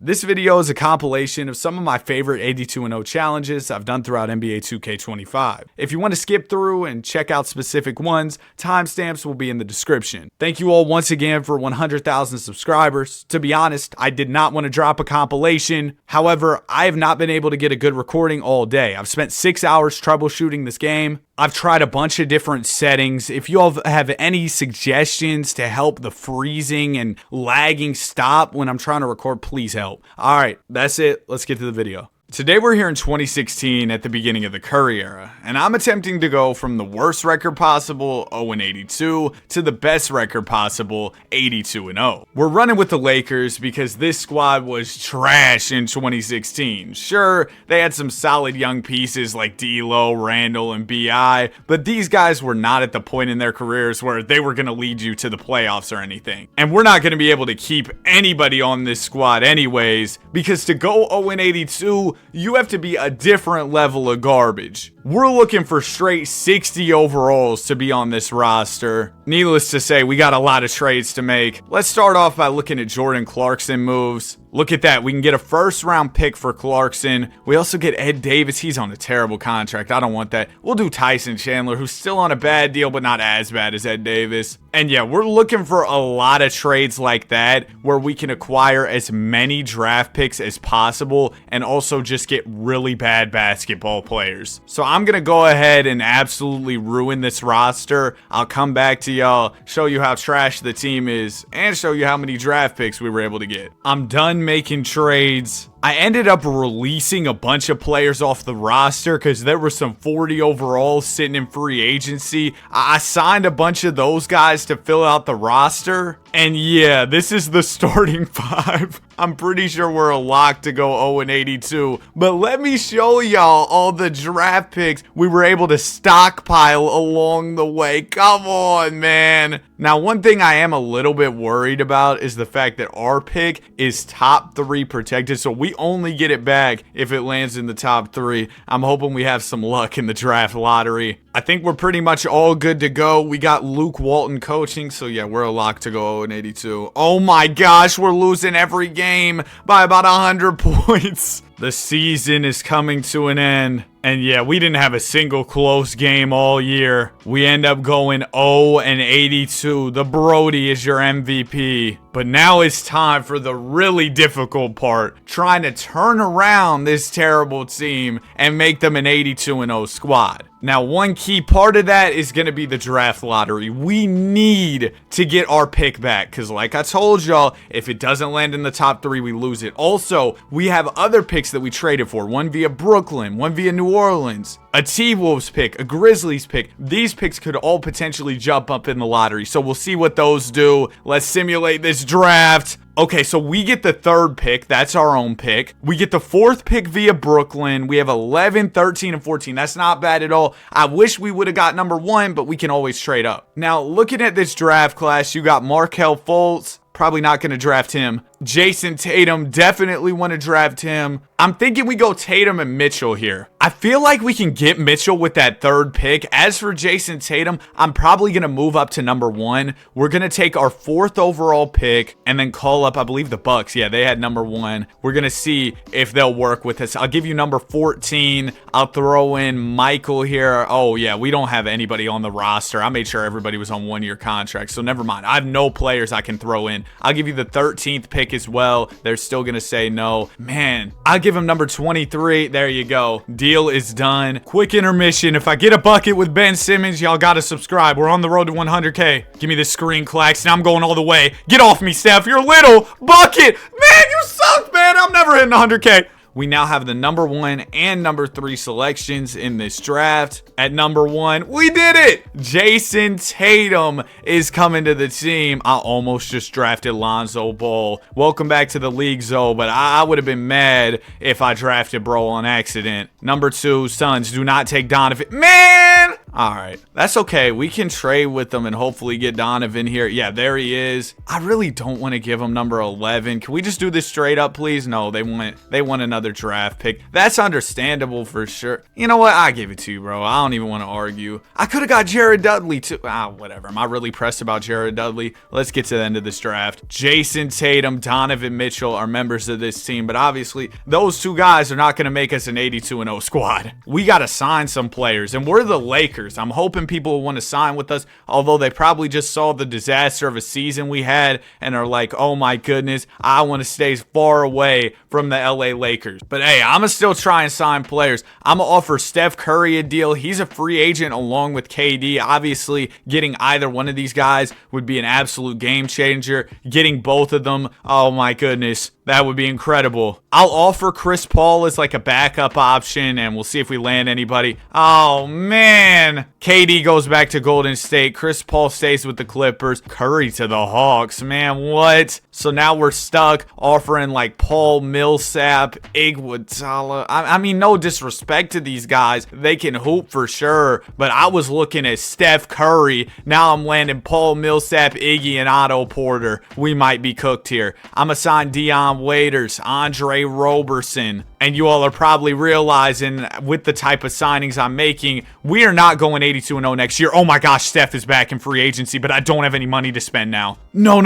This video is a compilation of some of my favorite 82-0 challenges I've done throughout NBA 2K25. If you want to skip through and check out specific ones, timestamps will be in the description. Thank you all once again for 100,000 subscribers. To be honest, I did not want to drop a compilation. However, I have not been able to get a good recording all day. I've spent 6 hours troubleshooting this game. I've tried a bunch of different settings. If you all have any suggestions to help the freezing and lagging stop when I'm trying to record, please help. All right, that's it. Let's get to the video. Today we're here in 2016 at the beginning of the Curry era, and I'm attempting to go from the worst record possible, 0-82, to the best record possible, 82-0. We're running with the Lakers because this squad was trash in 2016. Sure, they had some solid young pieces like D'Lo, Randall, and B.I., but these guys were not at the point in their careers where they were going to lead you to the playoffs or anything. And we're not going to be able to keep anybody on this squad anyways, because to go 0-82, you have to be a different level of garbage. We're looking for straight 60 overalls to be on this roster. Needless to say, we got a lot of trades to make. Let's start off by looking at Jordan Clarkson moves. Look at that. We can get a first-round pick for Clarkson. We also get Ed Davis. He's on a terrible contract. I don't want that. We'll do Tyson Chandler, who's still on a bad deal, but not as bad as Ed Davis. And yeah, we're looking for a lot of trades like that where we can acquire as many draft picks as possible and also just get really bad basketball players. So I'm going to go ahead and absolutely ruin this roster. I'll come back to y'all, show you how trash the team is, and show you how many draft picks we were able to get. I'm done making trades. I ended up releasing a bunch of players off the roster because there were some 40 overalls sitting in free agency. I signed a bunch of those guys to fill out the roster. And yeah, this is the starting five. I'm pretty sure we're a lock to go 0-82. But let me show y'all all the draft picks we were able to stockpile along the way. Come on, man. Now, one thing I am a little bit worried about is the fact that our pick is top 3 protected. So we only get it back if it lands in the top 3. I'm hoping we have some luck in the draft lottery. I think we're pretty much all good to go. We got Luke Walton coaching, so yeah, we're a lock to go 0-82. Oh my gosh, we're losing every game by about 100 points. The season is coming to an end. And yeah, we didn't have a single close game all year. We end up going 0-82. The Brody is your MVP. But now it's time for the really difficult part. Trying to turn around this terrible team and make them an 82-0 squad. Now, one key part of that is going to be the draft lottery. We need to get our pick back because like I told y'all, if it doesn't land in the top 3, we lose it. Also, we have other picks that we traded for. One via Brooklyn, one via New Orleans, a T-Wolves pick, a Grizzlies pick. These picks could all potentially jump up in the lottery. So we'll see what those do. Let's simulate this draft. Okay, so we get the 3rd pick. That's our own pick. We get the 4th pick via Brooklyn. We have 11, 13, and 14. That's not bad at all. I wish we would have got number 1, but we can always trade up. Now, looking at this draft class, you got Markelle Fultz. Probably not going to draft him. Jason Tatum, definitely want to draft him. I'm thinking we go Tatum and Mitchell here. I feel like we can get Mitchell with that 3rd pick. As for Jason Tatum, I'm probably going to move up to number 1. We're going to take our 4th overall pick and then call up, I believe, the Bucks. Yeah, they had number 1. We're going to see if they'll work with us. I'll give you number 14. I'll throw in Michael here. Oh, yeah, we don't have anybody on the roster. I made sure everybody was on 1-year contracts, so never mind. I have no players I can throw in. I'll give you the 13th pick as well. They're still going to say no. Man, I'll give him number 23. There you go. Deal is done. Quick intermission. If I get a bucket with Ben Simmons, y'all got to subscribe. We're on the road to 100K. Give me the screen clacks. Now I'm going all the way. Get off me, Steph. You're little. Bucket. Man, you suck, man. I'm never hitting 100K. We now have the number 1 and number 3 selections in this draft. At number 1, we did it! Jason Tatum is coming to the team. I almost just drafted Lonzo Ball. Welcome back to the league, Zoe, but I would have been mad if I drafted bro on accident. Number 2, Suns, do not take Donovan. Man! All right, that's okay. We can trade with them and hopefully get Donovan here. Yeah, there he is. I really don't want to give him number 11. Can we just do this straight up, please? No, they want another draft pick. That's understandable for sure. You know what? I give it to you, bro. I don't even want to argue. I could have got Jared Dudley too. Whatever. Am I really pressed about Jared Dudley? Let's get to the end of this draft. Jason Tatum, Donovan Mitchell are members of this team, but obviously those two guys are not going to make us an 82-0 squad. We got to sign some players, and we're the Lakers. I'm hoping people will want to sign with us, although they probably just saw the disaster of a season we had and are like, oh my goodness, I want to stay far away from the LA Lakers. But hey, I'm going to still try and sign players. I'm going to offer Steph Curry a deal. He's a free agent along with KD. Obviously, getting either one of these guys would be an absolute game changer. Getting both of them, oh my goodness, that would be incredible. I'll offer Chris Paul as like a backup option, and we'll see if we land anybody. Oh, man. KD goes back to Golden State. Chris Paul stays with the Clippers. Curry to the Hawks. Man, what? So now we're stuck offering like Paul Millsap, Iguodala. I mean, no disrespect to these guys. They can hoop for sure, but I was looking at Steph Curry. Now I'm landing Paul Millsap, Iggy, and Otto Porter. We might be cooked here. I'm going to sign Dion Waiters, Andre Roberson, and you all are probably realizing with the type of signings I'm making, we are not going 82-0 next year. Oh my gosh, Steph is back in free agency, but I don't have any money to spend now. No.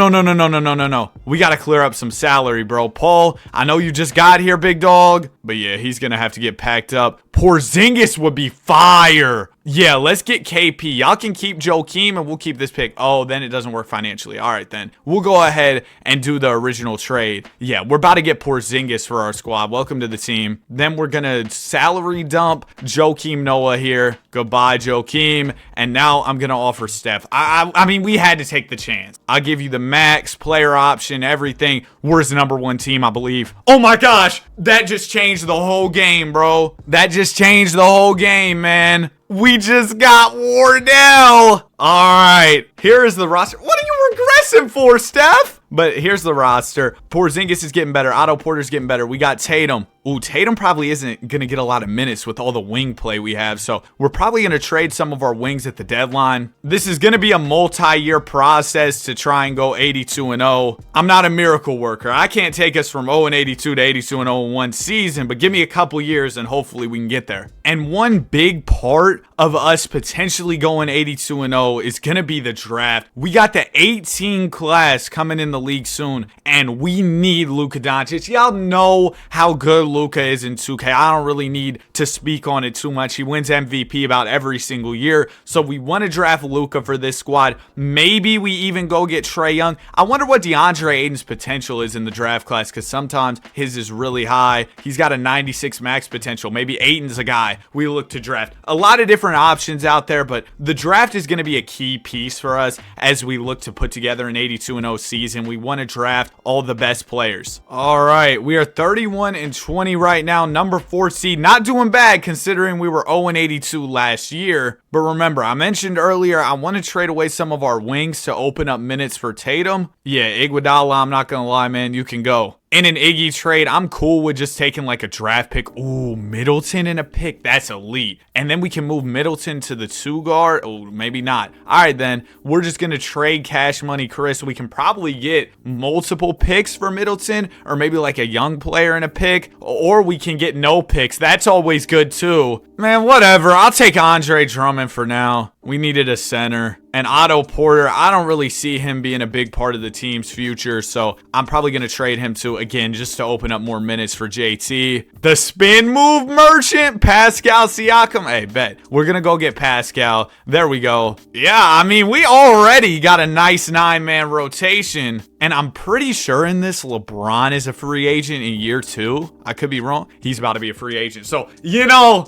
We got to clear up some salary, bro. Paul, I know you just got here, big dog, but yeah, he's going to have to get packed up. Porzingis would be fire. Yeah, let's get KP. Y'all can keep Joakim and we'll keep this pick. Oh, then it doesn't work financially. All right, then. We'll go ahead and do the original trade. Yeah, we're about to get Porzingis for our squad. Welcome to the team. Then we're going to salary dump Joakim Noah here. Goodbye, Joakim. And now I'm going to offer Steph. I mean, we had to take the chance. I'll give you the max player option, everything. We're the number one team, I believe. Oh my gosh. That just changed the whole game, bro. That just changed the whole game, man. We just got Wardell. All right, here is the roster. What are you regressing for, Steph? But here's the roster. Porzingis is getting better. Otto Porter's getting better. We got Tatum. Ooh, Tatum probably isn't going to get a lot of minutes with all the wing play we have. So we're probably going to trade some of our wings at the deadline. This is going to be a multi-year process to try and go 82-0. I'm not a miracle worker. I can't take us from 0-82 to 82-0 in one season, but give me a couple years and hopefully we can get there. And one big part of us potentially going 82-0 is going to be the draft. We got the 18 class coming in the league soon, and we need Luka Doncic. Y'all know how good Luka is in 2K. I don't really need to speak on it too much. He wins MVP about every single year, so we want to draft Luka for this squad. Maybe we even go get Trae Young. I wonder what DeAndre Ayton's potential is in the draft class, because sometimes his is really high. He's got a 96 max potential. Maybe Ayton's a guy we look to draft. A lot of different options out there, but the draft is going to be a key piece for us as we look to put together an 82-0 season. We want to draft all the best players. All right, we are 31-20 right now, number 4 seed. Not doing bad considering we were 0-82 last year. But remember, I mentioned earlier, I want to trade away some of our wings to open up minutes for Tatum. Yeah, Iguodala, I'm not going to lie, man, you can go. In an Iggy trade, I'm cool with just taking like a draft pick. Ooh, Middleton in a pick. That's elite. And then we can move Middleton to the 2 guard. Oh, maybe not. All right, then. We're just going to trade Cash Money Chris. We can probably get multiple picks for Middleton, or maybe like a young player in a pick, or we can get no picks. That's always good too. Man, whatever. I'll take Andre Drummond for now. We needed a center. And Otto Porter, I don't really see him being a big part of the team's future, so I'm probably going to trade him to, again, just to open up more minutes for JT. The spin move merchant, Pascal Siakam. Hey, bet. We're going to go get Pascal. There we go. Yeah, I mean, we already got a nice 9-man rotation. And I'm pretty sure in this, LeBron is a free agent in year 2. I could be wrong. He's about to be a free agent. So, you know,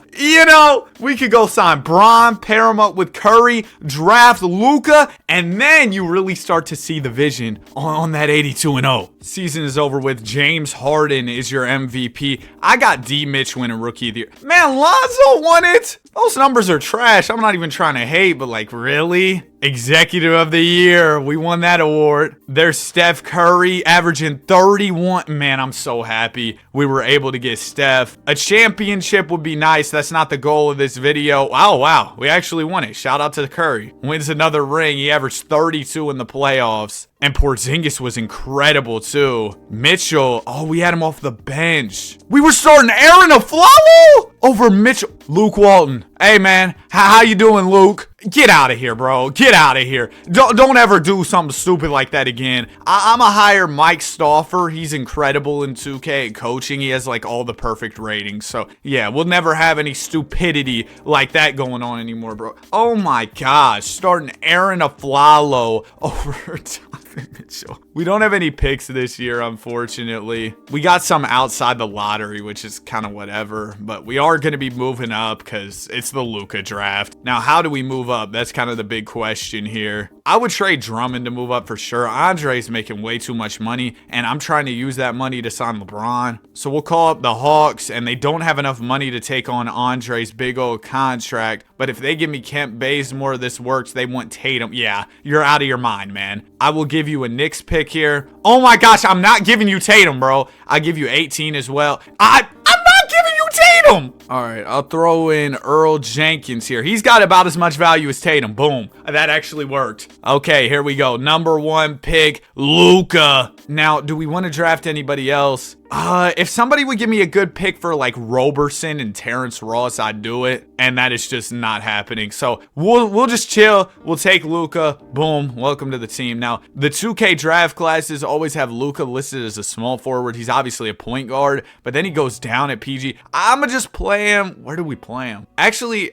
we could go sign Bron, pair him up with Curry, draft Luka, and then you really start to see the vision on that 82-0. Season is over with. James Harden is your MVP. I got D. Mitch winning Rookie of the Year. Man, Lonzo won it. Those numbers are trash. I'm not even trying to hate, but like, really? Executive of the Year. We won that award. There's Steph Curry averaging 31. Man, I'm so happy we were able to get Steph. A championship would be nice. That's not the goal of this video. Oh, wow. We actually won it. Shout out to Curry. Wins another ring. He averaged 32 in the playoffs. And Porzingis was incredible, too. Mitchell. Oh, we had him off the bench. We were starting Aaron Aflalo over Mitchell. Luke Walton. Hey, man. How you doing, Luke? Get out of here, bro. Get out of here. Don't ever do something stupid like that again. I'm going to hire Mike Stauffer. He's incredible in 2K at coaching. He has, like, all the perfect ratings. So, yeah, we'll never have any stupidity like that going on anymore, bro. Oh, my gosh. Starting Aaron Aflalo over Donovan Mitchell. We don't have any picks this year, unfortunately. We got some outside the lottery, which is kind of whatever. But we are going to be moving up because it's the Luka draft. Now, how do we move up? That's kind of the big question here. I would trade Drummond to move up for sure. Andre's making way too much money, and I'm trying to use that money to sign LeBron. So we'll call up the Hawks, and they don't have enough money to take on Andre's big old contract. But if they give me Kent Bazemore, this works. They want Tatum. Yeah, you're out of your mind, man. I will give you a Knicks pick here. Oh my gosh, I'm not giving you Tatum, bro. I give you 18 as well. I'm not giving you Tatum. All right, I'll throw in Earl Jenkins here. He's got about as much value as Tatum. Boom. That actually worked. Okay, here we go. Number 1 pick, Luka. Now, do we want to draft anybody else? If somebody would give me a good pick for like Roberson and Terrence Ross, I'd do it. And that is just not happening. So we'll just chill. We'll take Luka. Boom. Welcome to the team. Now, the 2K draft classes always have Luka listed as a small forward. He's obviously a point guard, but then he goes down at PG. I'm going to just play him. Where do we play him? Actually,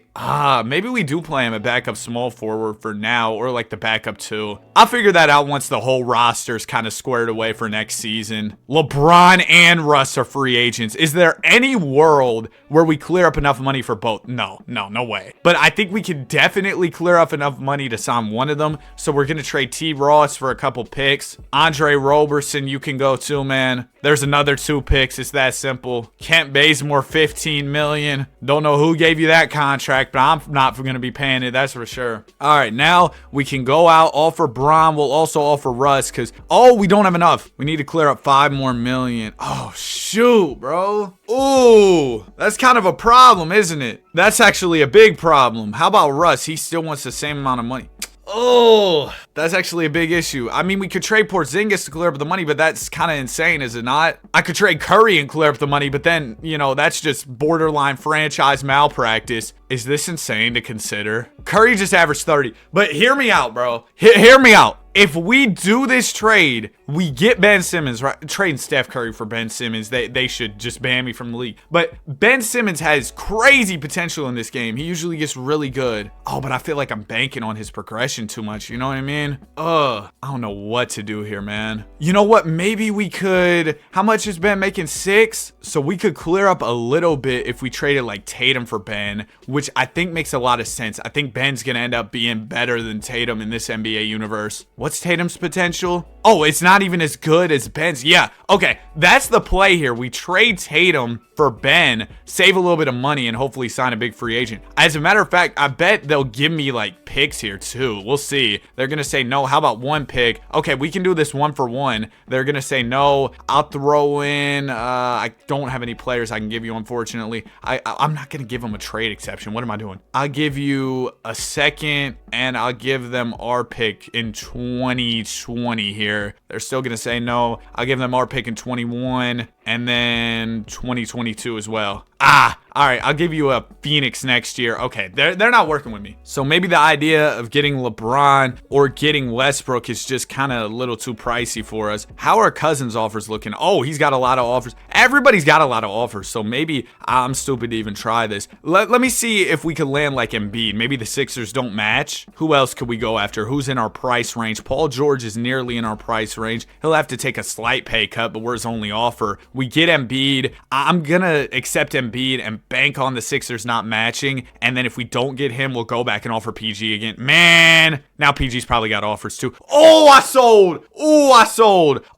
maybe we do play him at backup small forward for now, or like the backup 2. I'll figure that out once the whole roster's kind of squared away for next season. LeBron and Russ are free agents. Is there any world where we clear up enough money for both? No way. But I think we can definitely clear up enough money to sign one of them. So we're going to trade T. Ross for a couple picks. Andre Roberson, you can go too, man. There's another 2 picks. It's that simple. Kent Bazemore, $15 million. Don't know who gave you that contract, but I'm not going to be paying it. That's for sure. All right, now we can go out, offer Bron. We'll also offer Russ because, we don't have enough. We need to clear up $5 more million. Oh, shoot, bro. Ooh, that's kind of a problem, isn't it? That's actually a big problem. How about Russ? He still wants the same amount of money. Oh, that's actually a big issue. I mean, we could trade Porzingis to clear up the money, but that's kind of insane, is it not? I could trade Curry and clear up the money, but then, that's just borderline franchise malpractice. Is this insane to consider? Curry just averaged 30. But hear me out, bro. Hear me out. If we do this trade, we get Ben Simmons, right? Trading Steph Curry for Ben Simmons, they should just ban me from the league. But Ben Simmons has crazy potential in this game. He usually gets really good. Oh, but I feel like I'm banking on his progression too much. You know what I mean? I don't know what to do here, man. You know what? Maybe we could... How much is Ben making? 6? So we could clear up a little bit if we traded like Tatum for Ben, which I think makes a lot of sense. I think Ben's going to end up being better than Tatum in this NBA universe. What's Tatum's potential? Oh, it's not even as good as Ben's. Yeah, okay. That's the play here. We trade Tatum for Ben, save a little bit of money, and hopefully sign a big free agent. As a matter of fact, I bet they'll give me like picks here too. We'll see. They're going to say, no, how about 1 pick? Okay, we can do this 1 for 1. They're going to say, no, I'll throw in, I don't have any players I can give you, unfortunately. I'm not going to give them a trade exception. What am I doing? I'll give you a second, and I'll give them our pick in 2020 here. They're still going to say no. I'll give them our pick in 21 and then 2022 as well. All right, I'll give you a Phoenix next year. Okay, they're not working with me. So maybe the idea of getting LeBron or getting Westbrook is just kind of a little too pricey for us. How are Cousins' offers looking? Oh, he's got a lot of offers. Everybody's got a lot of offers, so maybe I'm stupid to even try this. Let me see if we could land like Embiid. Maybe the Sixers don't match. Who else could we go after? Who's in our price range? Paul George is nearly in our price range. He'll have to take a slight pay cut, but we're his only offer. We get Embiid. I'm going to accept Embiid and bank on the Sixers not matching, and then if we don't get him, we'll go back and offer PG again. Man, now PG's probably got offers too. Oh, I sold.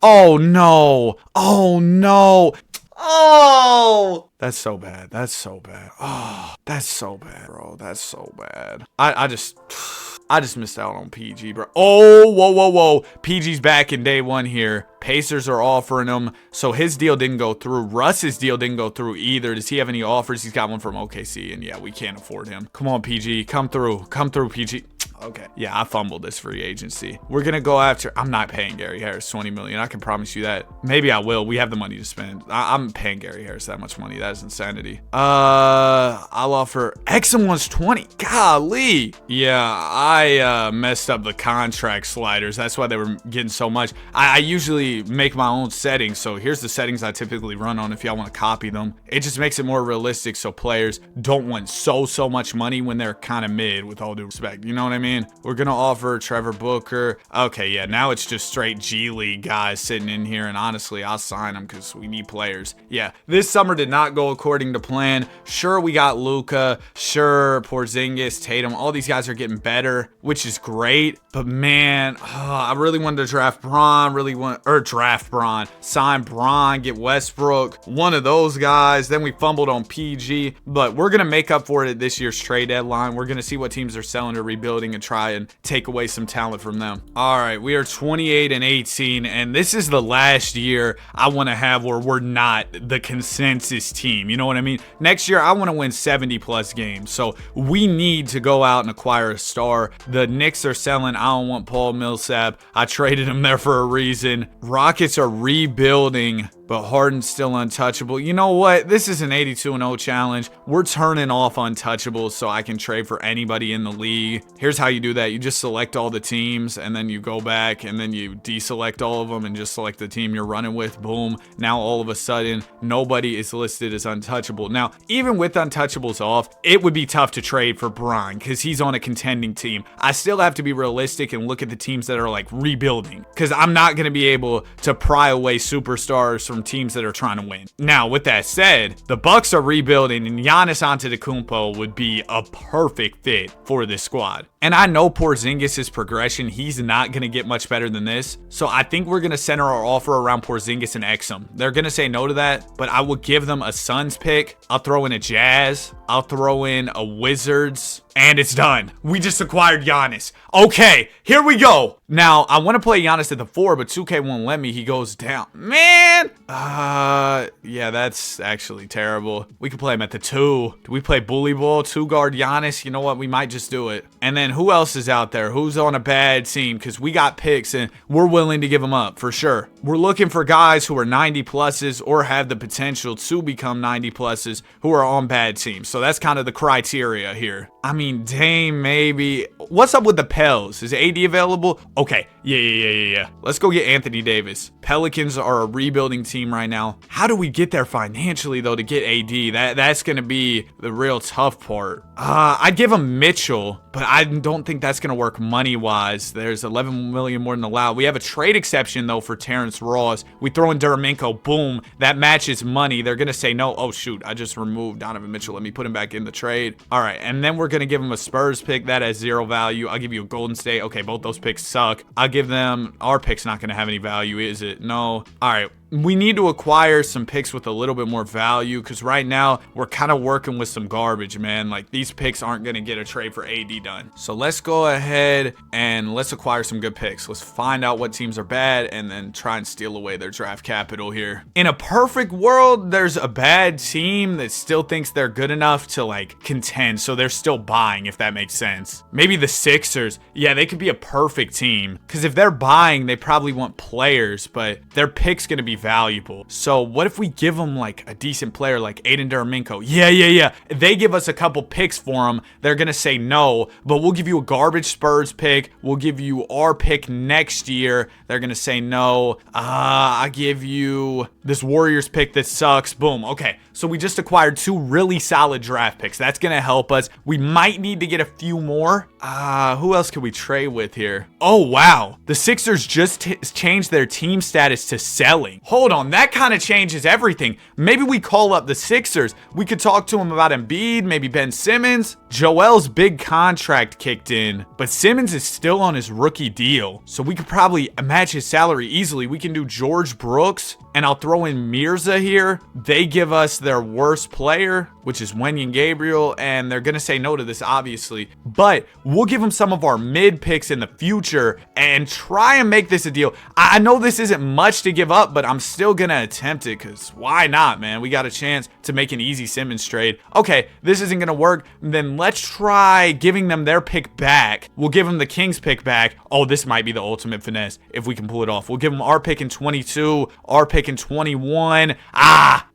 Oh, no. Oh, that's so bad. That's so bad. Oh, that's so bad, bro. That's so bad. I just missed out on PG, bro. Oh, whoa. PG's back in day one here. Pacers are offering him. So his deal didn't go through. Russ's deal didn't go through either. Does he have any offers? He's got one from OKC. And yeah, we can't afford him. Come on, PG. Come through. Come through, PG. Okay. Yeah, I fumbled this free agency. We're going to go after... I'm not paying Gary Harris $20 million. I can promise you that. Maybe I will. We have the money to spend. I'm paying Gary Harris that much money. That is insanity. I'll offer... Exum wants 20. Golly. Yeah, I messed up the contract sliders. That's why they were getting so much. I usually make my own settings. So here's the settings I typically run on if y'all want to copy them. It just makes it more realistic so players don't want so much money when they're kind of mid, with all due respect. You know what I mean? We're gonna offer Trevor Booker. Okay, yeah, now it's just straight G League guys sitting in here, and honestly, I'll sign them because we need players. Yeah, this summer did not go according to plan. Sure, we got Luka. Sure, Porzingis, Tatum. All these guys are getting better, which is great. But man, I really wanted to draft Bron. Sign Bron, get Westbrook. One of those guys. Then we fumbled on PG, but we're gonna make up for it at this year's trade deadline. We're gonna see what teams are selling or rebuilding and try and take away some talent from them. All right, we are 28-18, and this is the last year I want to have where we're not the consensus team. You know what I mean? Next year, I want to win 70+ games, so we need to go out and acquire a star. The Knicks are selling. I don't want Paul Millsap. I traded him there for a reason. Rockets are rebuilding, but Harden's still untouchable. You know what? This is an 82-0 challenge. We're turning off untouchables so I can trade for anybody in the league. Here's how you do that. You just select all the teams, and then you go back, and then you deselect all of them and just select the team you're running with. Boom. Now all of a sudden, nobody is listed as untouchable. Now, even with untouchables off, it would be tough to trade for Bron because he's on a contending team. I still have to be realistic and look at the teams that are like rebuilding, because I'm not going to be able to pry away superstars from teams that are trying to win. Now, with that said, the Bucks are rebuilding, and Giannis Antetokounmpo would be a perfect fit for this squad. And I know Porzingis' progression, he's not going to get much better than this. So I think we're going to center our offer around Porzingis and Exum. They're going to say no to that, but I will give them a Suns pick. I'll throw in a Jazz. I'll throw in a Wizards. And it's done. We just acquired Giannis. Okay, here we go. Now, I want to play Giannis at the 4, but 2K won't let me. He goes down. Man! Yeah, that's actually terrible. We could play him at the 2. Do we play bully ball? 2-guard Giannis? You know what? We might just do it. And then who else is out there? Who's on a bad team? Because we got picks, and we're willing to give them up, for sure. We're looking for guys who are 90-pluses or have the potential to become 90-pluses who are on bad teams. So that's kind of the criteria here. I mean, Dame, maybe. What's up with the Pels? Is AD available? Okay. Yeah. Let's go get Anthony Davis. Pelicans are a rebuilding team right now. How do we get there financially, though, to get AD? That's going to be the real tough part. I'd give him Mitchell, but I don't think that's going to work money-wise. There's $11 million more than allowed. We have a trade exception, though, for Terrence Ross. We throw in Duraminko. Boom. That matches money. They're going to say no. Oh, shoot. I just removed Donovan Mitchell. Let me put him back in the trade. All right. And then we're going to give him a Spurs pick. That has 0 value. I'll give you a Golden State. Okay, both those picks suck. I'll give them... Our pick's not going to have any value, is it? No. All right. We need to acquire some picks with a little bit more value, because right now we're kind of working with some garbage, man. Like, these picks aren't going to get a trade for AD done. So let's go ahead and let's acquire some good picks. Let's find out what teams are bad and then try and steal away their draft capital here. In a perfect world, there's a bad team that still thinks they're good enough to like contend, so they're still buying, if that makes sense. Maybe the Sixers. Yeah, they could be a perfect team, because if they're buying, they probably want players, but their pick's going to be valuable. So what if we give them like a decent player like Aiden Duraminko? Yeah. They give us a couple picks for him. They're going to say no, but we'll give you a garbage Spurs pick. We'll give you our pick next year. They're going to say no. I give you this Warriors pick that sucks. Boom. Okay. So we just acquired 2 really solid draft picks. That's going to help us. We might need to get a few more. Who else can we trade with here? Oh, wow. The Sixers just changed their team status to selling. Hold on. That kind of changes everything. Maybe we call up the Sixers. We could talk to them about Embiid, maybe Ben Simmons. Joel's big contract kicked in, but Simmons is still on his rookie deal. So we could probably match his salary easily. We can do George Brooks. and I'll throw in Mirza here. They give us their worst player, which is Wenyen Gabriel, and they're going to say no to this, obviously. But we'll give them some of our mid picks in the future and try and make this a deal. I know this isn't much to give up, but I'm still going to attempt it because why not, man? We got a chance to make an easy Simmons trade. Okay, this isn't going to work. Then let's try giving them their pick back. We'll give them the Kings pick back. Oh, this might be the ultimate finesse if we can pull it off. We'll give them our pick in 22, our pick in 21.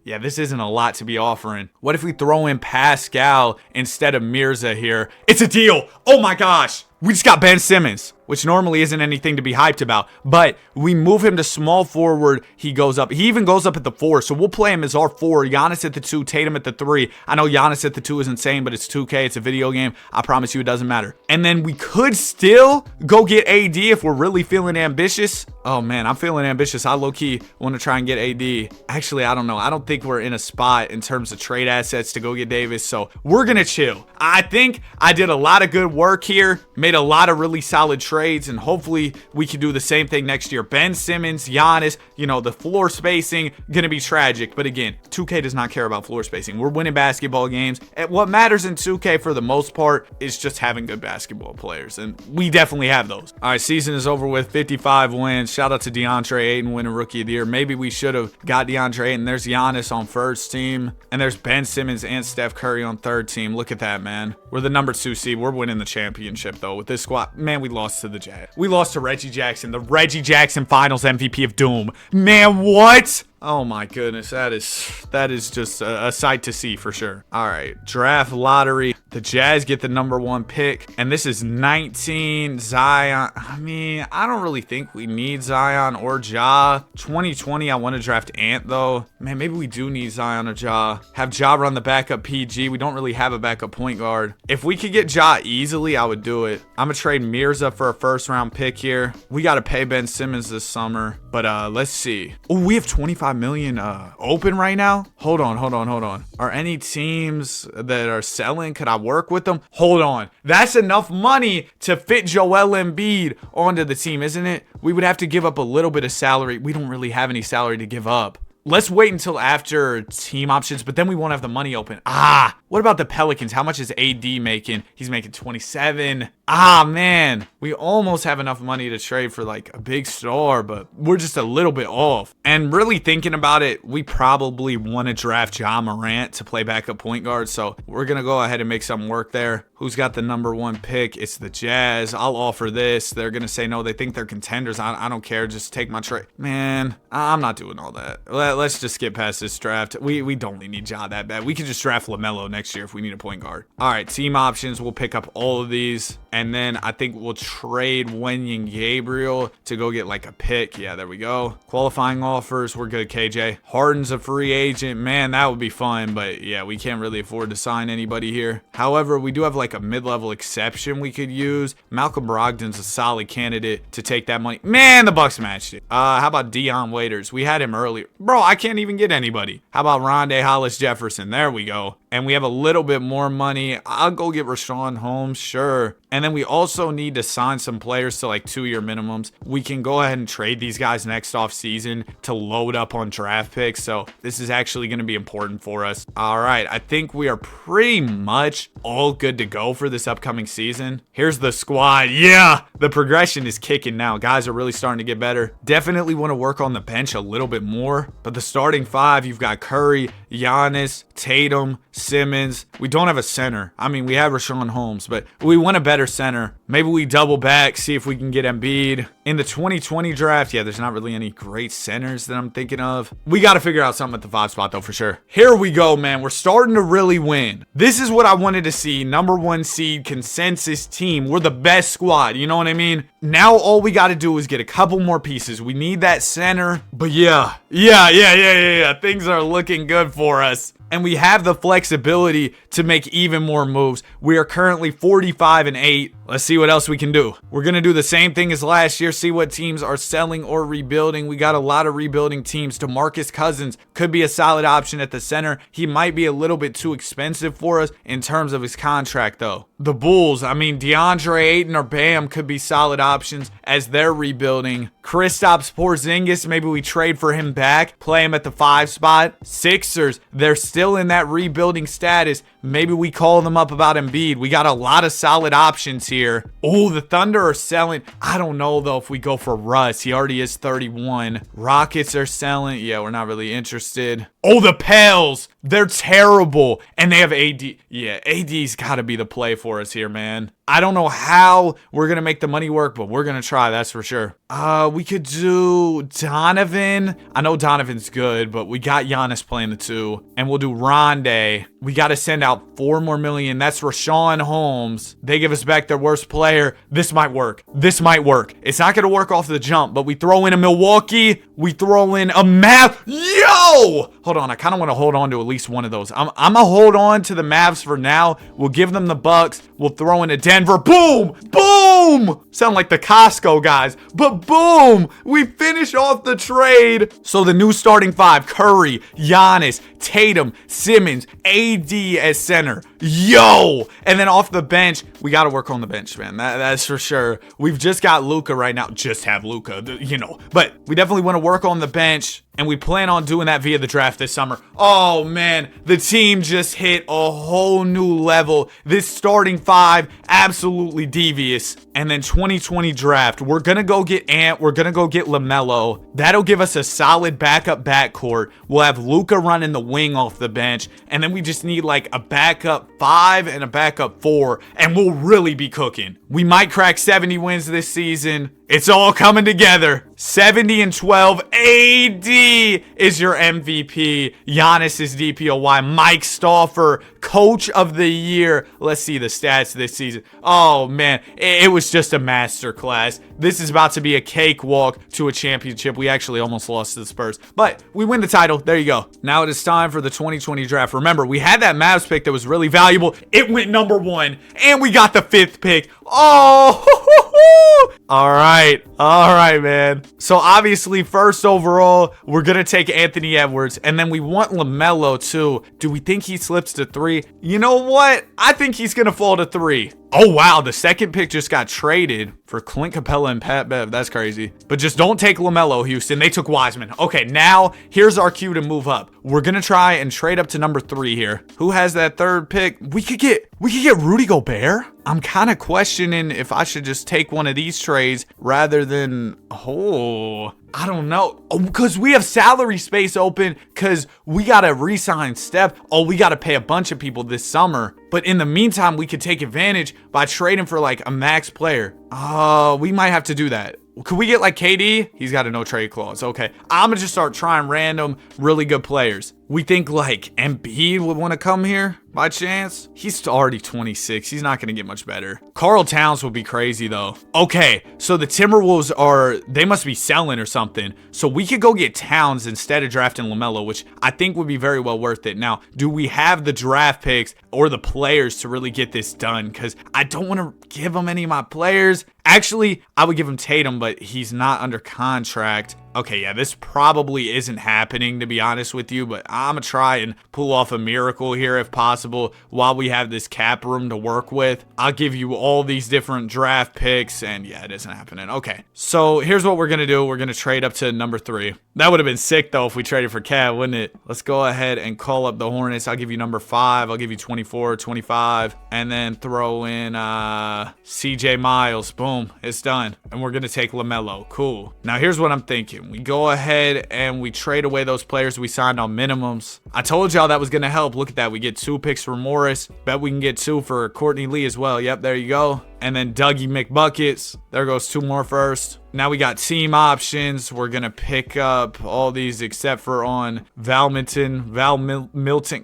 Yeah, this isn't a lot to be offering. What if we throw in Pascal instead of Mirza here? It's a deal. Oh my gosh. We just got Ben Simmons, which normally isn't anything to be hyped about, but we move him to small forward. He goes up. He even goes up at the 4, so we'll play him as our 4. Giannis at the 2, Tatum at the 3. I know Giannis at the 2 is insane, but it's 2K. It's a video game. I promise you it doesn't matter. And then we could still go get AD if we're really feeling ambitious. Oh man, I'm feeling ambitious. I low-key want to try and get AD. Actually, I don't know. I don't think we're in a spot in terms of trade assets to go get Davis, so we're going to chill. I think I did a lot of good work here, made a lot of really solid trades, and hopefully we can do the same thing next year. Ben Simmons, Giannis, you know, the floor spacing, going to be tragic. But again, 2K does not care about floor spacing. We're winning basketball games. And what matters in 2K for the most part is just having good basketball players, and we definitely have those. All right, season is over with 55 wins. Shout out to DeAndre Ayton winning Rookie of the Year. Maybe we should have got DeAndre Ayton. There's Giannis on first team, and there's Ben Simmons and Steph Curry on third team. Look at that, man. We're the number 2 seed. We're winning the championship, though, with this squad. Man, we lost to the Jazz. We lost to Reggie Jackson, the Reggie Jackson Finals MVP of Doom. Man, what? Oh my goodness, that is just a sight to see for sure. All right, draft lottery. The Jazz get the number 1 pick, and this is 19 Zion. I mean, I don't really think we need Zion or Ja. 2020, I want to draft Ant though. Man, maybe we do need Zion or Ja. Have Ja run the backup PG. We don't really have a backup point guard. If we could get Ja easily, I would do it. I'm gonna trade Mirza for a first round pick here. We got to pay Ben Simmons this summer, but let's see. Oh, we have 25 million open right now. Hold on. Are any teams that are selling? Could I work with them? Hold on. That's enough money to fit Joel Embiid onto the team, isn't it? We would have to give up a little bit of salary. We don't really have any salary to give up. Let's wait until after team options, but then we won't have the money open. What about the Pelicans? How much is AD making? He's making 27. Man, we almost have enough money to trade for like a big star, but we're just a little bit off. And really thinking about it, we probably want to draft Ja Morant to play backup point guard, so we're going to go ahead and make something work there. Who's got the number 1 pick? It's the Jazz. I'll offer this. They're going to say no. They think they're contenders. I don't care. Just take my trade. Man, I'm not doing all that. Let's just get past this draft. We don't really need Ja that bad. We can just draft LaMelo next year if we need a point guard. All right, team options. We'll pick up all of these. And then I think we'll trade Wenyen Gabriel to go get like a pick. Yeah, there we go. Qualifying offers. We're good, KJ. Harden's a free agent. Man, that would be fun. But yeah, we can't really afford to sign anybody here. However, we do have like a mid-level exception we could use. Malcolm Brogdon's a solid candidate to take that money. Man, the Bucks matched it. How about Dion Waiters? We had him earlier. Bro, I can't even get anybody. How about Rondé Hollis Jefferson? There we go. And we have a little bit more money. I'll go get Rashawn Holmes, sure. And then we also need to sign some players to like 2-year minimums. We can go ahead and trade these guys next off season to load up on draft picks. So this is actually going to be important for us. All right, I think we are pretty much all good to go for this upcoming season. Here's the squad. Yeah, the progression is kicking now. Guys are really starting to get better. Definitely want to work on the bench a little bit more. But the starting 5, you've got Curry, Giannis, Tatum, Simmons. We don't have a center. I mean, we have Rashawn Holmes, but we want a better center. Maybe we double back, see if we can get Embiid. In the 2020 draft, yeah, there's not really any great centers that I'm thinking of. We got to figure out something at the 5 spot, though, for sure. Here we go, man. We're starting to really win. This is what I wanted to see. Number 1 seed, consensus team. We're the best squad. You know what I mean? Now all we got to do is get a couple more pieces. We need that center. But yeah. Things are looking good for us. And we have the flexibility to make even more moves. We are currently 45-8. Let's see what else we can do. We're going to do the same thing as last year. See what teams are selling or rebuilding. We got a lot of rebuilding teams. DeMarcus Cousins could be a solid option at the center. He might be a little bit too expensive for us in terms of his contract, though. The Bulls, I mean, DeAndre Ayton or Bam could be solid options as they're rebuilding. Kristaps Porzingis, maybe we trade for him back, play him at the 5 spot. Sixers, they're still in that rebuilding status. Maybe we call them up about Embiid. We got a lot of solid options here. Oh, the Thunder are selling. I don't know, though, if we go for Russ. He already is 31. Rockets are selling. Yeah, we're not really interested. Oh, the Pels. They're terrible. And they have AD. Yeah, AD's got to be the play for us here, man. I don't know how we're going to make the money work, but we're going to try, that's for sure. We could do Donovan. I know Donovan's good, but we got Giannis playing the 2. And we'll do Rondé. We got to send out $4 more. That's Rashawn Holmes. They give us back their worst player. This might work. This might work. It's not going to work off the jump, but we throw in a Milwaukee. We throw in a Mav. Yo! Hold on. I kind of want to hold on to at least one of those. I'm going to hold on to the Mavs for now. We'll give them the Bucks. We'll throw in a Denver. Boom! Boom! Sound like the Costco guys. But boom! We finish off the trade. So the new starting 5. Curry, Giannis, Tatum, Simmons, AD as center. Yo! And then off the bench, we got to work on the bench, man. That's for sure. We've just got Luka right now. Just have Luka, you know. But we definitely want to work on the bench. And we plan on doing that via the draft this summer. Oh, man. The team just hit a whole new level. This starting 5, absolutely devious. And then 2020 draft. We're going to go get Ant. We're going to go get LaMelo. That'll give us a solid backup backcourt. We'll have Luka running the wing off the bench. And then we just need like a backup 5 and a backup 4. And we'll really be cooking. We might crack 70 wins this season. It's all coming together. 70-12. AD is your MVP. Giannis is DPOY. Mike Stauffer, Coach of the Year. Let's see the stats this season. Oh, man. It was just a masterclass. This is about to be a cakewalk to a championship. We actually almost lost to the Spurs, but we win the title. There you go. Now it is time for the 2020 draft. Remember, we had that Mavs pick that was really valuable. It went number 1, and we got the 5th pick. Oh, all right, man. So obviously, first overall, we're gonna take Anthony Edwards, and then we want LaMelo too. Do we think he slips to 3? You know what? I think he's gonna fall to 3. Oh, wow. The second pick just got traded for Clint Capella and Pat Bev. That's crazy. But just don't take LaMelo, Houston. They took Wiseman. Okay, now here's our cue to move up. We're going to try and trade up to number 3 here. Who has that 3rd pick? We could get Rudy Gobert. I'm kind of questioning if I should just take one of these trades rather than, I don't know. Oh, because we have salary space open because we got to re-sign Steph. Oh, we got to pay a bunch of people this summer. But in the meantime, we could take advantage by trading for like a max player. We might have to do that. Could we get like KD? He's got a no trade clause. Okay. I'm going to just start trying random, really good players. We think like Embiid would want to come here by chance. He's already 26. He's not going to get much better. Karl Towns would be crazy though. Okay. So the Timberwolves they must be selling or something. So we could go get Towns instead of drafting LaMelo, which I think would be very well worth it. Now, do we have the draft picks or the players to really get this done? Because I don't want to give him any of my players. Actually, I would give him Tatum, but he's not under contract. Okay, yeah, this probably isn't happening, to be honest with you, but I'm going to try and pull off a miracle here if possible while we have this cap room to work with. I'll give you all these different draft picks, and yeah, it isn't happening. Okay, so here's what we're going to do. We're going to trade up to number 3. That would have been sick, though, if we traded for Cat, wouldn't it? Let's go ahead and call up the Hornets. I'll give you number 5. I'll give you 24, 25, and then throw in CJ Miles. Boom, it's done. And we're going to take LaMelo. Cool. Now, here's what I'm thinking. We go ahead and we trade away those players we signed on minimums. I told y'all that was going to help. Look at that. We get 2 picks for Morris. Bet we can get 2 for Courtney Lee as well. Yep, there you go. And then Dougie McBuckets. There goes 2 more first. Now we got team options. We're going to pick up all these except for on Val Milton.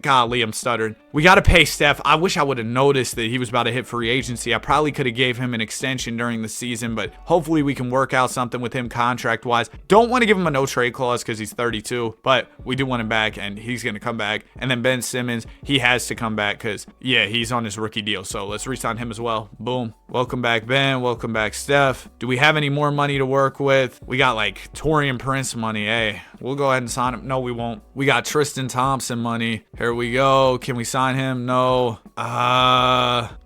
Golly, I'm stuttering. We got to pay Steph. I wish I would have noticed that he was about to hit free agency. I probably could have gave him an extension during the season, but hopefully we can work out something with him contract-wise. Don't want to give him a no-trade clause because he's 32, but we do want him back, and he's going to come back. And then Ben Simmons, he has to come back because, yeah, he's on his rookie deal, so let's re-sign him as well. Boom. Welcome back, Ben. Welcome back, Steph. Do we have any more money to work with? We got like Torian Prince money. Hey, we'll go ahead and sign him. No, we won't. We got Tristan Thompson money. Here we go. Can we sign him? No.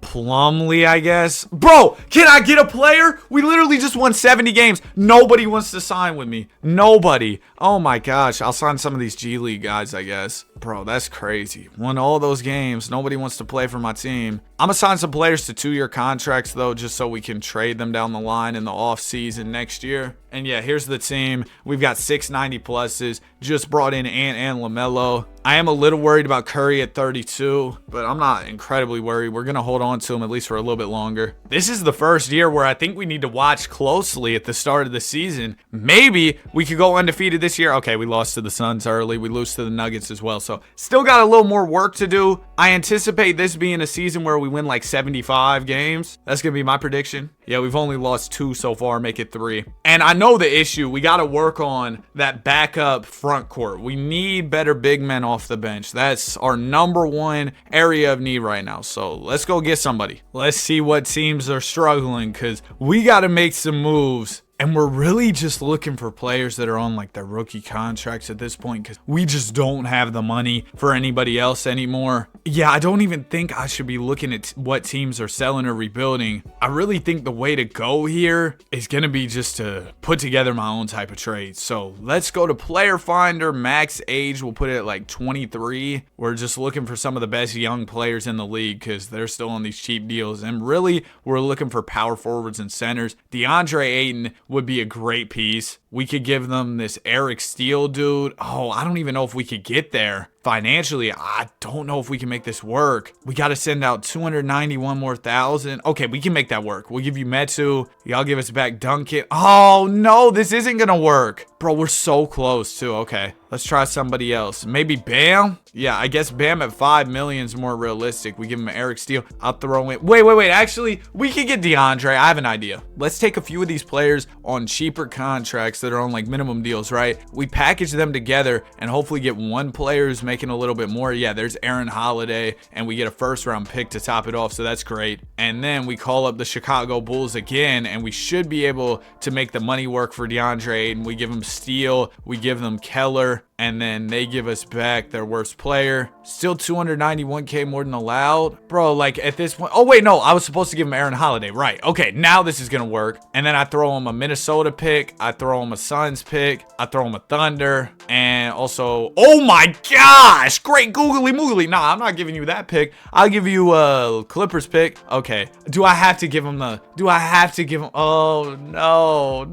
Plumlee, I guess. Bro, can I get a player? We literally just won 70 games. Nobody wants to sign with me. Nobody. Oh my gosh. I'll sign some of these G League guys, I guess. Bro, that's crazy. Won all those games. Nobody wants to play for my team. I'm going to sign some players to 2-year contracts, though, just so we can trade them down the line in the offseason next year. And yeah, here's the team. We've got 690 pluses. Just brought in Ant and LaMelo. I am a little worried about Curry at 32, but I'm not incredibly worried. We're going to hold on to him at least for a little bit longer. This is the first year where I think we need to watch closely at the start of the season. Maybe we could go undefeated this year. Okay, we lost to the Suns early. We lose to the Nuggets as well. So still got a little more work to do. I anticipate this being a season where we win like 75 games. That's going to be my prediction. Yeah, we've only lost 2 so far, make it 3. And I know the issue. We got to work on that backup front court. We need better big men off the bench. That's our number one area of need right now. So let's go get somebody. Let's see what teams are struggling, because we got to make some moves. And we're really just looking for players that are on like their rookie contracts at this point, because we just don't have the money for anybody else anymore. Yeah, I don't even think I should be looking at what teams are selling or rebuilding. I really think the way to go here is going to be just to put together my own type of trade. So let's go to Player Finder. Max age, we'll put it at like 23. We're just looking for some of the best young players in the league because they're still on these cheap deals. And really, we're looking for power forwards and centers. DeAndre Ayton would be a great piece. We could give them this Eric Steele dude. Oh, I don't even know if we could get there. Financially, I don't know if we can make this work. We got to send out 291 more thousand. Okay, we can make that work. We'll give you Metu. Y'all give us back Duncan. Oh, no, this isn't going to work. Bro, we're so close, too. Okay, let's try somebody else. Maybe Bam? Yeah, I guess Bam at 5 million is more realistic. We give him Eric Steele. I'll throw in. Wait. Actually, we could get DeAndre. I have an idea. Let's take a few of these players on cheaper contracts that are on like minimum deals, right? We package them together and hopefully get one player who's making a little bit more. Yeah, there's Aaron Holiday, and we get a first-round pick to top it off, so that's great. And then we call up the Chicago Bulls again, and we should be able to make the money work for DeAndre Ayton. We give them Steele, we give them Keller, and then they give us back their worst player. Still 291K more than allowed. Bro, like at this point, oh wait, no, I was supposed to give him Aaron Holiday, right? Okay, now this is gonna work. And then I throw him a Minnesota pick, I throw him a Suns pick, I throw him a Thunder, and also, oh my gosh, great googly moogly. Nah, I'm not giving you that pick. I'll give you a Clippers pick. Okay, do I have to give him oh no.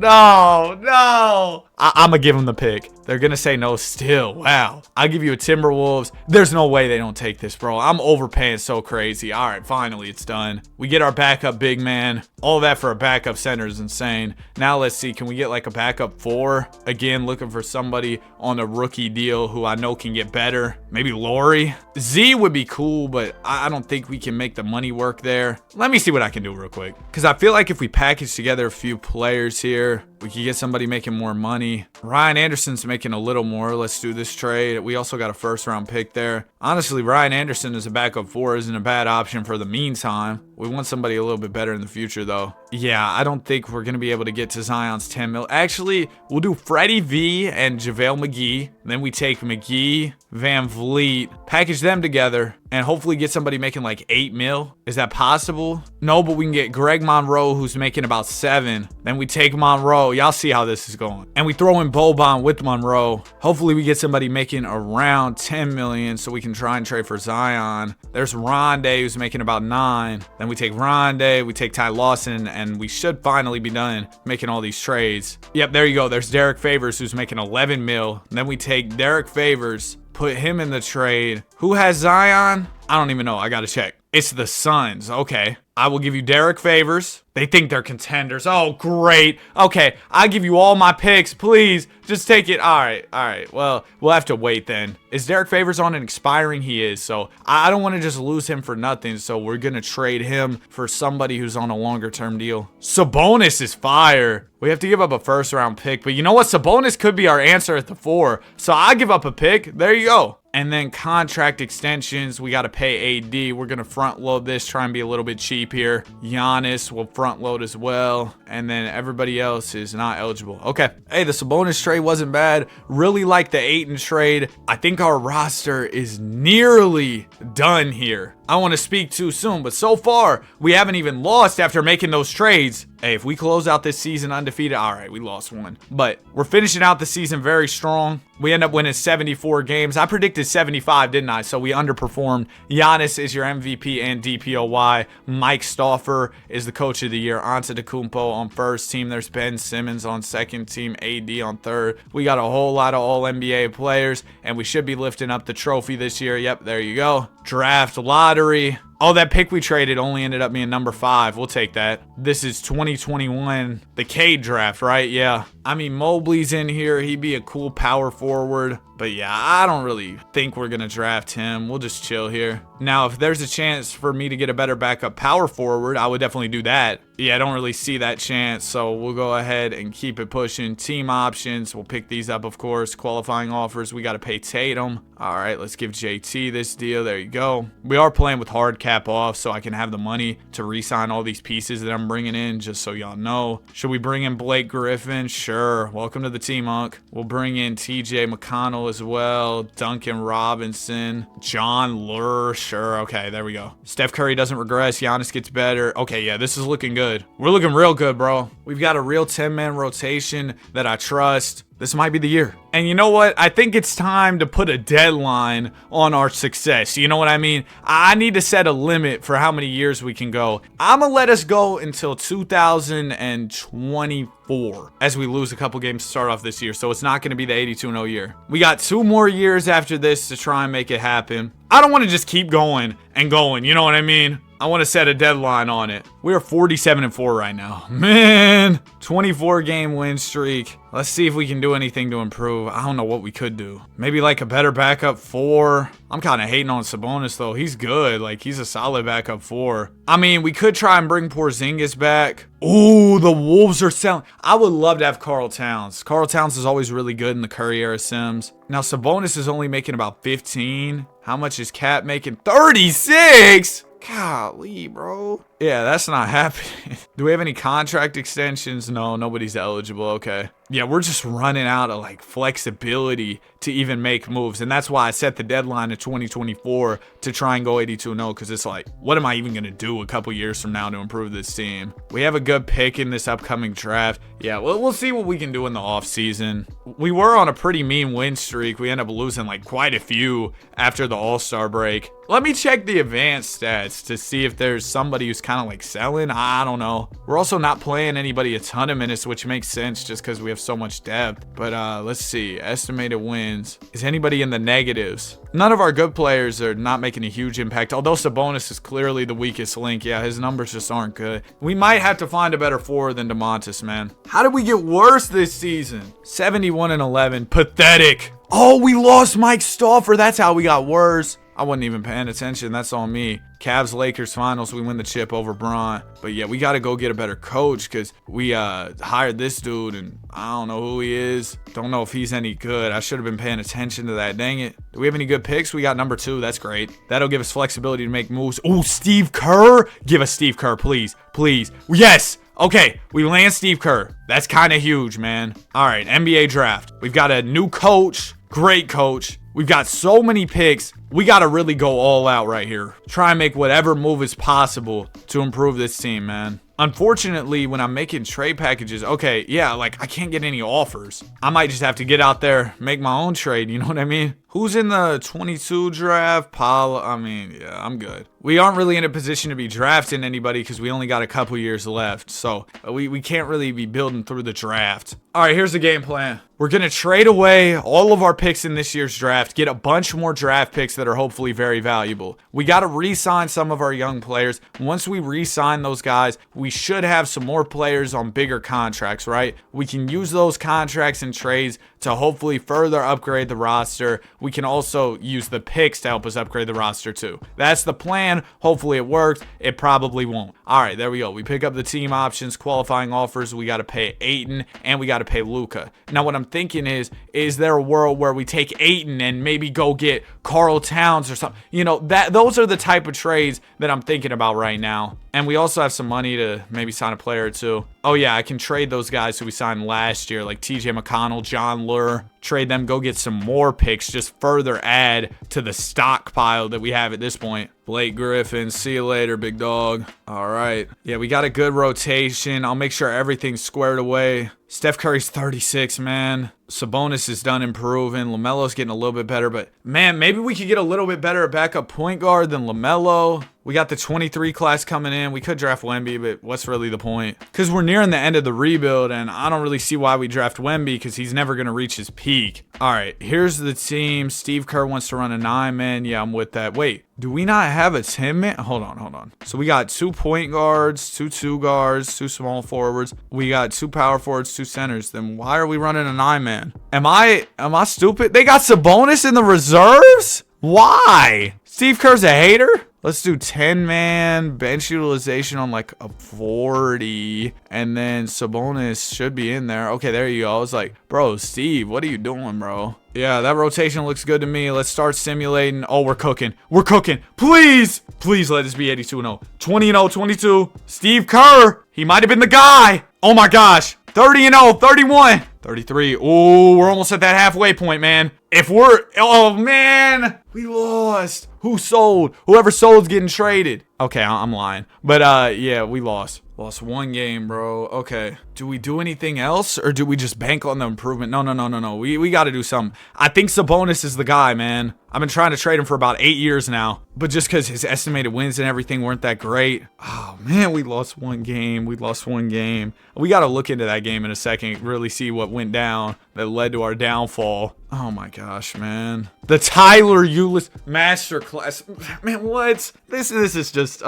I'm gonna give him the pick. They're gonna say no still. Wow. I'll give you a Timberwolves. There's no way they don't take this, bro. I'm overpaying so crazy. All right, finally it's done. We get our backup big man. All that for a backup center is insane. Now let's see, can we get like a backup 4? Again, looking for somebody on a rookie deal who I know can get better. Maybe Laurie. Z would be cool, but I don't think we can make the money work there. Let me see what I can do real quick, because I feel like if we package together a few players here, we could get somebody making more money. Ryan Anderson's making a little more. Let's do this trade. We also got a first-round pick there. Honestly, Ryan Anderson as a backup 4 isn't a bad option for the meantime. We want somebody a little bit better in the future, though. Yeah, I don't think we're going to be able to get to Zion's 10 mil. Actually, we'll do Freddie V and JaVale McGee. Then we take McGee, Van Vliet, package them together, and hopefully get somebody making like 8 mil. Is that possible? No, but we can get Greg Monroe, who's making about 7. Then we take Monroe. Y'all see how this is going. And we throw in Boban with Monroe. Hopefully we get somebody making around 10 million so we can try and trade for Zion. There's Rondae, who's making about 9. Then we take Rondae, we take Ty Lawson, and we should finally be done making all these trades. Yep, there you go. There's Derek Favors, who's making 11 mil. Then we take Derek Favors, put him in the trade. Who has Zion? I don't even know. I gotta check. It's the Suns. Okay. I will give you Derek Favors. They think they're contenders. Oh, great. Okay, I'll give you all my picks. Please, just take it. All right. Well, we'll have to wait then. Is Derek Favors on an expiring? He is. So I don't want to just lose him for nothing. So we're going to trade him for somebody who's on a longer term deal. Sabonis is fire. We have to give up a first round pick. But you know what? Sabonis could be our answer at the 4. So I give up a pick. There you go. And then contract extensions, we got to pay AD. We're going to front load this, try and be a little bit cheap here. Giannis will front load as well. And then everybody else is not eligible. Okay. Hey, the Sabonis trade wasn't bad. Really like the Ayton trade. I think our roster is nearly done here. I want to speak too soon, but so far, we haven't even lost after making those trades. Hey, if we close out this season undefeated, all right, we lost one. But we're finishing out the season very strong. We end up winning 74 games. I predicted 75, didn't I? So we underperformed. Giannis is your MVP and DPOY. Mike Stauffer is the coach of the year. Antetokounmpo on first team. There's Ben Simmons on second team. AD on third. We got a whole lot of all-NBA players, and we should be lifting up the trophy this year. Yep, there you go. Draft lottery. Oh, that pick we traded only ended up being number 5. We'll take that. This is 2021, the Cade draft, right? Yeah. I mean, Mobley's in here. He'd be a cool power forward. But yeah, I don't really think we're going to draft him. We'll just chill here. Now, if there's a chance for me to get a better backup power forward, I would definitely do that. Yeah, I don't really see that chance, so we'll go ahead and keep it pushing. Team options, we'll pick these up, of course. Qualifying offers, we got to pay Tatum. All right, let's give JT this deal. There you go. We are playing with hard cap off, so I can have the money to re-sign all these pieces that I'm bringing in, just so y'all know. Should we bring in Blake Griffin? Sure. Welcome to the team, Unc. We'll bring in TJ McConnell as well. Duncan Robinson. John Lure. Sure. Okay, there we go. Steph Curry doesn't regress. Giannis gets better. Okay, yeah, this is looking good. We're looking real good, bro. We've got a real 10-man rotation that I trust. This might be the year. And you know what? I think it's time to put a deadline on our success. You know what I mean? I need to set a limit for how many years we can go. I'm going to let us go until 2024 as we lose a couple games to start off this year. So it's not going to be the 82-0 year. We got 2 more years after this to try and make it happen. I don't want to just keep going and going. You know what I mean? I want to set a deadline on it. We are 47-4 right now. Man, 24-game win streak. Let's see if we can do anything to improve. I don't know what we could do. Maybe like a better backup 4. I'm kind of hating on Sabonis though. He's good. Like he's a solid backup 4. I mean, we could try and bring Porzingis back. Ooh, the Wolves are selling. I would love to have Karl Towns. Karl Towns is always really good in the Curry era Sims. Now Sabonis is only making about 15. How much is Cat making? 36? Golly, bro. Yeah, that's not happening. Do we have any contract extensions? No, nobody's eligible. Okay. Yeah, we're just running out of like flexibility to even make moves. And that's why I set the deadline to 2024 to try and go 82-0, because it's like, what am I even going to do a couple years from now to improve this team? We have a good pick in this upcoming draft. Yeah, we'll see what we can do in the offseason. We were on a pretty mean win streak. We ended up losing like quite a few after the All-Star break. Let me check the advanced stats to see if there's somebody who's kind of like selling. I don't know. We're also not playing anybody a ton of minutes, which makes sense just because we have so much depth. But let's see. Estimated wins. Is anybody in the negatives? None of our good players are not making a huge impact, although Sabonis is clearly the weakest link. Yeah, his numbers just aren't good. We might have to find a better 4 than DeMontis, man. How did we get worse this season? 71-11. Pathetic. Oh, we lost Mike Stauffer. That's how we got worse. I wasn't even paying attention. That's on me. Cavs Lakers finals, we win the chip over Bron. But yeah, we got to go get a better coach because we hired this dude and I don't know who he is. Don't know if he's any good. I should have been paying attention to that. Dang it. Do we have any good picks? We got number 2. That's great. That'll give us flexibility to make moves. Oh, Steve Kerr. Give us Steve Kerr, please. Please. Yes. Okay, we land Steve Kerr. That's kind of huge, man. All right, NBA draft. We've got a new coach. Great coach. We've got so many picks. We got to really go all out right here. Try and make whatever move is possible to improve this team, man. Unfortunately, when I'm making trade packages, okay, yeah, like I can't get any offers. I might just have to get out there, make my own trade. You know what I mean? Who's in the 22 draft? Paolo. I mean, yeah, I'm good. We aren't really in a position to be drafting anybody because we only got a couple years left. So we can't really be building through the draft. All right, here's the game plan. We're going to trade away all of our picks in this year's draft, get a bunch more draft picks that are hopefully very valuable. We got to re-sign some of our young players. Once we re-sign those guys, we should have some more players on bigger contracts, right? We can use those contracts and trades to hopefully further upgrade the roster. We can also use the picks to help us upgrade the roster too. That's the plan. Hopefully it works. It probably won't. All right, there we go. We pick up the team options, qualifying offers. We got to pay Ayton and we got to pay Luka. Now what I'm thinking is there a world where we take Ayton and maybe go get Karl Towns or something? You know, those are the type of trades that I'm thinking about right now. And we also have some money to maybe sign a player or two. Oh yeah, I can trade those guys who we signed last year, like TJ McConnell, John Lure. Trade them, go get some more picks, just further add to the stockpile that we have at this point. Blake Griffin, see you later, big dog. All right. Yeah, we got a good rotation. I'll make sure everything's squared away. Steph Curry's 36, man. Sabonis is done improving. LaMelo's getting a little bit better, but man, maybe we could get a little bit better at backup point guard than LaMelo. We got the 23 class coming in. We could draft Wemby, but what's really the point? Because we're nearing the end of the rebuild, and I don't really see why we draft Wemby because he's never going to reach his peak. All right, here's the team. Steve Kerr wants to run a 9-man. Yeah, I'm with that. Wait, do we not have a 10-man? Hold on. So we got 2 point guards, 2 guards, 2 small forwards. We got 2 power forwards, 2 centers. Then why are we running a 9-man? Am I stupid? They got Sabonis in the reserves? Why? Steve Kerr's a hater? Let's do 10-man bench utilization on like a 40. And then Sabonis should be in there. Okay, there you go. I was like, bro, Steve, what are you doing, bro? Yeah, that rotation looks good to me. Let's start simulating. Oh, we're cooking. We're cooking. Please. Please let this be 82-0. 20-0, 22. Steve Kerr. He might have been the guy. Oh my gosh. 30-0, 31. 33. Oh, we're almost at that halfway point, man. Oh man, we lost. Who sold? Whoever sold's getting traded. Okay, I'm lying. But yeah, we lost. Lost 1 game, bro. Okay. Do we do anything else or do we just bank on the improvement? No. We got to do something. I think Sabonis is the guy, man. I've been trying to trade him for about 8 years now, but just because his estimated wins and everything weren't that great. Oh man, we lost 1 game. We got to look into that game in a second, really see what went down that led to our downfall. Oh my gosh, man. The Tyler Ulis masterclass. Man, what? This is just,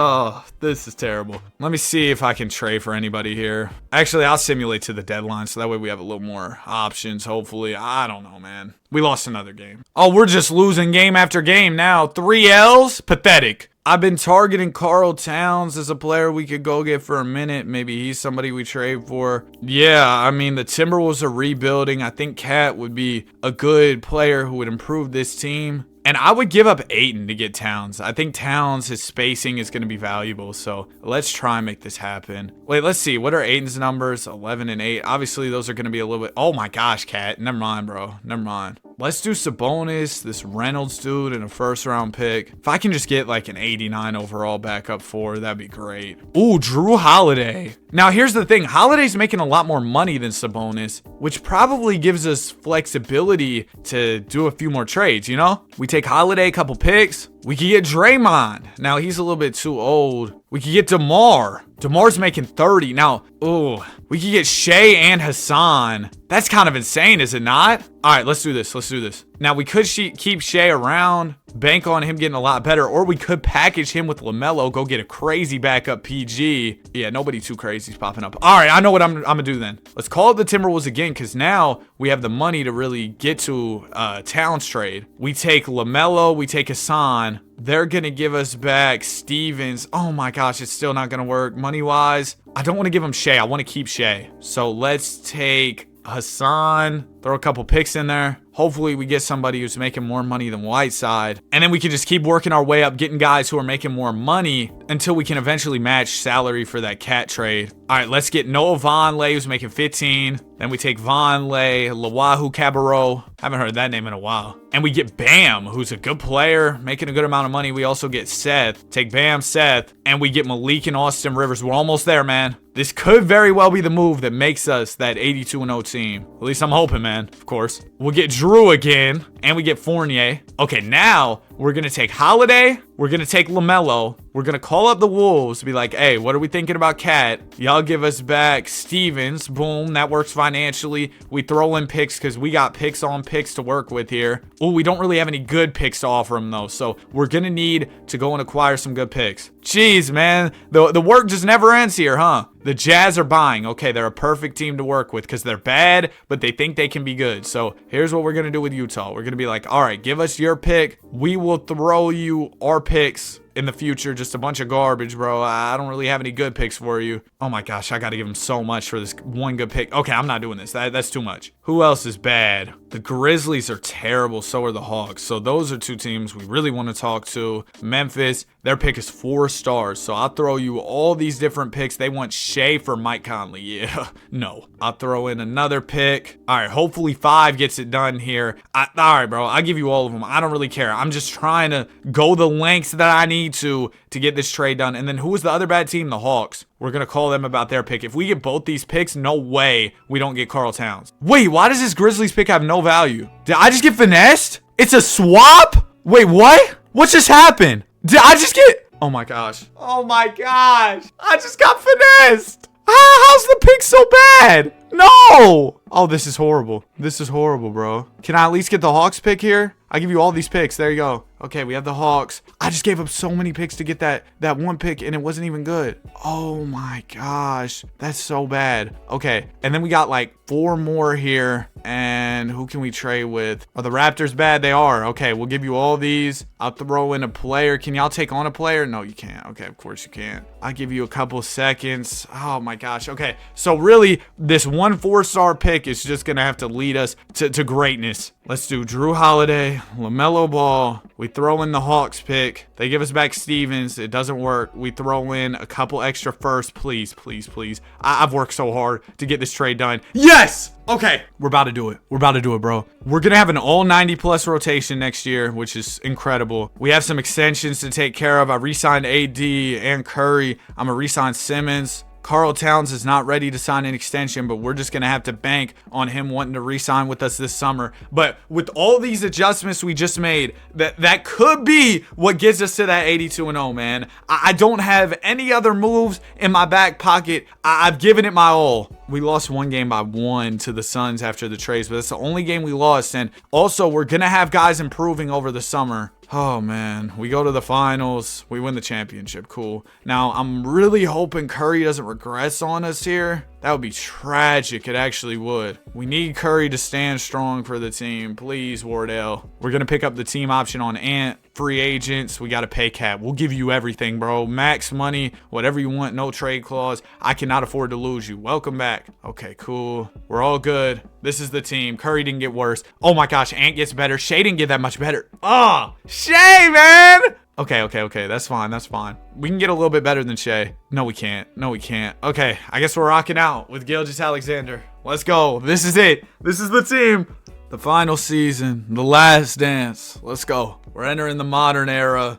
this is terrible. Let me see if I can trade for anybody here. Actually, I'll simulate to the deadline so that way we have a little more options, hopefully. I don't know, man. We lost another game. Oh, we're just losing game after game now. 3 L's? Pathetic. I've been targeting Karl Towns as a player we could go get for a minute. Maybe he's somebody we trade for. Yeah, I mean, the Timberwolves are rebuilding. I think Cat would be a good player who would improve this team. And I would give up Ayton to get Towns. I think Towns, his spacing is going to be valuable. So let's try and make this happen. Wait, let's see. What are Ayton's numbers? 11 and 8. Obviously, those are going to be a little bit. Oh my gosh, Cat. Never mind, bro. Never mind. Let's do Sabonis, this Reynolds dude, and a 1st-round pick. If I can just get like an 89 overall backup 4, that'd be great. Ooh, Drew Holiday. Now, here's the thing. Holiday's making a lot more money than Sabonis, which probably gives us flexibility to do a few more trades, you know? We take Holiday, a couple picks. We could get Draymond. Now, he's a little bit too old. We could get DeMar. DeMar's making 30. Now, ooh, we could get Shea and Hassan. That's kind of insane, is it not? All right, let's do this. Now, we could keep Shea around, bank on him getting a lot better, or we could package him with LaMelo, go get a crazy backup PG. Yeah, nobody too crazy is popping up. All right, I know what I'm going to do then. Let's call it the Timberwolves again, because now we have the money to really get to Towns trade. We take LaMelo, we take Hassan. They're going to give us back Stevens. Oh my gosh, it's still not going to work money-wise. I don't want to give him Shea. I want to keep Shea. So let's take Hassan, throw a couple picks in there. Hopefully we get somebody who's making more money than Whiteside. And then we can just keep working our way up, getting guys who are making more money until we can eventually match salary for that Cat trade. All right, let's get Noah Vonleh, who's making 15. Then we take Vonleh, Lawahu Cabarro. Haven't heard that name in a while. And we get Bam, who's a good player, making a good amount of money. We also get Seth. Take Bam, Seth, and we get Malik and Austin Rivers. We're almost there, man. This could very well be the move that makes us that 82-0 team. At least I'm hoping, man, of course. We'll get Drew again, and we get Fournier. Okay, now we're going to take Holiday, we're going to take LaMelo, we're going to call up the Wolves, be like, hey, what are we thinking about Cat? Y'all give us back Stevens. Boom, that works financially. We throw in picks because we got picks on picks to work with here. Oh, we don't really have any good picks to offer them, though, so we're going to need to go and acquire some good picks. Jeez, man, the work just never ends here, huh? The Jazz are buying. Okay, they're a perfect team to work with because they're bad, but they think they can be good. So here's what we're going to do with Utah. We're going to be like, all right, give us your pick. We will throw you our picks in the future. Just a bunch of garbage, bro. I don't really have any good picks for you. Oh my gosh, I got to give him so much for this one good pick. Okay, I'm not doing this. That's too much. Who else is bad? The Grizzlies are terrible. So are the Hawks. So those are two teams we really want to talk to. Memphis, their pick is 4 stars. So I'll throw you all these different picks. They want Shea for Mike Conley. Yeah, no. I'll throw in another pick. All right, hopefully 5 gets it done here. All right, bro. I'll give you all of them. I don't really care. I'm just trying to go the lengths that I need to get this trade done. And then who was the other bad team? The Hawks. We're going to call them about their pick. If we get both these picks, no way we don't get Karl Towns. Wait, why does this Grizzlies pick have no value? Did I just get finessed? It's a swap? Wait, what? What just happened? Did I just get... Oh my gosh. Oh my gosh. I just got finessed. How's the pick so bad? No. Oh, this is horrible. This is horrible, bro. Can I at least get the Hawks pick here? I give you all these picks. There you go. Okay, we have the Hawks. I just gave up so many picks to get that one pick, and it wasn't even good. Oh my gosh. That's so bad. Okay, and then we got like 4 more here. And who can we trade with? Are the Raptors bad? They are. Okay, we'll give you all these. I'll throw in a player. Can y'all take on a player? No, you can't. Okay, of course you can't. I'll give you a couple seconds. Oh my gosh. Okay, so really, this 1 4-star pick is just going to have to lead us to greatness. Let's do Drew Holiday, LaMelo Ball. We throw in the Hawks pick. They give us back Stevens. It doesn't work. We throw in a couple extra firsts. Please, please, please. I've worked so hard to get this trade done. Yes! Okay, we're about to do it. We're about to do it, bro. We're going to have an all 90-plus rotation next year, which is incredible. We have some extensions to take care of. I re-signed AD and Curry. I'm going to re-sign Simmons. Karl Towns is not ready to sign an extension, but we're just going to have to bank on him wanting to re-sign with us this summer. But with all these adjustments we just made, that could be what gets us to that 82-0, man. I don't have any other moves in my back pocket. I've given it my all. We lost 1 game by 1 to the Suns after the trades, but that's the only game we lost. And also, we're going to have guys improving over the summer. Oh, man. We go to the finals. We win the championship. Cool. Now, I'm really hoping Curry doesn't regress on us here. That would be tragic. It actually would. We need Curry to stand strong for the team. Please, Wardell. We're going to pick up the team option on Ant. Free agents. We got to pay Cap. We'll give you everything, bro. Max money. Whatever you want. No trade clause. I cannot afford to lose you. Welcome back. Okay, cool. We're all good. This is the team. Curry didn't get worse. Oh my gosh. Ant gets better. Shea didn't get that much better. Oh, Shea, man. Okay. That's fine. That's fine. We can get a little bit better than Shea. No, we can't. No, we can't. Okay, I guess we're rocking out with Gilgeous-Alexander. Let's go. This is it. This is the team. The final season. The last dance. Let's go. We're entering the modern era.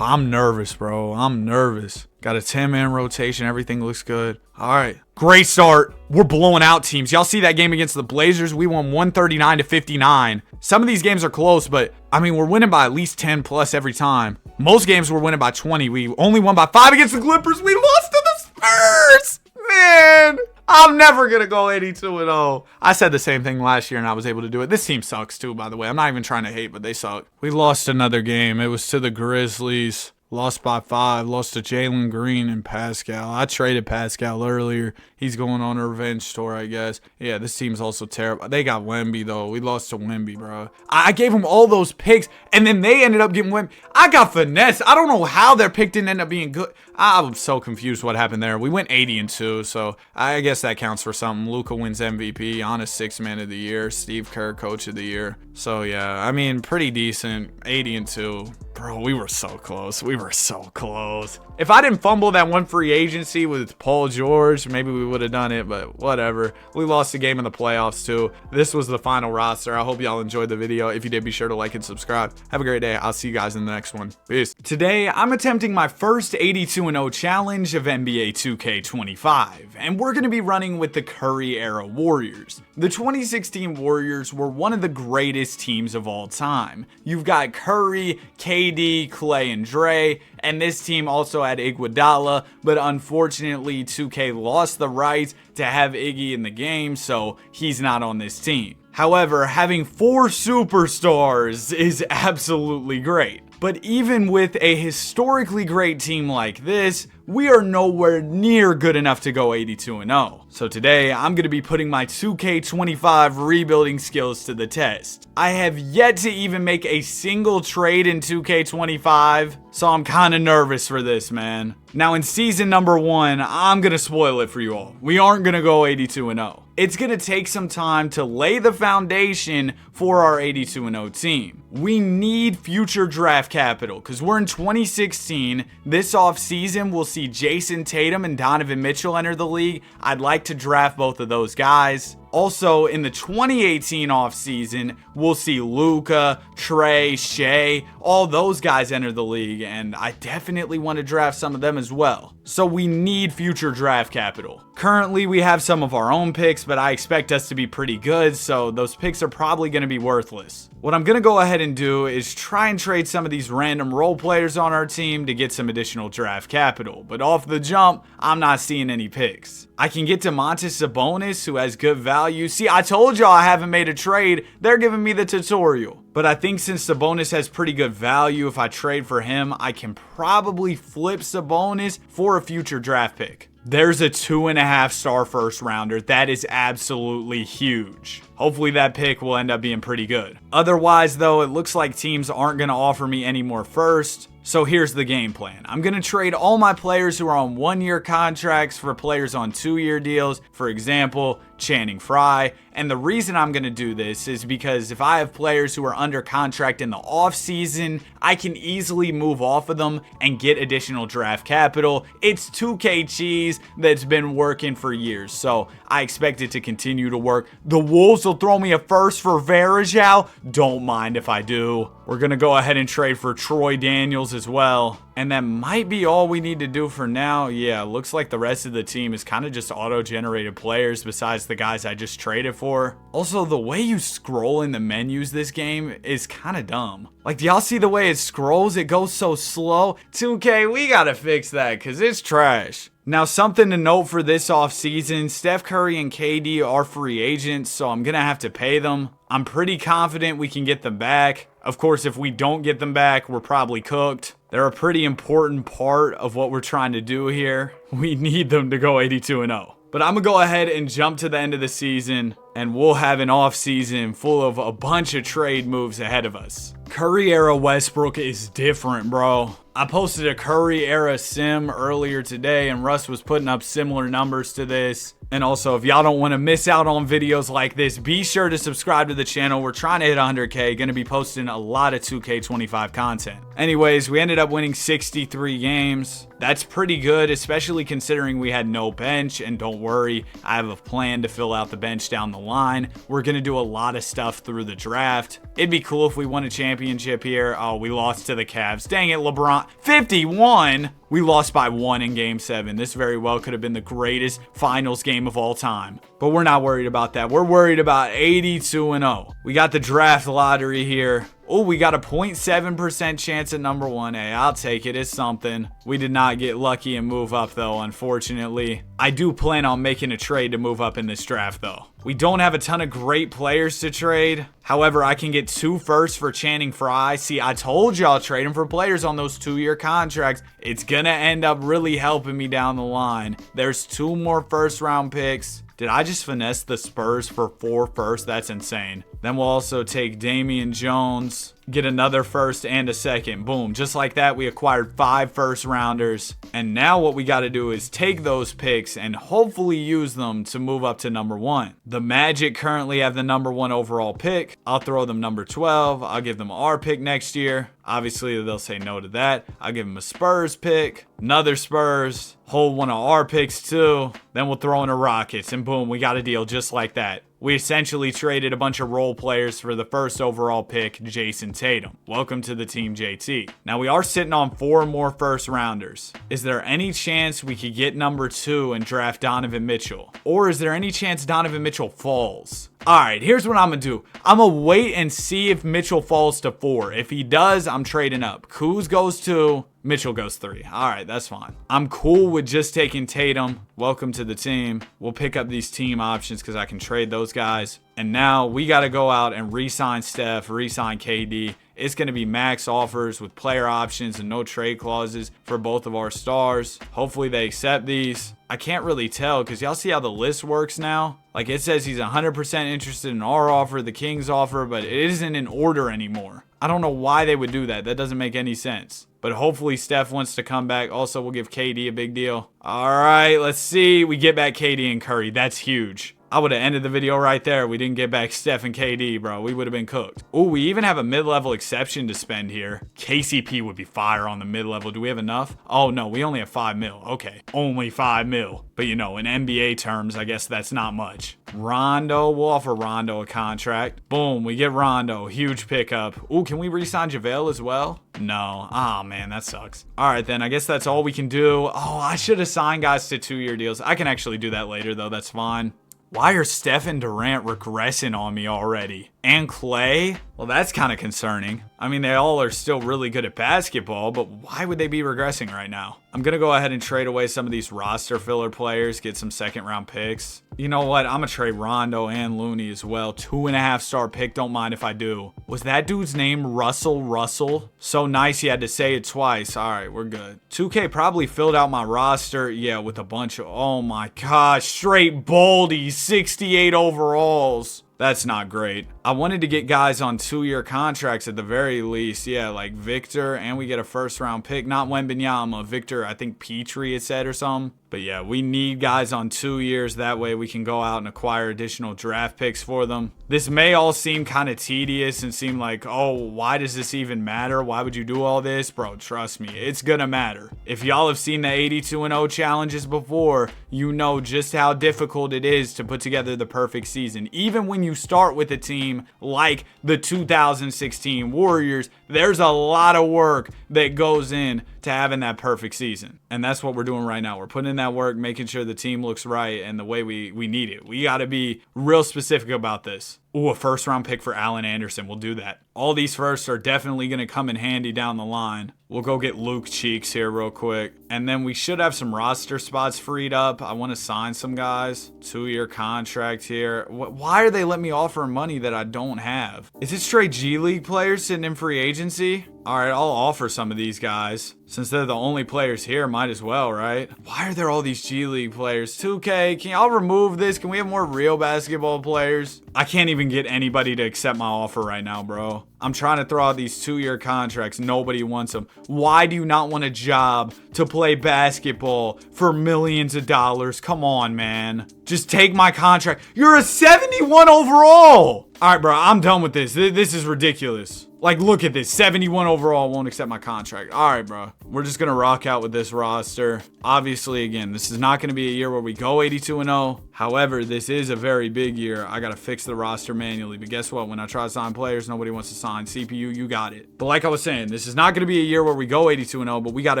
I'm nervous, bro. I'm nervous. Got a 10-man rotation. Everything looks good. All right. Great start. We're blowing out teams. Y'all see that game against the Blazers? We won 139-59. Some of these games are close, but I mean, we're winning by at least 10 plus every time. Most games we're winning by 20. We only won by 5 against the Clippers. We lost to the Spurs. Man, I'm never going to go 82-0. I said the same thing last year and I was able to do it. This team sucks too, by the way. I'm not even trying to hate, but they suck. We lost another game. It was to the Grizzlies. Lost by 5. Lost to Jalen Green and Pascal. I traded Pascal earlier. He's going on a revenge tour, I guess. Yeah, this team's also terrible. They got Wemby, though. We lost to Wemby, bro. I gave them all those picks, and then they ended up getting Wemby. I got finesse. I don't know how their pick didn't end up being good. I'm so confused what happened there. We went 80-2, so I guess that counts for something. Luka wins MVP, Giannis 6th Man of the Year, Steve Kerr Coach of the Year. So, yeah, I mean, pretty decent. 80-2. Bro, we were so close. We were so close. If I didn't fumble that one free agency with Paul George, maybe we would have done it, but whatever. We lost the game in the playoffs, too. This was the final roster. I hope y'all enjoyed the video. If you did, be sure to like and subscribe. Have a great day. I'll see you guys in the next one. Peace. Today, I'm attempting my first 82-0 challenge of NBA 2K25, and we're going to be running with the Curry-era Warriors. The 2016 Warriors were one of the greatest teams of all time. You've got Curry, KD, KD, Clay, and Dre, and this team also had Iguodala, but unfortunately 2K lost the rights to have Iggy in the game, so he's not on this team. However, having 4 superstars is absolutely great. But even with a historically great team like this, we are nowhere near good enough to go 82-0. So today, I'm going to be putting my 2K25 rebuilding skills to the test. I have yet to even make a single trade in 2K25, so I'm kind of nervous for this, man. Now in season number 1, I'm going to spoil it for you all. We aren't going to go 82-0. It's going to take some time to lay the foundation for our 82-0 team. We need future draft capital because we're in 2016. This offseason, we'll see Jason Tatum and Donovan Mitchell enter the league. I'd like to draft both of those guys. Also, in the 2018 offseason, we'll see Luka, Trey, Shea, all those guys enter the league, and I definitely want to draft some of them as well. So we need future draft capital. Currently, we have some of our own picks, but I expect us to be pretty good, so those picks are probably going to be worthless. What I'm going to go ahead and do is try and trade some of these random role players on our team to get some additional draft capital, but off the jump, I'm not seeing any picks. I can get Domantas Sabonis, who has good value. See, I told y'all I haven't made a trade. They're giving me the tutorial. But I think since Sabonis has pretty good value, if I trade for him, I can probably flip Sabonis for a future draft pick. There's a 2.5-star first rounder. That is absolutely huge. Hopefully that pick will end up being pretty good. Otherwise, though, it looks like teams aren't going to offer me any more first. So here's the game plan. I'm going to trade all my players who are on 1-year contracts for players on 2-year deals. For example, Channing Frye. And the reason I'm going to do this is because if I have players who are under contract in the offseason, I can easily move off of them and get additional draft capital. It's 2K cheese that's been working for years, so I expect it to continue to work. The Wolves will throw me a first for Varejao. Don't mind if I do. We're going to go ahead and trade for Troy Daniels as well. And that might be all we need to do for now. Yeah, looks like the rest of the team is kind of just auto-generated players besides the guys I just traded for. Also, the way you scroll in the menus this game is kind of dumb. Like, do y'all see the way it scrolls? It goes so slow. 2K, we gotta fix that because it's trash. Now, something to note for this offseason, Steph Curry and KD are free agents, so I'm going to have to pay them. I'm pretty confident we can get them back. Of course, if we don't get them back, we're probably cooked. They're a pretty important part of what we're trying to do here. We need them to go 82-0. But I'm going to go ahead and jump to the end of the season, and we'll have an offseason full of a bunch of trade moves ahead of us. Curry era Westbrook is different, bro. I posted a Curry era sim earlier today, and Russ was putting up similar numbers to this. And also, if y'all don't want to miss out on videos like this, be sure to subscribe to the channel. We're trying to hit 100K. Going to be posting a lot of 2K25 content. Anyways, we ended up winning 63 games. That's pretty good, especially considering we had no bench. And don't worry, I have a plan to fill out the bench down the line. We're going to do a lot of stuff through the draft. It'd be cool if we won a championship here. Oh, we lost to the Cavs. Dang it, LeBron. 51? We lost by 1 in Game 7. This very well could have been the greatest finals game of all time. But we're not worried about that. We're worried about 82-0. We got the draft lottery here. Oh, we got a 0.7% chance at number 1. Hey, I'll take it. It's something. We did not get lucky and move up, though, unfortunately. I do plan on making a trade to move up in this draft, though. We don't have a ton of great players to trade. However, I can get 2 firsts for Channing Frye. See, I told y'all trading for players on those 2-year contracts. It's going to end up really helping me down the line. There's 2 more first-round picks. Did I just finesse the Spurs for 4 firsts? That's insane. Then we'll also take Damian Jones, get another first and a second. Boom. Just like that, we acquired 5 first rounders. And now what we got to do is take those picks and hopefully use them to move up to number 1. The Magic currently have the number 1 overall pick. I'll throw them number 12. I'll give them our pick next year. Obviously, they'll say no to that. I'll give them a Spurs pick, another Spurs, hold one of our picks too. Then we'll throw in a Rockets, and boom, we got a deal just like that. We essentially traded a bunch of role players for the first overall pick, Jason Tatum. Welcome to the team, JT. Now, we are sitting on 4 more first rounders. Is there any chance we could get number 2 and draft Donovan Mitchell? Or is there any chance Donovan Mitchell falls? All right, here's what I'm going to do. I'm going to wait and see if Mitchell falls to 4. If he does, I'm trading up. Kuz goes 2. Mitchell goes 3. All right, that's fine. I'm cool with just taking Tatum. Welcome to the team. We'll pick up these team options because I can trade those guys. And now we got to go out and re-sign Steph, re-sign KD. It's going to be max offers with player options and no trade clauses for both of our stars. Hopefully they accept these. I can't really tell because y'all see how the list works now? Like it says he's 100% interested in our offer, the Kings offer, but it isn't in order anymore. I don't know why they would do that. That doesn't make any sense. But hopefully Steph wants to come back. Also, we'll give KD a big deal. All right, let's see. We get back KD and Curry. That's huge. I would have ended the video right there. We didn't get back Steph and KD, bro. We would have been cooked. Oh, we even have a mid-level exception to spend here. KCP would be fire on the mid-level. Do we have enough? Oh, no. We only have 5 mil. Okay. Only 5 mil. But, you know, in NBA terms, I guess that's not much. Rondo. We'll offer Rondo a contract. Boom. We get Rondo. Huge pickup. Ooh, can we re-sign JaVale as well? No. Oh, man. That sucks. All right, then. I guess that's all we can do. Oh, I should have signed guys to 2-year deals. I can actually do that later, though. That's fine. Why are Steph and Durant regressing on me already? And Clay? Well, that's kind of concerning. I mean, they all are still really good at basketball, but why would they be regressing right now? I'm going to go ahead and trade away some of these roster filler players, get some second-round picks. You know what? I'm going to trade Rondo and Looney as well. 2.5-star pick. Don't mind if I do. Was that dude's name Russell? So nice he had to say it twice. All right, we're good. 2K probably filled out my roster. Yeah, with a bunch of... Oh, my gosh. Straight Baldy. 68 overalls. That's not great. I wanted to get guys on 2-year contracts at the very least. Yeah, like Victor, and we get a first-round pick. Not Wembanyama. Victor, I think Petrie it said or something. But yeah, we need guys on 2 years. That way we can go out and acquire additional draft picks for them. This may all seem kind of tedious and seem like, oh, why does this even matter? Why would you do all this? Bro, trust me, it's gonna matter. If y'all have seen the 82-0 challenges before, you know just how difficult it is to put together the perfect season. Even when you start with a team like the 2016 Warriors, there's a lot of work that goes in to having that perfect season. And that's what we're doing right now. We're putting in that work, making sure the team looks right and the way we need it. We got to be real specific about this. Ooh, a first-round pick for Allen Anderson. We'll do that. All these firsts are definitely going to come in handy down the line. We'll go get Luke Cheeks here real quick. And then we should have some roster spots freed up. I want to sign some guys. 2-year contract here. Why are they letting me offer money that I don't have? Is it straight G League players sitting in free agency? All right, I'll offer some of these guys. Since they're the only players here, might as well, right? Why are there all these G League players? 2K, can y'all remove this? Can we have more real basketball players? I can't even get anybody to accept my offer right now, bro. I'm trying to throw out these 2-year contracts. Nobody wants them. Why do you not want a job to play basketball for millions of dollars? Come on, man. Just take my contract. You're a 71 overall. All right, bro, I'm done with this. This is ridiculous. Like, look at this. 71 overall, won't accept my contract. All right, bro. We're just going to rock out with this roster. Obviously, again, this is not going to be a year where we go 82-0. However, this is a very big year. I got to fix the roster manually. But guess what? When I try to sign players, nobody wants to sign. CPU, you got it. But like I was saying, this is not going to be a year where we go 82-0, but we got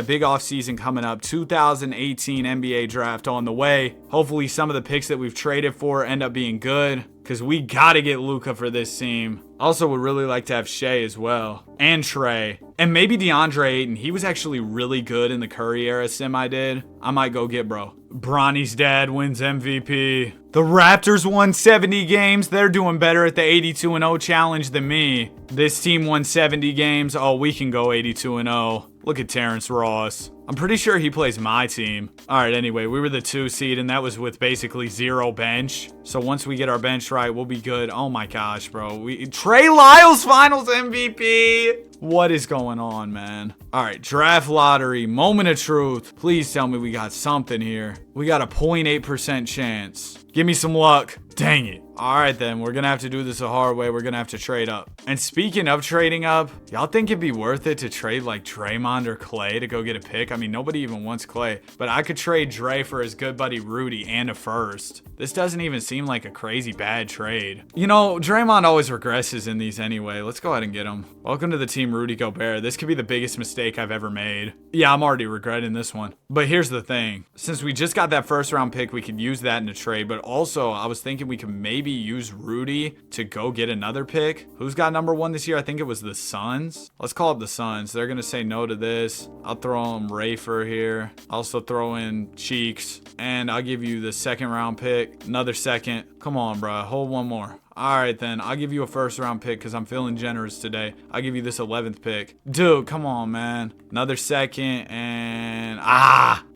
a big offseason coming up. 2018 NBA draft on the way. Hopefully, some of the picks that we've traded for end up being good, because we got to get Luka for this team. Also would really like to have Shea as well. And Trey. And maybe DeAndre Ayton. He was actually really good in the Curry era sim I did. I might go get bro. Bronny's dad wins MVP. The Raptors won 70 games. They're doing better at the 82-0 challenge than me. This team won 70 games. Oh, we can go 82-0. Look at Terrence Ross. I'm pretty sure he plays my team. All right, anyway, we were the 2 seed, and that was with basically 0 bench. So once we get our bench right, we'll be good. Oh my gosh, bro. Trey Lyles Finals MVP. What is going on, man? All right, draft lottery, moment of truth. Please tell me we got something here. We got a 0.8% chance. Give me some luck. Dang it. All right, then. We're going to have to do this the hard way. We're going to have to trade up. And speaking of trading up, y'all think it'd be worth it to trade like Draymond or Clay to go get a pick? I mean, nobody even wants Clay. But I could trade Dre for his good buddy Rudy and a first. This doesn't even seem like a crazy bad trade. You know, Draymond always regresses in these anyway. Let's go ahead and get him. Welcome to the team, name Rudy Gobert. This could be the biggest mistake I've ever made. Yeah, I'm already regretting this one. But here's the thing. Since we just got that first round pick, we could use that in a trade. But also, I was thinking we could maybe use Rudy to go get another pick. Who's got number 1 this year? I think it was the Suns. Let's call up the Suns. They're going to say no to this. I'll throw in Rafer here. I'll also throw in Cheeks. And I'll give you the second round pick. Another second. Come on, bro. Hold one more. All right, then. I'll give you a first round pick because I'm feeling generous today. I'll give you this 11th pick. Dude, come on, man. Another second and...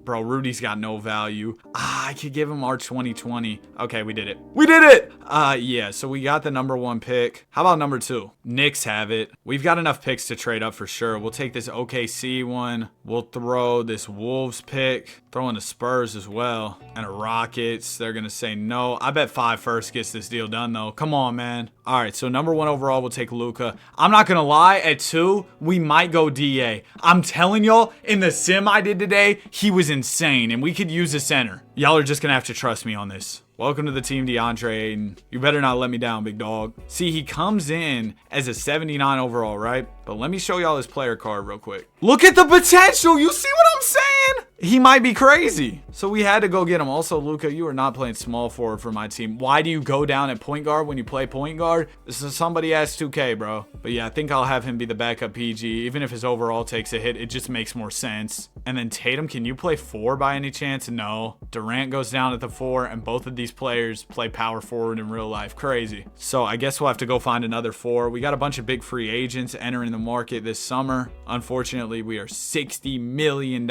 Bro, Rudy's got no value. I could give him our 2020. Okay, we did it. We did it! Yeah, so we got the number 1 pick. How about number 2? Knicks have it. We've got enough picks to trade up for sure. We'll take this OKC one. We'll throw this Wolves pick. Throw in the Spurs as well. And a Rockets. They're going to say no. I bet 5 first gets this deal done, though. Come on, man. All right, so number 1 overall, we'll take Luka. I'm not going to lie. At 2, we might go DA. I'm telling y'all, in the sim I did today, he was insane, and we could use a center. Y'all are just going to have to trust me on this. Welcome to the team, DeAndre Ayton. You better not let me down, big dog. See, he comes in as a 79 overall, right? But let me show y'all his player card real quick. Look at the potential. You see what I'm saying? He might be crazy. So we had to go get him. Also, Luka, you are not playing small forward for my team. Why do you go down at point guard when you play point guard? This is somebody asked 2K, bro. But yeah, I think I'll have him be the backup PG. Even if his overall takes a hit, it just makes more sense. And then Tatum, can you play 4 by any chance? No. Durant goes down at the 4, and both of these players play power forward in real life. Crazy. So I guess we'll have to go find another 4. We got a bunch of big free agents entering the market this summer. Unfortunately, we are $60 million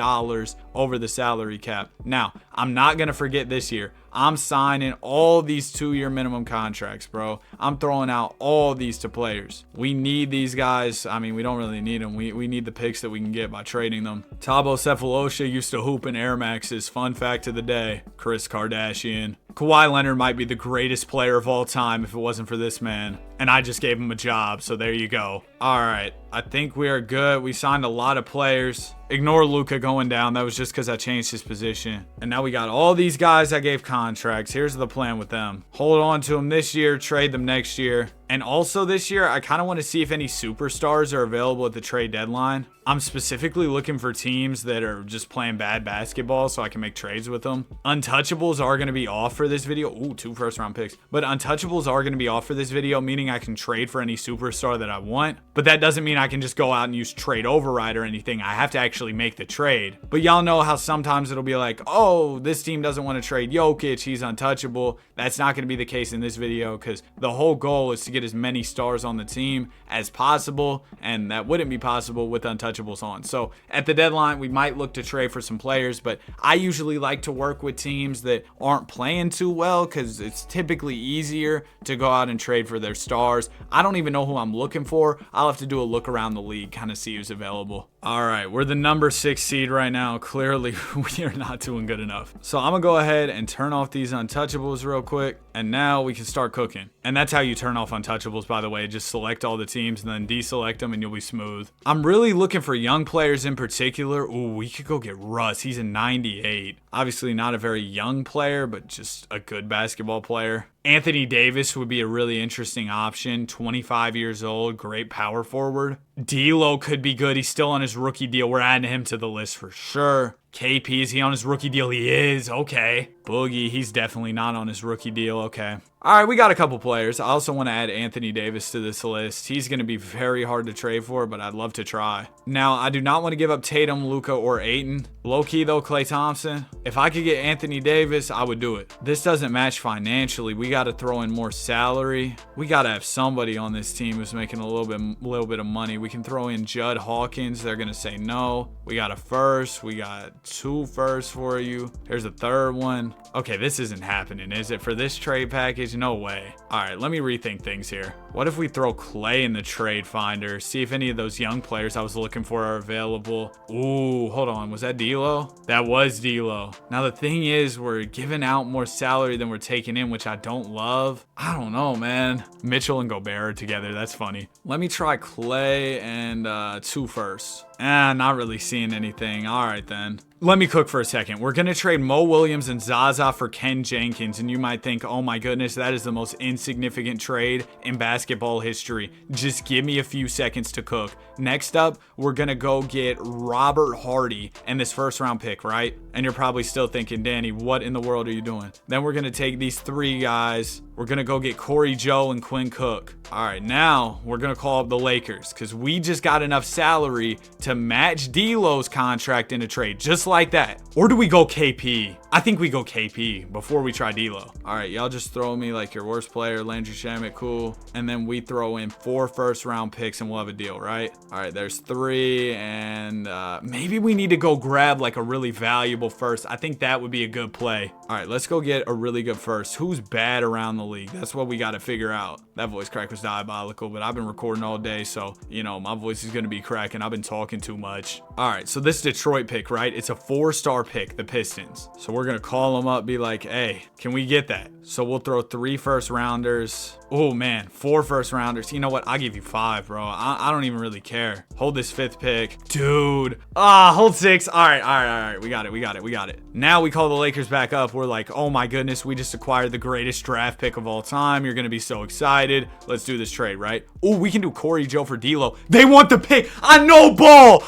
over the salary cap. Now, I'm not going to forget this year. I'm signing all these 2-year minimum contracts, bro. I'm throwing out all these to players. We need these guys. I mean, we don't really need them. We need the picks that we can get by trading them. Thabo Sefolosha used to hoop in Air Maxes. Fun fact of the day. Chris Kardashian. Kawhi Leonard might be the greatest player of all time if it wasn't for this man. And I just gave him a job, so there you go. All right, I think we are good. We signed a lot of players. Ignore Luka going down. That was just because I changed his position. And now we got all these guys I gave contracts. Here's the plan with them. Hold on to them this year, trade them next year. And also this year, I kind of want to see if any superstars are available at the trade deadline. I'm specifically looking for teams that are just playing bad basketball so I can make trades with them. Untouchables are going to be off for this video. Ooh, 2 first-round picks. But untouchables are going to be off for this video, meaning I can trade for any superstar that I want. But that doesn't mean I can just go out and use trade override or anything. I have to actually make the trade. But y'all know how sometimes it'll be like, oh, this team doesn't want to trade Jokic. He's untouchable. That's not going to be the case in this video because the whole goal is to get as many stars on the team as possible. And that wouldn't be possible with untouchables on. So at the deadline, we might look to trade for some players, but I usually like to work with teams that aren't playing too well because it's typically easier to go out and trade for their stars. I don't even know who I'm looking for. I'll have to do a look around the league, kind of see who's available. All right, we're the number 6 seed right now. Clearly, we are not doing good enough. So I'm gonna go ahead and turn off these untouchables real quick, and now we can start cooking. And that's how you turn off untouchables, by the way. Just select all the teams and then deselect them and you'll be smooth. I'm really looking for young players in particular. Ooh, we could go get Russ. He's a 98. Obviously not a very young player, but just a good basketball player. Anthony Davis would be a really interesting option. 25 years old, great power forward. D'Lo could be good. He's still on his rookie deal. We're adding him to the list for sure. KP, is he on his rookie deal? He is. Okay. Boogie, he's definitely not on his rookie deal. Okay. All right, we got a couple players. I also want to add Anthony Davis to this list. He's going to be very hard to trade for, but I'd love to try. Now, I do not want to give up Tatum, Luka, or Ayton. Low-key, though, Klay Thompson. If I could get Anthony Davis, I would do it. This doesn't match financially. We got to throw in more salary. We got to have somebody on this team who's making a little bit of money. We can throw in Judd Hawkins. They're going to say no. We got a first. We got 2 firsts for you. Here's a third one. Okay, this isn't happening, is it? For this trade package? No way. All right, let me rethink things here. What if we throw Klay in the trade finder? See if any of those young players I was looking for are available. Ooh, hold on. Was that D'Lo? That was D'Lo. Now, the thing is, we're giving out more salary than we're taking in, which I don't love. I don't know, man. Mitchell and Gobert are together. That's funny. Let me try Klay and 2 firsts. Not really seeing anything. All right, then. Let me cook for a second. We're going to trade Mo Williams and Zaza for Ken Jenkins. And you might think, oh my goodness, that is the most insignificant trade in basketball history. Just give me a few seconds to cook. Next up, we're going to go get Robert Hardy and this first round pick, right? And you're probably still thinking, Danny, what in the world are you doing? Then we're going to take these 3 guys. We're going to go get Corey Joe and Quinn Cook. All right, now we're going to call up the Lakers because we just got enough salary to match D'Lo's contract in a trade, just like that. Or do we go KP? I think we go KP before we try D'Lo. All right, y'all just throw me like your worst player, Landry Shamet, cool. And then we throw in 4 first-round picks and we'll have a deal, right? All right, there's 3, and maybe we need to go grab like a really valuable first. I think that would be a good play. All right, let's go get a really good first. Who's bad around the league? That's what we got to figure out. That voice crack was diabolical, but I've been recording all day, so, you know, my voice is going to be cracking. I've been talking too much. All right, so this Detroit pick, right? It's a 4-star pick, the Pistons. So we're going to call them up, be like, hey, can we get that? So we'll throw 3 first-rounders. Oh, man, 4 first-rounders. You know what? I'll give you 5, bro. I don't even really care. Hold this 5th pick. Dude. Hold 6. All right. We got it. Now we call the Lakers back up. We're like, oh, my goodness, we just acquired the greatest draft pick of all time. You're going to be so excited. Let's do this trade, right? Oh, we can do Corey Joe for D'Lo. They want the pick. I know ball.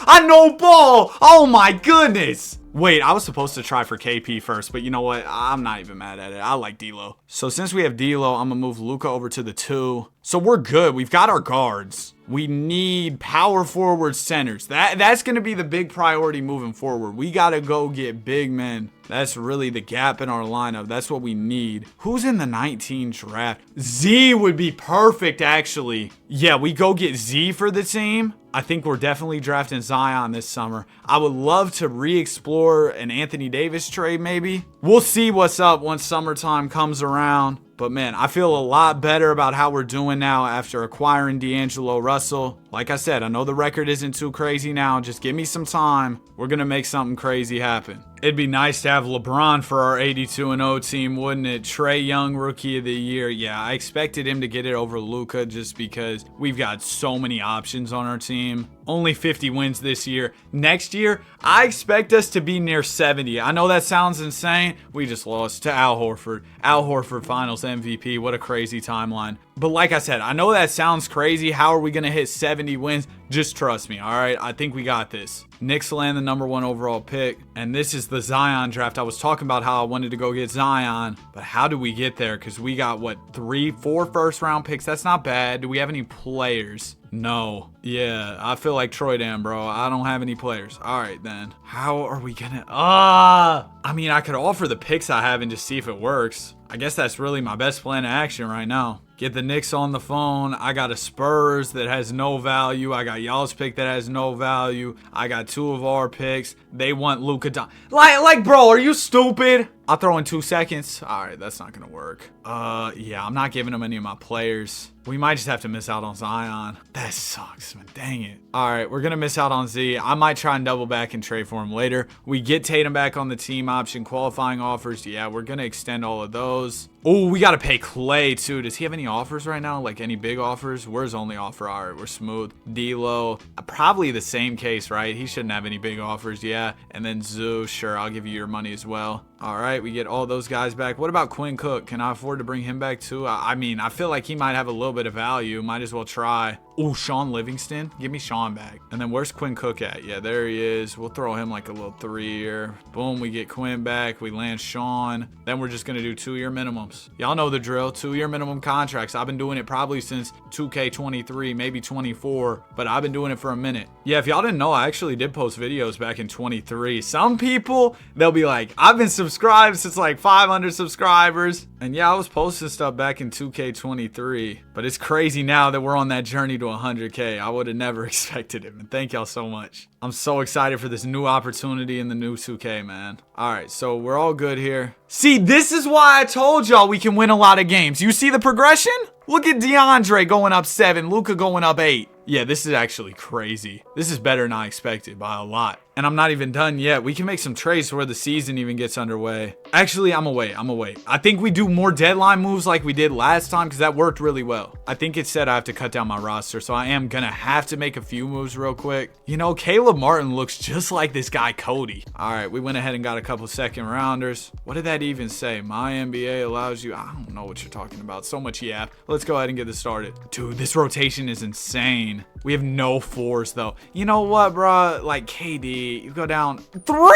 Oh, my goodness. Wait, I was supposed to try for KP first, but you know what? I'm not even mad at it. I like D'Lo. So since we have D'Lo, I'm going to move Luka over to the 2. So we're good. We've got our guards. We need power forward centers. That's going to be the big priority moving forward. We got to go get big men. That's really the gap in our lineup. That's what we need. Who's in the 19 draft? Z would be perfect, actually. Yeah, we go get Z for the team. I think we're definitely drafting Zion this summer. I would love to re-explore an Anthony Davis trade, maybe. We'll see what's up once summertime comes around. But man, I feel a lot better about how we're doing now after acquiring D'Angelo Russell. Like I said, I know the record isn't too crazy now. Just give me some time. We're going to make something crazy happen. It'd be nice to have LeBron for our 82-0 team, wouldn't it? Trae Young, Rookie of the Year. Yeah, I expected him to get it over Luka just because we've got so many options on our team. Only 50 wins this year. Next year, I expect us to be near 70. I know that sounds insane. We just lost to Al Horford. Al Horford Finals MVP. What a crazy timeline. But like I said, I know that sounds crazy. How are we going to hit 70 wins? Just trust me, all right? I think we got this. Knicks land the number 1 overall pick. And this is the Zion draft. I was talking about how I wanted to go get Zion. But how do we get there? Because we got, what, 4 first-round picks? That's not bad. Do we have any players? No. Yeah, I feel like Troy Dam, bro. I don't have any players. All right, then. How are we gonna... I mean, I could offer the picks I have and just see if it works. I guess that's really my best plan of action right now. Get the Knicks on the phone. I got a Spurs that has no value. I got y'all's pick that has no value. I got 2 of our picks. They want Luka Doncic. Like, bro, are you stupid? I'll throw in 2 seconds. All right, that's not gonna work. Yeah, I'm not giving them any of my players. We might just have to miss out on Zion. That sucks, man. Dang it. All right, we're gonna miss out on Z. I might try and double back and trade for him later. We get Tatum back on the team option. Qualifying offers. Yeah, we're gonna extend all of those. Oh, we gotta pay Clay too. Does he have any offers right now? Like any big offers? Where's only offer? All right, we're smooth. D'Lo, probably the same case, right? He shouldn't have any big offers. Yeah, and then Zoo. Sure, I'll give you your money as well. All right, we get all those guys back. What about Quinn Cook? Can I afford to bring him back too? I mean, I feel like he might have a little bit of value. Might as well try. Oh, Sean Livingston. Give me Sean back. And then where's Quinn Cook at? Yeah, there he is. We'll throw him like a little 3-year. Boom, we get Quinn back. We land Sean. Then we're just going to do 2-year minimums. Y'all know the drill. 2-year minimum contracts. I've been doing it probably since 2K23, maybe 24. But I've been doing it for a minute. Yeah, if y'all didn't know, I actually did post videos back in 23. Some people, they'll be like, I've been subscribed since like 500 subscribers. And yeah, I was posting stuff back in 2K23. But it's crazy now that we're on that journey to 100K. I would have never expected it, man. Thank y'all so much. I'm so excited for this new opportunity in the new 2K, man. All right, so we're all good here. See, this is why I told y'all we can win a lot of games. You see the progression? Look at DeAndre going up 7, Luka going up 8. Yeah, this is actually crazy. This is better than I expected by a lot. And I'm not even done yet. We can make some trades before the season even gets underway. Actually, I'm gonna wait. I think we do more deadline moves like we did last time because that worked really well. I think it said I have to cut down my roster, so I am gonna have to make a few moves real quick. You know, Caleb Martin looks just like this guy Cody. All right, we went ahead and got a couple second rounders. What did that even say? My NBA allows you. I don't know what you're talking about. So much yap. Let's go ahead and get this started. Dude, this rotation is insane. We have no fours though. You know what, bro? Like KD, you go down 3.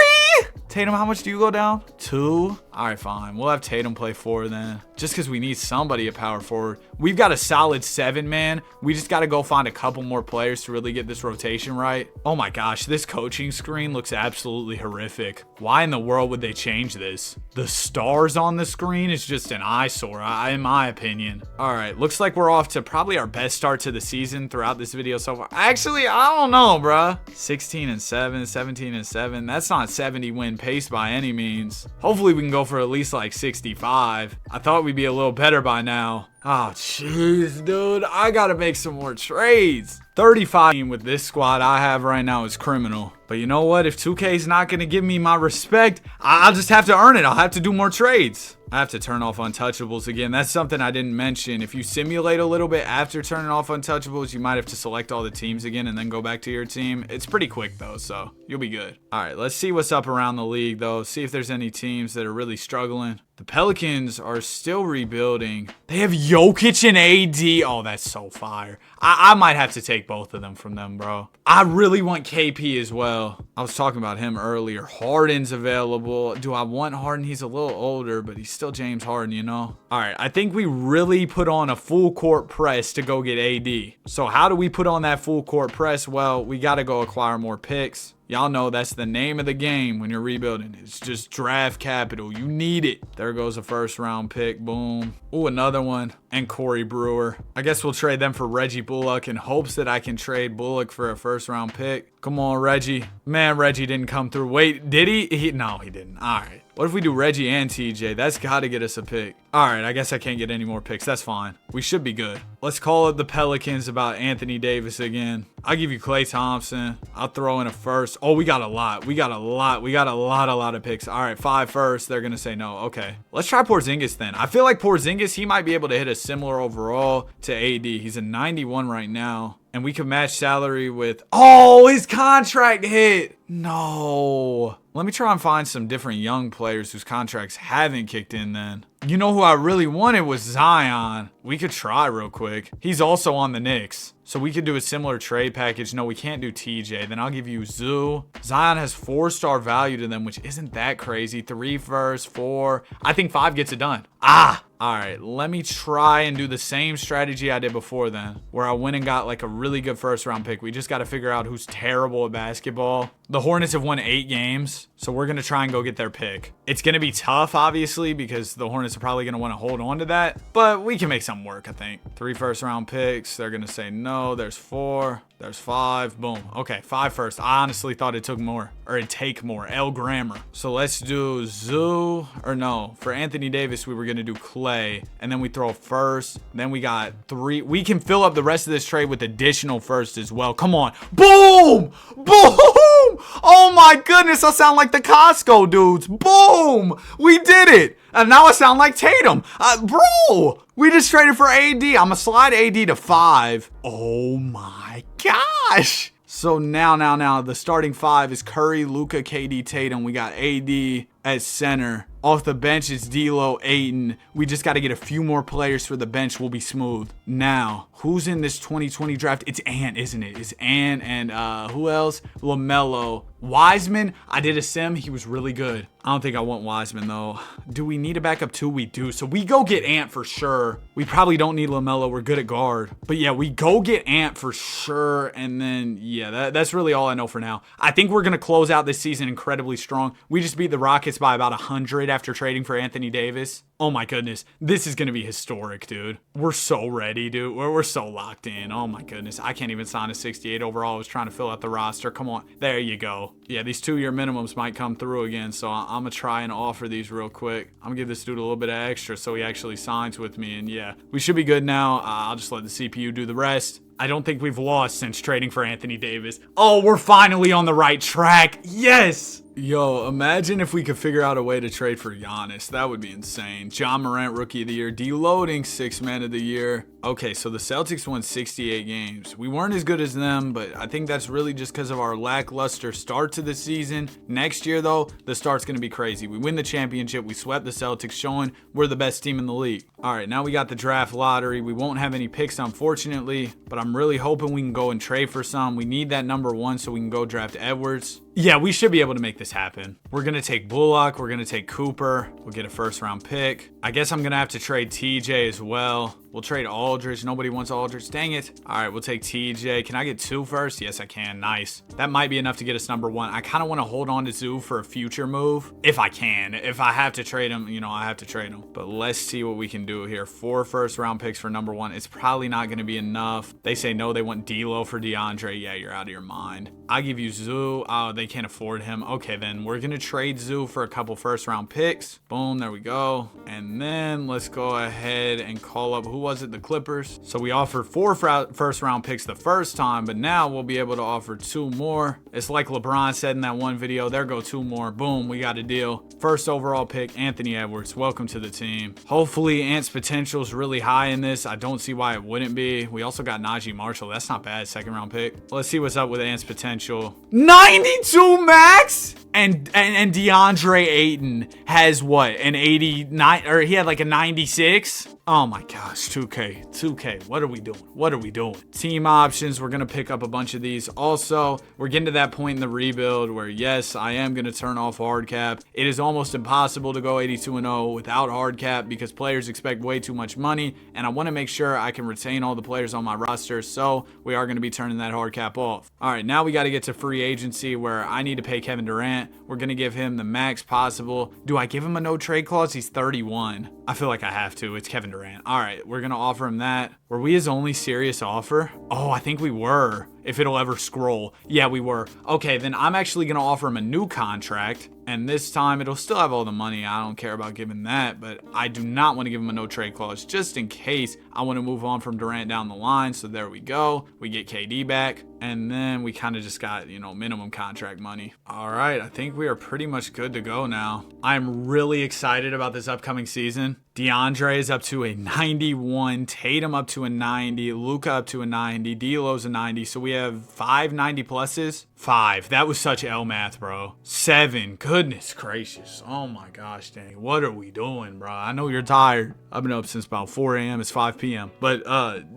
Tatum, how much do you go down? 2. All right, fine. We'll have Tatum play 4 then. Just because we need somebody at power forward. We've got a solid 7, man. We just got to go find a couple more players to really get this rotation right. Oh my gosh, this coaching screen looks absolutely horrific. Why in the world would they change this? The stars on the screen is just an eyesore, in my opinion. All right, looks like we're off to probably our best start to the season throughout this video so far. Actually, I don't know, bruh. 16-7, 17-7. That's not 70 win pace by any means. Hopefully we can go for at least like 65. I thought we'd be a little better by now. Oh, jeez, dude. I gotta make some more trades. 35 with this squad I have right now is criminal. But you know what? If 2K is not gonna give me my respect, I'll just have to earn it. I'll have to do more trades. I have to turn off untouchables again. That's something I didn't mention. If you simulate a little bit after turning off untouchables, you might have to select all the teams again and then go back to your team. It's pretty quick though, so you'll be good. All right, let's see what's up around the league though. See if there's any teams that are really struggling. The Pelicans are still rebuilding. They have Jokic and AD. Oh, that's so fire. I might have to take both of them from them, bro. I really want KP as well. I was talking about him earlier. Harden's available. Do I want Harden? He's a little older, but he's still James Harden, you know? All right, I think we really put on a full court press to go get AD. So how do we put on that full court press? Well, we got to go acquire more picks. Y'all know that's the name of the game when you're rebuilding. It's just draft capital. You need it. There goes a first round pick. Boom. Ooh, another one. And Corey Brewer. I guess we'll trade them for Reggie Bullock in hopes that I can trade Bullock for a first round pick. Come on, Reggie. Man, Reggie didn't come through. Wait, did he? No, he didn't. All right. What if we do Reggie and TJ? That's got to get us a pick. All right, I guess I can't get any more picks. That's fine. We should be good. Let's call it the Pelicans about Anthony Davis again. I'll give you Klay Thompson. I'll throw in a first. Oh, we got a lot. We got a lot of picks. All right, 5 first. They're going to say no. Okay. Let's try Porzingis then. I feel like Porzingis, he might be able to hit a similar overall to AD. He's a 91 right now. And we could match salary with... Oh, his contract hit. No. Let me try and find some different young players whose contracts haven't kicked in then. You know who I really wanted was Zion. We could try real quick. He's also on the Knicks. So we could do a similar trade package. No, we can't do TJ. Then I'll give you Zoo. Zion has 4-star value to them, which isn't that crazy. 3 first, 4. I think 5 gets it done. All right, let me try and do the same strategy I did before then, where I went and got like a really good first round pick. We just got to figure out who's terrible at basketball. The Hornets have won 8 games, so we're going to try and go get their pick. It's going to be tough, obviously, because the Hornets are probably going to want to hold on to that, but we can make something work, I think. 3 first round picks. They're going to say no. There's 4. There's 5. Boom. Okay, 5 first. I honestly thought it took more, or it'd take more. L grammar. So let's do Zoo, or no. For Anthony Davis, we were going to do Clay, and then we throw first. Then we got 3. We can fill up the rest of this trade with additional first as well. Come on. Boom! Boom! Oh my goodness, I sound like the Costco dudes. Boom! We did it. And now I sound like Tatum. Bro, we just traded for AD. I'm going to slide AD to 5. Oh my gosh. So now, the starting 5 is Curry, Luka, KD, Tatum. We got AD at center. Off the bench is D'Lo, Ayton. We just got to get a few more players for the bench. We'll be smooth. Now, who's in this 2020 draft? It's Ant, isn't it? It's Ant and who else? LaMelo. Wiseman, I did a sim. He was really good. I don't think I want Wiseman, though. Do we need a backup too? We do. So we go get Ant for sure. We probably don't need LaMelo. We're good at guard. But yeah, we go get Ant for sure. And then, yeah, that's really all I know for now. I think we're going to close out this season incredibly strong. We just beat the Rockets Rockets by about 100 after trading for Anthony Davis. Oh my goodness. This is going to be historic, dude. We're so ready, dude. We're so locked in. Oh my goodness. I can't even sign a 68 overall. I was trying to fill out the roster. Come on. There you go. Yeah, these 2-year minimums might come through again, so I'm going to try and offer these real quick. I'm going to give this dude a little bit of extra so he actually signs with me, and yeah, we should be good now. I'll just let the CPU do the rest. I don't think we've lost since trading for Anthony Davis. Oh, we're finally on the right track. Yes! Yo, imagine if we could figure out a way to trade for Giannis. That would be insane. Ja Morant, Rookie of the Year. Deloading, 6th Man of the Year. Okay, so the Celtics won 68 games. We weren't as good as them, but I think that's really just because of our lackluster start to the season. Next year, though, the start's going to be crazy. We win the championship. We swept the Celtics, showing we're the best team in the league. All right, now we got the draft lottery. We won't have any picks, unfortunately, but I'm really hoping we can go and trade for some. We need that number 1 so we can go draft Edwards. Yeah, we should be able to make this happen. We're going to take Bullock. We're going to take Cooper. We'll get a 1st-round pick. I guess I'm going to have to trade TJ as well. We'll trade Aldridge. Nobody wants Aldridge. Dang it. All right, we'll take TJ. Can I get 2 first? Yes, I can. Nice. That might be enough to get us number 1. I kind of want to hold on to Zoo for a future move. If I can. If I have to trade him, you know, I have to trade him. But let's see what we can do here. 4 1st-round picks for number 1. It's probably not going to be enough. They say no, they want D'Lo for DeAndre. Yeah, you're out of your mind. I give you Zoo. Oh, they can't afford him. Okay, then we're going to trade Zoo for a couple 1st-round picks. Boom, there we go. And then let's go ahead and call up, who was it? The Clippers. So we offered 4 1st-round picks the first time, but now we'll be able to offer 2 more. It's like LeBron said in that one video, there go 2 more. Boom, we got a deal. 1st overall pick, Anthony Edwards. Welcome to the team. Hopefully Ant's potential is really high in this. I don't see why it wouldn't be. We also got Najee Marshall. That's not bad. 2nd-round pick. Let's see what's up with Ant's potential. 92 max? And DeAndre Ayton has what, an 89, or he had like a 96? Oh my gosh, 2K, what are we doing? Team options, we're gonna pick up a bunch of these. Also, we're getting to that point in the rebuild where yes, I am gonna turn off hard cap. It is almost impossible to go 82-0 without hard cap because players expect way too much money, and I wanna make sure I can retain all the players on my roster, so we are gonna be turning that hard cap off. All right, now we gotta get to free agency where I need to pay Kevin Durant. We're gonna give him the max possible. Do I give him a no trade clause? He's 31. I feel like I have to. It's Kevin Durant. All right, we're gonna offer him that. Were we his only serious offer? Oh, I think we were. If it'll ever scroll. Yeah, we were. Okay, then I'm actually gonna offer him a new contract. And this time it'll still have all the money. I don't care about giving that, but I do not want to give him a no trade clause just in case I want to move on from Durant down the line. So there we go. We get KD back. And then we kind of just got, you know, minimum contract money. All right, I think we are pretty much good to go now. I'm really excited about this upcoming season. DeAndre is up to a 91, Tatum up to a 90, Luka up to a 90, D'Lo's a 90. So we have 5 90 pluses. 5. That was such L math, bro. 7. Goodness gracious. Oh my gosh, dang. What are we doing, bro? I know you're tired. I've been up since about 4 a.m. It's 5 p.m. But,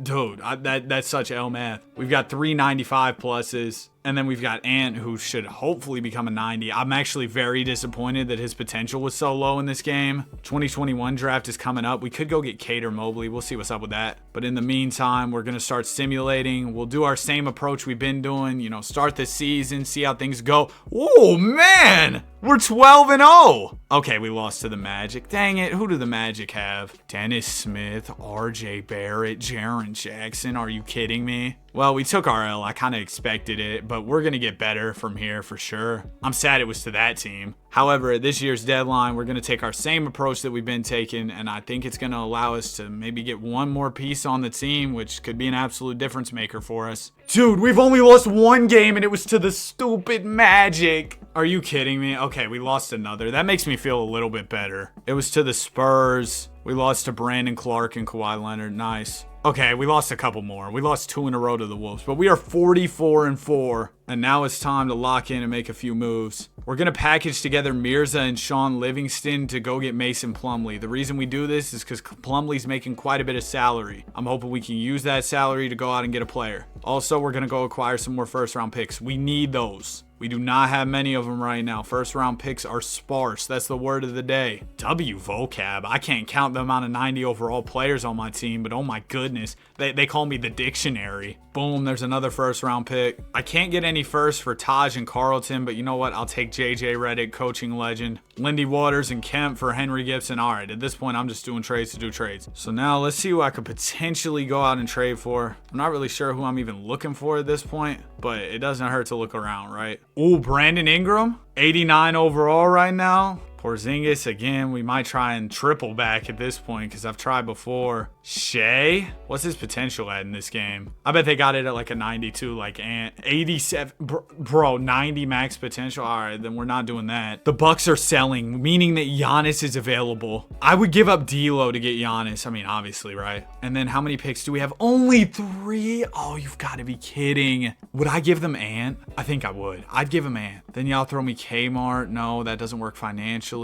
dude, that's such L math. We've got 3 95 pluses. And then we've got Ant, who should hopefully become a 90. I'm actually very disappointed that his potential was so low in this game. 2021 draft is coming up. We could go get Cater Mobley. We'll see what's up with that. But in the meantime, we're going to start simulating. We'll do our same approach we've been doing. You know, start the season, see how things go. Oh, man! We're 12-0. Okay, we lost to the Magic. Dang it. Who do the Magic have? Dennis Smith, RJ Barrett, Jaren Jackson. Are you kidding me? Well, we took our L. I kind of expected it, but we're going to get better from here for sure. I'm sad it was to that team. However, at this year's deadline, we're going to take our same approach that we've been taking, and I think it's going to allow us to maybe get one more piece on the team, which could be an absolute difference maker for us. Dude, we've only lost 1 game, and it was to the stupid Magic. Are you kidding me? Okay, we lost another. That makes me feel a little bit better. It was to the Spurs. We lost to Brandon Clark and Kawhi Leonard. Nice. Okay, we lost a couple more. We lost 2 in a row to the Wolves, but we are 44-4. And now it's time to lock in and make a few moves. We're going to package together Mirza and Sean Livingston to go get Mason Plumlee. The reason we do this is because Plumlee's making quite a bit of salary. I'm hoping we can use that salary to go out and get a player. Also, we're going to go acquire some more 1st-round picks. We need those. We do not have many of them right now. First round picks are sparse. That's the word of the day. W vocab. I can't count the amount of 90 overall players on my team, but oh my goodness. They call me the dictionary. Boom, there's another first round pick. I can't get any first for Taj and Carlton, but you know what? I'll take JJ Redick, coaching legend. Lindy Waters and Kemp for Henry Gibson. All right, at this point, I'm just doing trades to do trades. So now let's see who I could potentially go out and trade for. I'm not really sure who I'm even looking for at this point, but it doesn't hurt to look around, right? Ooh, Brandon Ingram, 89 overall right now. Porzingis, again, we might try and triple back at this point because I've tried before. Shea, what's his potential at in this game? I bet they got it at like a 92, like 87. Bro, 90 max potential. All right, then we're not doing that. The Bucks are selling, meaning that Giannis is available. I would give up D'Lo to get Giannis. I mean, obviously, right? And then how many picks do we have? Only 3. Oh, you've got to be kidding. Would I give them Ant? I think I would. I'd give them Ant. Then y'all throw me Kmart. No, that doesn't work financially.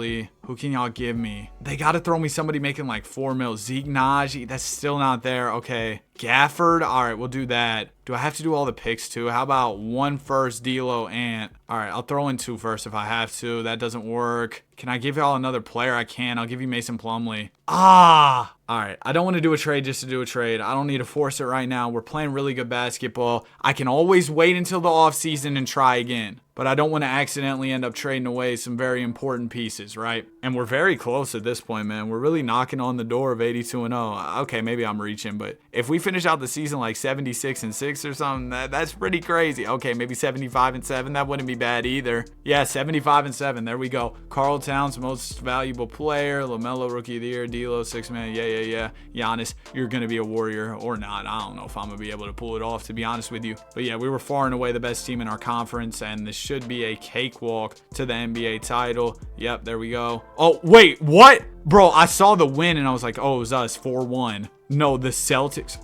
Who can y'all give me? They got to throw me somebody making like 4 mil. Zeke Naji, that's still not there. Okay. Gafford. All right, we'll do that. Do I have to do all the picks too? How about 1 first, D'Lo, Ant? All right, I'll throw in 2 first if I have to. That doesn't work. Can I give y'all another player? I can. I'll give you Mason Plumlee. All right, I don't want to do a trade just to do a trade. I don't need to force it right now. We're playing really good basketball. I can always wait until the offseason and try again. But I don't want to accidentally end up trading away some very important pieces, right? And we're very close at this point, man. We're really knocking on the door of 82-0. Okay, maybe I'm reaching, but if we finish out the season like 76-6 or something, that's pretty crazy. Okay, maybe 75-7. That wouldn't be bad either. Yeah, 75-7. There we go. Karl Towns, most valuable player. LaMelo, rookie of the year. D'Lo, 6-man. Yeah. Giannis, you're going to be a warrior or not. I don't know if I'm going to be able to pull it off, to be honest with you. But yeah, we were far and away the best team in our conference, and this should be a cakewalk to the NBA title. Yep, there we go. Oh, wait, what? Bro, I saw the win, and I was like, oh, it was us, 4-1. No, the Celtics.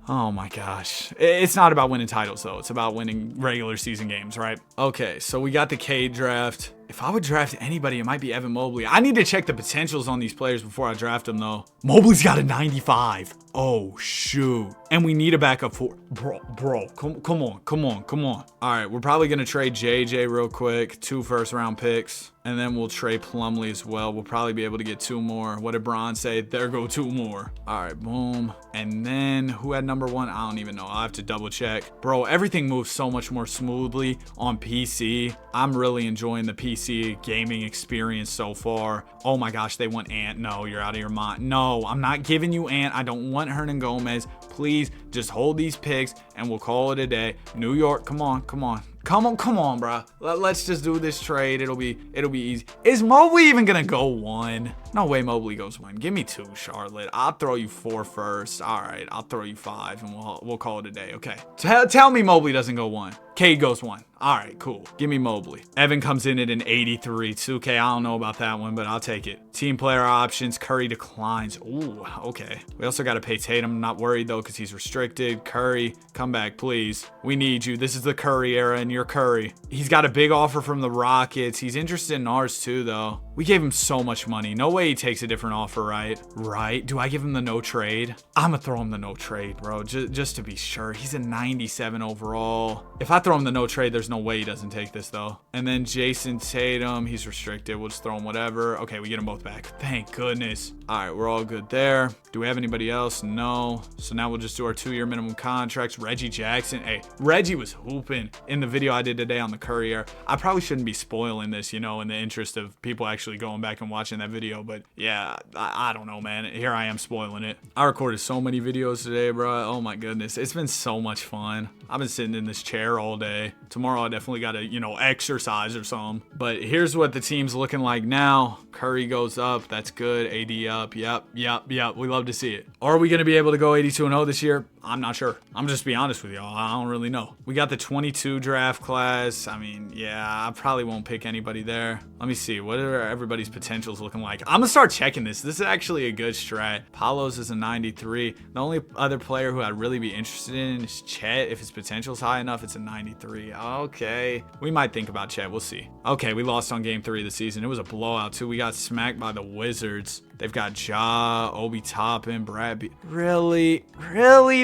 Oh my gosh. It's not about winning titles, though. It's about winning regular season games, right? Okay, so we got the K draft. If I would draft anybody, it might be Evan Mobley. I need to check the potentials on these players before I draft them, though. Mobley's got a 95. Oh, shoot. And we need a backup for... Bro, come on. All right, we're probably going to trade JJ real quick. 2 first-round picks. And then we'll trade Plumlee as well. We'll probably be able to get 2 more. What did Bron say? There go 2 more. All right, boom. And then who had number 1? I don't even know. I'll have to double check. Bro, everything moves so much more smoothly on PC. I'm really enjoying the PC gaming experience so far. Oh my gosh, they want Ant. No, you're out of your mind. No, I'm not giving you Ant. I don't want Hernan Gomez. Please just hold these picks and we'll call it a day. New York, come on. Come on, bro. Let's just do this trade. It'll be easy. Is Mobley even gonna go 1? No way Mobley goes 1. Give me 2, Charlotte. I'll throw you 4 first. All right, I'll throw you 5 and we'll call it a day. Okay. Tell me Mobley doesn't go 1. Cade goes 1. All right, cool. Give me Mobley. Evan comes in at an 83. 2K, I don't know about that one, but I'll take it. Team player options. Curry declines. Ooh, okay. We also got to pay Tatum. I'm not worried, though, because he's restricted. Curry, come back, please. We need you. This is the Curry era, and you're Curry. He's got a big offer from the Rockets. He's interested in ours, too, though. We gave him so much money. No way he takes a different offer, right? Right? Do I give him the no trade? I'm going to throw him the no trade, bro, just to be sure. He's a 97 overall. If I throw him the no trade, there's no way he doesn't take this, though. And then Jason Tatum, he's restricted. We'll just throw him whatever. Okay, we get them both back. Thank goodness. All right, we're all good there. Do we have anybody else? No. So now we'll just do our 2-year minimum contracts. Reggie Jackson. Hey, Reggie was hooping in the video I did today on the Curry era. I probably shouldn't be spoiling this, in the interest of people actually going back and watching that video. But yeah, I don't know, man. Here I am spoiling it. I recorded so many videos today, bro. Oh my goodness. It's been so much fun. I've been sitting in this chair all day. Tomorrow I definitely got to, exercise or something. But here's what the team's looking like now. Curry goes up. That's good. AD up. Yep. We love to see it. Are we going to be able to go 82-0 this year? I'm not sure. I'm just be honest with y'all. I don't really know. We got the 22 draft class. I mean, yeah, I probably won't pick anybody there. Let me see. What are everybody's potentials looking like? I'm going to start checking this. This is actually a good strat. Palos is a 93. The only other player who I'd really be interested in is Chet. If his potential's high enough, it's a 93. Okay. We might think about Chet. We'll see. Okay, we lost on game 3 of the season. It was a blowout, too. We got smacked by the Wizards. They've got Ja, Obi Toppin, Brad B. Really,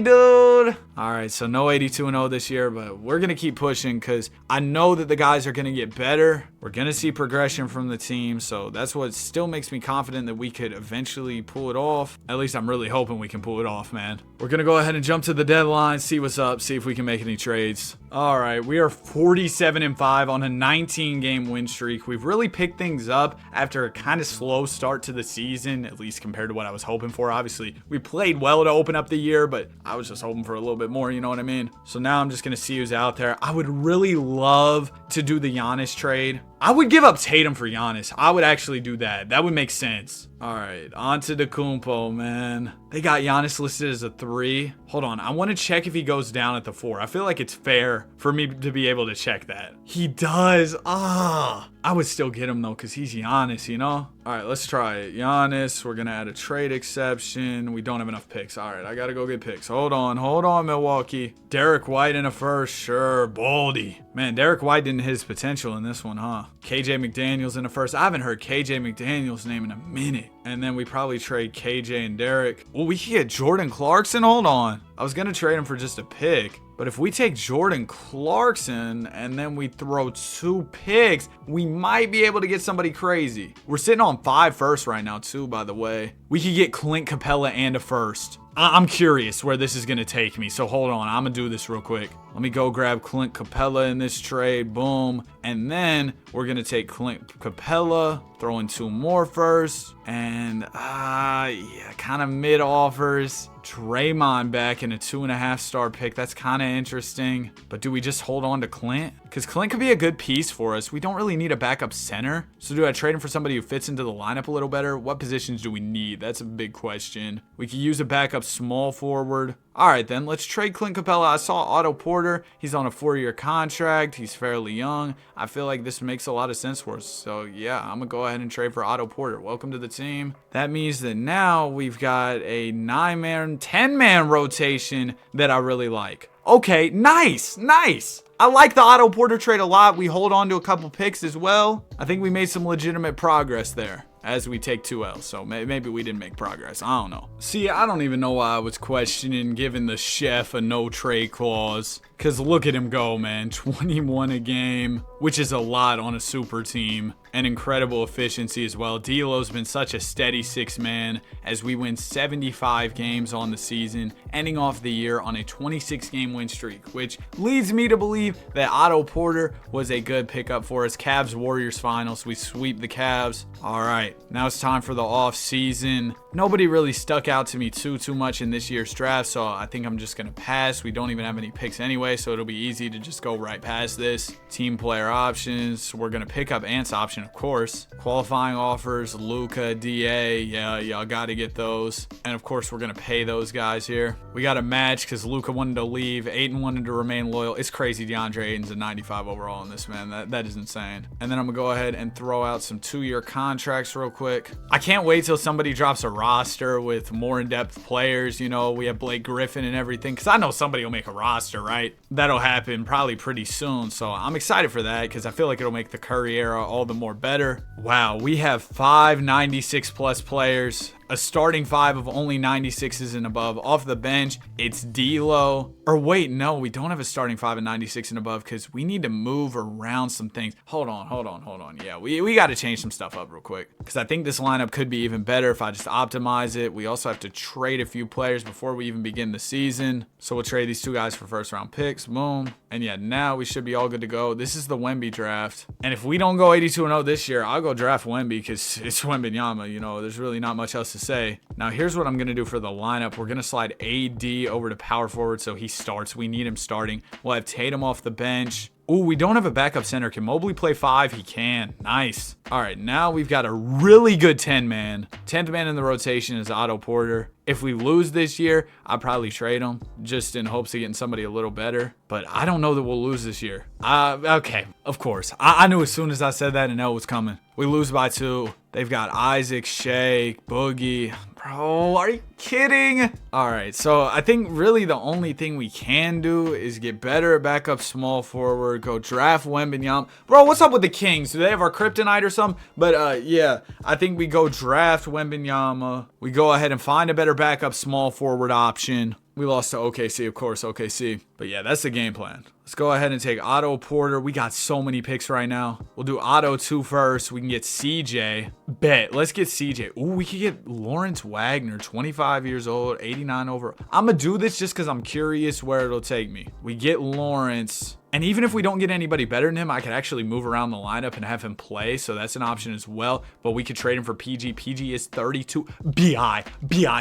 dude? All right, so no 82-0 this year, but we're going to keep pushing because I know that the guys are going to get better. We're going to see progression from the team, so that's what still makes me confident that we could eventually pull it off. At least I'm really hoping we can pull it off, man. We're going to go ahead and jump to the deadline, see what's up, see if we can make any trades. All right, we are 47-5 on a 19-game win streak. We've really picked things up after a kind of slow start to the season, at least compared to what I was hoping for. Obviously, we played well to open up the year, but I was just hoping for a little bit more, you know what I mean? So now I'm just going to see who's out there. I would really love to do the Giannis trade. I would give up Tatum for Giannis. I would actually do that. That would make sense. All right, on to Antetokounmpo, man. They got Giannis listed as a 3. Hold on, I want to check if he goes down at the 4. I feel like it's fair for me to be able to check that. He does. I would still get him, though, because he's Giannis, you know? All right, let's try it. Giannis, we're going to add a trade exception. We don't have enough picks. All right, I got to go get picks. Hold on, Milwaukee. Derek White in a first. Sure, Baldy. Man, Derek White didn't hit his potential in this one, huh? KJ McDaniels in a first. I haven't heard KJ McDaniels' name in a minute. And then we probably trade KJ and Derek. Well, we could get Jordan Clarkson. Hold on. I was going to trade him for just a pick. But if we take Jordan Clarkson and then we throw 2 picks, we might be able to get somebody crazy. We're sitting on 5 firsts right now, too, by the way. We could get Clint Capella and a first. I'm curious where this is going to take me, so hold on. I'm going to do this real quick. Let me go grab Clint Capella in this trade. Boom. And then we're going to take Clint Capella, throw in 2 more firsts, and kind of mid offers. Draymond back in a 2.5-star pick. That's kind of interesting. But do we just hold on to Clint? Because Clint could be a good piece for us. We don't really need a backup center. So do I trade him for somebody who fits into the lineup a little better? What positions do we need? That's a big question. We could use a backup small forward. All right, then let's trade Clint Capella. I saw Otto Porter. He's on a 4-year contract. He's fairly young. I feel like this makes a lot of sense for us. So yeah, I'm gonna go ahead and trade for Otto Porter. Welcome to the team. That means that now we've got a 9-man, 10-man rotation that I really like. Okay, nice. I like the Otto Porter trade a lot. We hold on to a couple picks as well. I think we made some legitimate progress there as we take 2 L's. So maybe we didn't make progress. I don't know. See, I don't even know why I was questioning giving the chef a no trade clause. Because look at him go, man. 21 a game, which is a lot on a super team. And incredible efficiency as well. D'Lo's been such a steady 6-man as we win 75 games on the season, ending off the year on a 26-game win streak, which leads me to believe that Otto Porter was a good pickup for us. Cavs-Warriors finals. We sweep the Cavs. All right, now it's time for the off season. Nobody really stuck out to me too much in this year's draft, so I think I'm just going to pass. We don't even have any picks anyway, so it'll be easy to just go right past this. Team player options. We're going to pick up Ant's option, of course. Qualifying offers, Luka, DA. Yeah, y'all got to get those. And of course, we're going to pay those guys here. We got a match because Luka wanted to leave. Ayton wanted to remain loyal. It's crazy DeAndre Ayton's a 95 overall in this, man. That is insane. And then I'm going to go ahead and throw out some 2-year contracts real quick. I can't wait till somebody drops a roster with more in-depth players. You know, we have Blake Griffin and everything, because I know somebody will make a roster, right? That'll happen probably pretty soon, so I'm excited for that because I feel like it'll make the Curry era all the more better. Wow, we have 5 96+ players, a starting 5 of only 96s and above. Off the bench, it's D'Lo. Or wait, no, we don't have a starting 5 of 96 and above because we need to move around some things. Hold on. Yeah, we got to change some stuff up real quick because I think this lineup could be even better if I just optimize it. We also have to trade a few players before we even begin the season. So we'll trade these 2 guys for first-round picks. Boom. And yeah, now we should be all good to go. This is the Wemby draft. And if we don't go 82-0 this year, I'll go draft Wemby because it's Wembanyama. You know, there's really not much else to say. Now, here's what I'm going to do for the lineup. We're going to slide AD over to power forward so he starts. We need him starting. We'll have Tatum off the bench. Ooh, we don't have a backup center. Can Mobley play 5? He can. Nice. All right, now we've got a really good 10-man. 10th man in the rotation is Otto Porter. If we lose this year, I'll probably trade him just in hopes of getting somebody a little better. But I don't know that we'll lose this year. Okay, of course. I knew as soon as I said that and know it was coming. We lose by 2. They've got Isaac, Shea, Boogie. Bro, are you kidding? All right, so I think really the only thing we can do is get better at backup small forward, go draft Wembanyama. Bro, what's up with the Kings? Do they have our kryptonite or something? But yeah, I think we go draft Wembanyama. We go ahead and find a better backup small forward option. We lost to OKC, of course, OKC. But yeah, that's the game plan. Let's go ahead and take Otto Porter. We got so many picks right now. We'll do Otto 2 first. We can get CJ. Bet. Let's get CJ. Ooh, we could get Lawrence Wagner, 25 years old, 89 over. I'm going to do this just because I'm curious where it'll take me. We get Lawrence. And even if we don't get anybody better than him, I could actually move around the lineup and have him play. So that's an option as well. But we could trade him for PG. PG is 32. BI.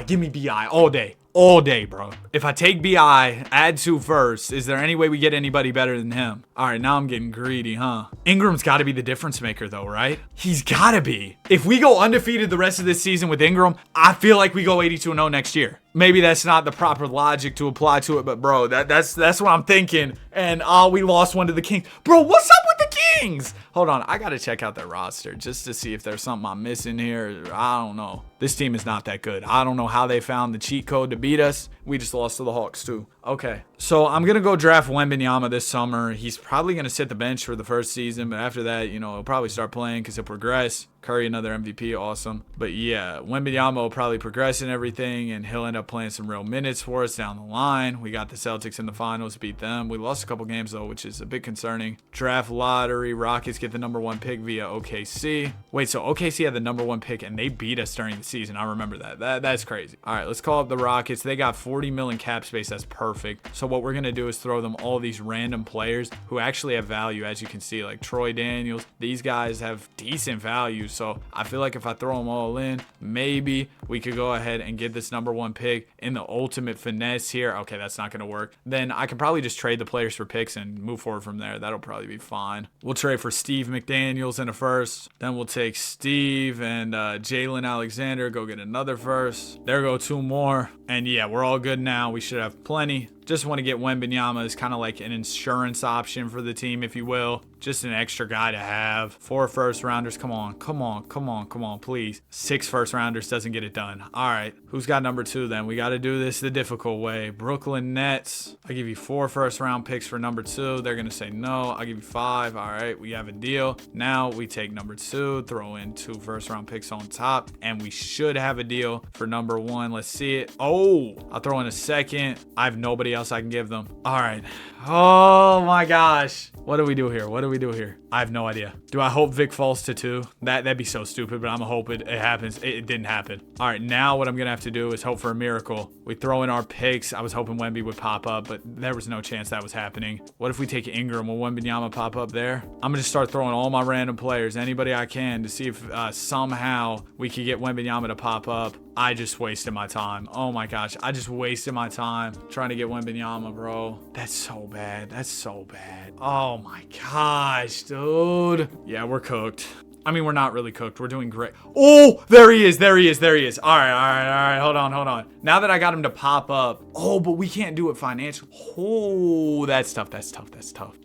Give me BI all day. All day, bro. If I take BI, add 2 first, is there any way we get anybody better than him? All right, now I'm getting greedy, huh? Ingram's got to be the difference maker, though, right? He's got to be. If we go undefeated the rest of this season with Ingram, I feel like we go 82-0 next year. Maybe that's not the proper logic to apply to it, but bro, that's what I'm thinking. And we lost one to the Kings. Bro, what's up with the Kings? Hold on, I gotta check out their roster just to see if there's something I'm missing here. I don't know. This team is not that good. I don't know how they found the cheat code to beat us. We just lost to the Hawks too. Okay, so I'm gonna go draft Wembanyama this summer. He's probably gonna sit the bench for the first season, but after that, you know, he'll probably start playing because he'll progress. Curry, another MVP, awesome. But yeah, Wembanyama will probably progress in everything, and he'll end up playing some real minutes for us down the line. We got the Celtics in the finals, beat them. We lost a couple games though, which is a bit concerning. Draft lottery, Rockets get the #1 pick via OKC. Wait, so OKC had the #1 pick and they beat us during the season. I remember that. That's crazy. All right, let's call up the Rockets. They got 40 million cap space. That's perfect. So what we're gonna do is throw them all these random players who actually have value, as you can see, like Troy Daniels. These guys have decent value. So I feel like if I throw them all in, maybe we could go ahead and get this #1 pick in the ultimate finesse here. Okay, that's not gonna work. Then I could probably just trade the players for picks and move forward from there. That'll probably be fine. We'll trade for Steve McDaniels in a first. Then we'll take Steve and Jalen Alexander, go get another first. There go 2 more. And yeah, we're all good now. We should have plenty. Just want to get Wembanyama as kind of like an insurance option for the team, if you will. Just an extra guy to have. 4 first rounders. Come on, please. 6 first rounders doesn't get it done. All right. Who's got #2 then? We got to do this the difficult way. Brooklyn Nets. I'll give you 4 first round picks for #2. They're going to say no. I'll give you 5. All right. We have a deal. Now we take #2, throw in 2 first round picks on top, and we should have a deal for #1. Let's see it. Oh, I'll throw in a second. I have nobody else I can give them. All right. Oh my gosh. What do we do here? I have no idea. Do I hope Vic falls to 2? That'd be so stupid, but I'm gonna hope it happens. It didn't happen. All right, now what I'm gonna have to do is hope for a miracle. We throw in our picks. I was hoping Wemby would pop up, but there was no chance that was happening. What if we take Ingram? Will Wembanyama pop up there? I'm gonna just start throwing all my random players, anybody I can, to see if somehow we could get Wembanyama to pop up. I just wasted my time. Oh my gosh, I just wasted my time trying to get Wembanyama, bro. That's so bad. Oh my gosh, dude. Yeah, we're cooked. I mean, we're not really cooked. We're doing great. Oh, there he is. All right. Hold on. Now that I got him to pop up. Oh, but we can't do it financially. Oh, that's tough.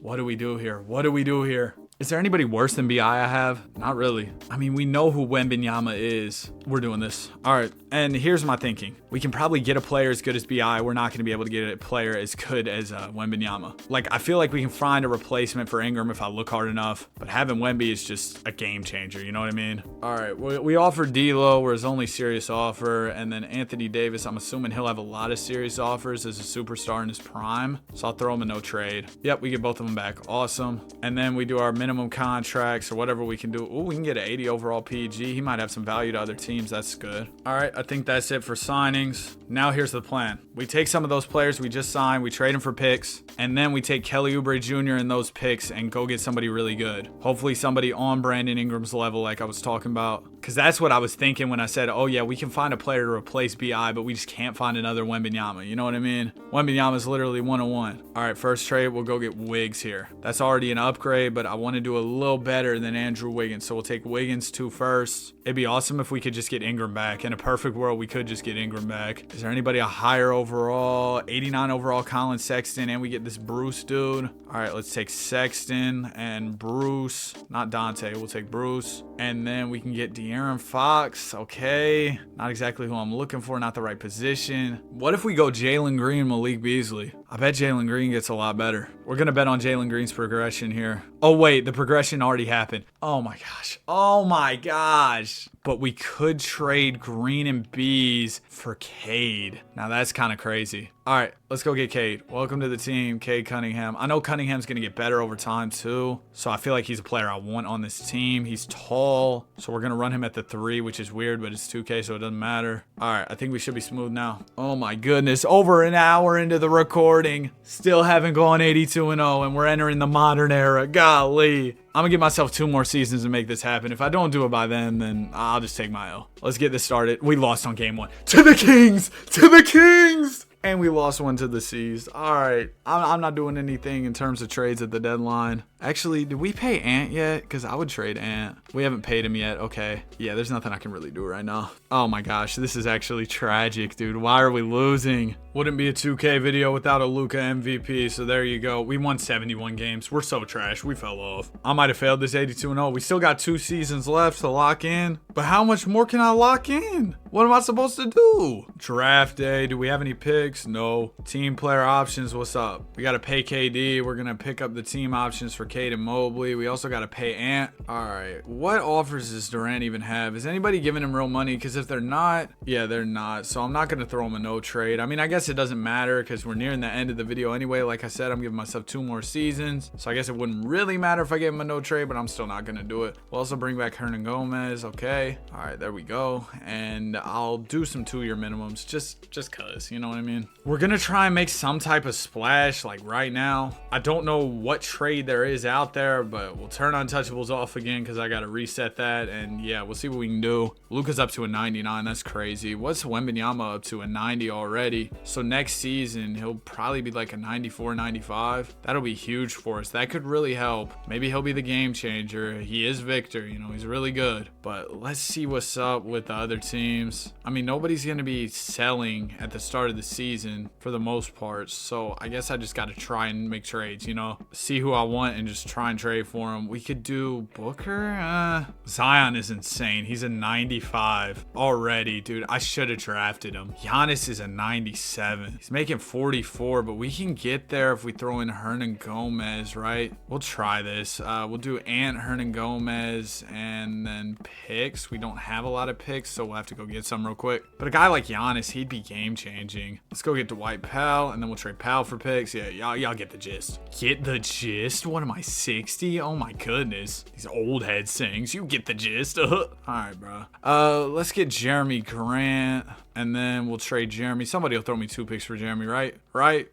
What do we do here? Is there anybody worse than BI I have? Not really. I mean, we know who Wembanyama is. We're doing this. All right, and here's my thinking. We can probably get a player as good as BI. We're not going to be able to get a player as good as Wembanyama. Like, I feel like we can find a replacement for Ingram if I look hard enough, but having Wemby is just a game changer, you know what I mean? All right, we offered D'Lo, we're his only serious offer, and then Anthony Davis, I'm assuming he'll have a lot of serious offers as a superstar in his prime, so I'll throw him a no trade. Yep, we get both of them back. Awesome. And then we do our minimum contracts or whatever we can do. Ooh, we can get an 80 overall PG. He might have some value to other teams. That's good. All right, I think that's it for signings. Now here's the plan. We take some of those players we just signed, we trade them for picks, and then we take Kelly Oubre Jr. and those picks and go get somebody really good. Hopefully somebody on Brandon Ingram's level like I was talking about. Because that's what I was thinking when I said, oh yeah, we can find a player to replace BI, but we just can't find another Wembanyama. You know what I mean? Wembanyama is literally 1-on-1. All right, first trade, we'll go get Wiggs here. That's already an upgrade, but I wanted to do a little better than Andrew Wiggins. So we'll take Wiggins 2 first. It'd be awesome if we could just get Ingram back. In a perfect world, we could just get Ingram back. Is there anybody a higher overall? 89 overall, Colin Sexton, and we get this Bruce dude. All right, let's take Sexton and Bruce. Not Dante. We'll take Bruce. And then we can get De'Aaron Fox. Okay. Not exactly who I'm looking for. Not the right position. What if we go Jalen Green, Malik Beasley? I bet Jalen Green gets a lot better. We're going to bet on Jalen Green's progression here. Oh, wait. The progression already happened. Oh, my gosh. Oh, my gosh. But we could trade Green and Bees for Cade. Now, that's kind of crazy. All right, let's go get Cade. Welcome to the team, Cade Cunningham. I know Cunningham's going to get better over time, too. So I feel like he's a player I want on this team. He's tall. So we're going to run him at the 3, which is weird, but it's 2K, so it doesn't matter. All right, I think we should be smooth now. Oh, my goodness. Over an hour into the recording. Still haven't gone 82-0, and we're entering the modern era. Golly. I'm going to give myself 2 more seasons to make this happen. If I don't do it by then I'll just take my L. Let's get this started. We lost on game 1. To the Kings! To the Kings! And we lost one to the C's. All right. I'm not doing anything in terms of trades at the deadline. Actually, did we pay Ant yet? Because I would trade Ant. We haven't paid him yet. Okay. Yeah, there's nothing I can really do right now. Oh my gosh. This is actually tragic, dude. Why are we losing? Wouldn't be a 2K video without a Luka MVP. So there you go. We won 71 games. We're so trash. We fell off. I might have failed this 82-0. We still got 2 seasons left to lock in. But how much more can I lock in? What am I supposed to do? Draft day. Do we have any picks? No. Team player options. What's up? We got to pay KD. We're going to pick up the team options for Cade and Mobley. We also got to pay Ant. All right. What offers does Durant even have? Is anybody giving him real money? Because if they're not, yeah, they're not. So I'm not going to throw him a no trade. I mean, I guess it doesn't matter because we're nearing the end of the video anyway. Like I said, I'm giving myself 2 more seasons. So I guess it wouldn't really matter if I gave him a no trade, but I'm still not going to do it. We'll also bring back Hernan Gomez. Okay. All right. There we go. And I'll do some 2-year minimums just cause, you know what I mean? We're going to try and make some type of splash like right now. I don't know what trade there is out there, but we'll turn untouchables off again because I got to reset that. And yeah, we'll see what we can do. Luka's up to a 99. That's crazy. What's Wembanyama up to? A 90 already. So next season, he'll probably be like a 94, 95. That'll be huge for us. That could really help. Maybe he'll be the game changer. He is Victor. You know, he's really good. But let's see what's up with the other teams. I mean, nobody's going to be selling at the start of the season for the most part. So I guess I just got to try and make trades, you know, see who I want and just try and trade for him. We could do Booker. Zion is insane. He's a 95 already, dude. I should have drafted him. Giannis is a 97. He's making 44, but we can get there if we throw in Hernan Gomez, right? We'll try this. We'll do Ant, Hernan Gomez, and then picks. We don't have a lot of picks, so we'll have to go get some real quick. But a guy like Giannis, he'd be game changing. Let's go get Dwight Powell, and then we'll trade Powell for picks. Yeah, y'all get the gist. Get the gist? What am I, 60? Oh my goodness. These old head sings. You get the gist. All right, bro. Let's get Jeremy Grant. And then we'll trade Jeremy. Somebody will throw me 2 picks for Jeremy, right? Right?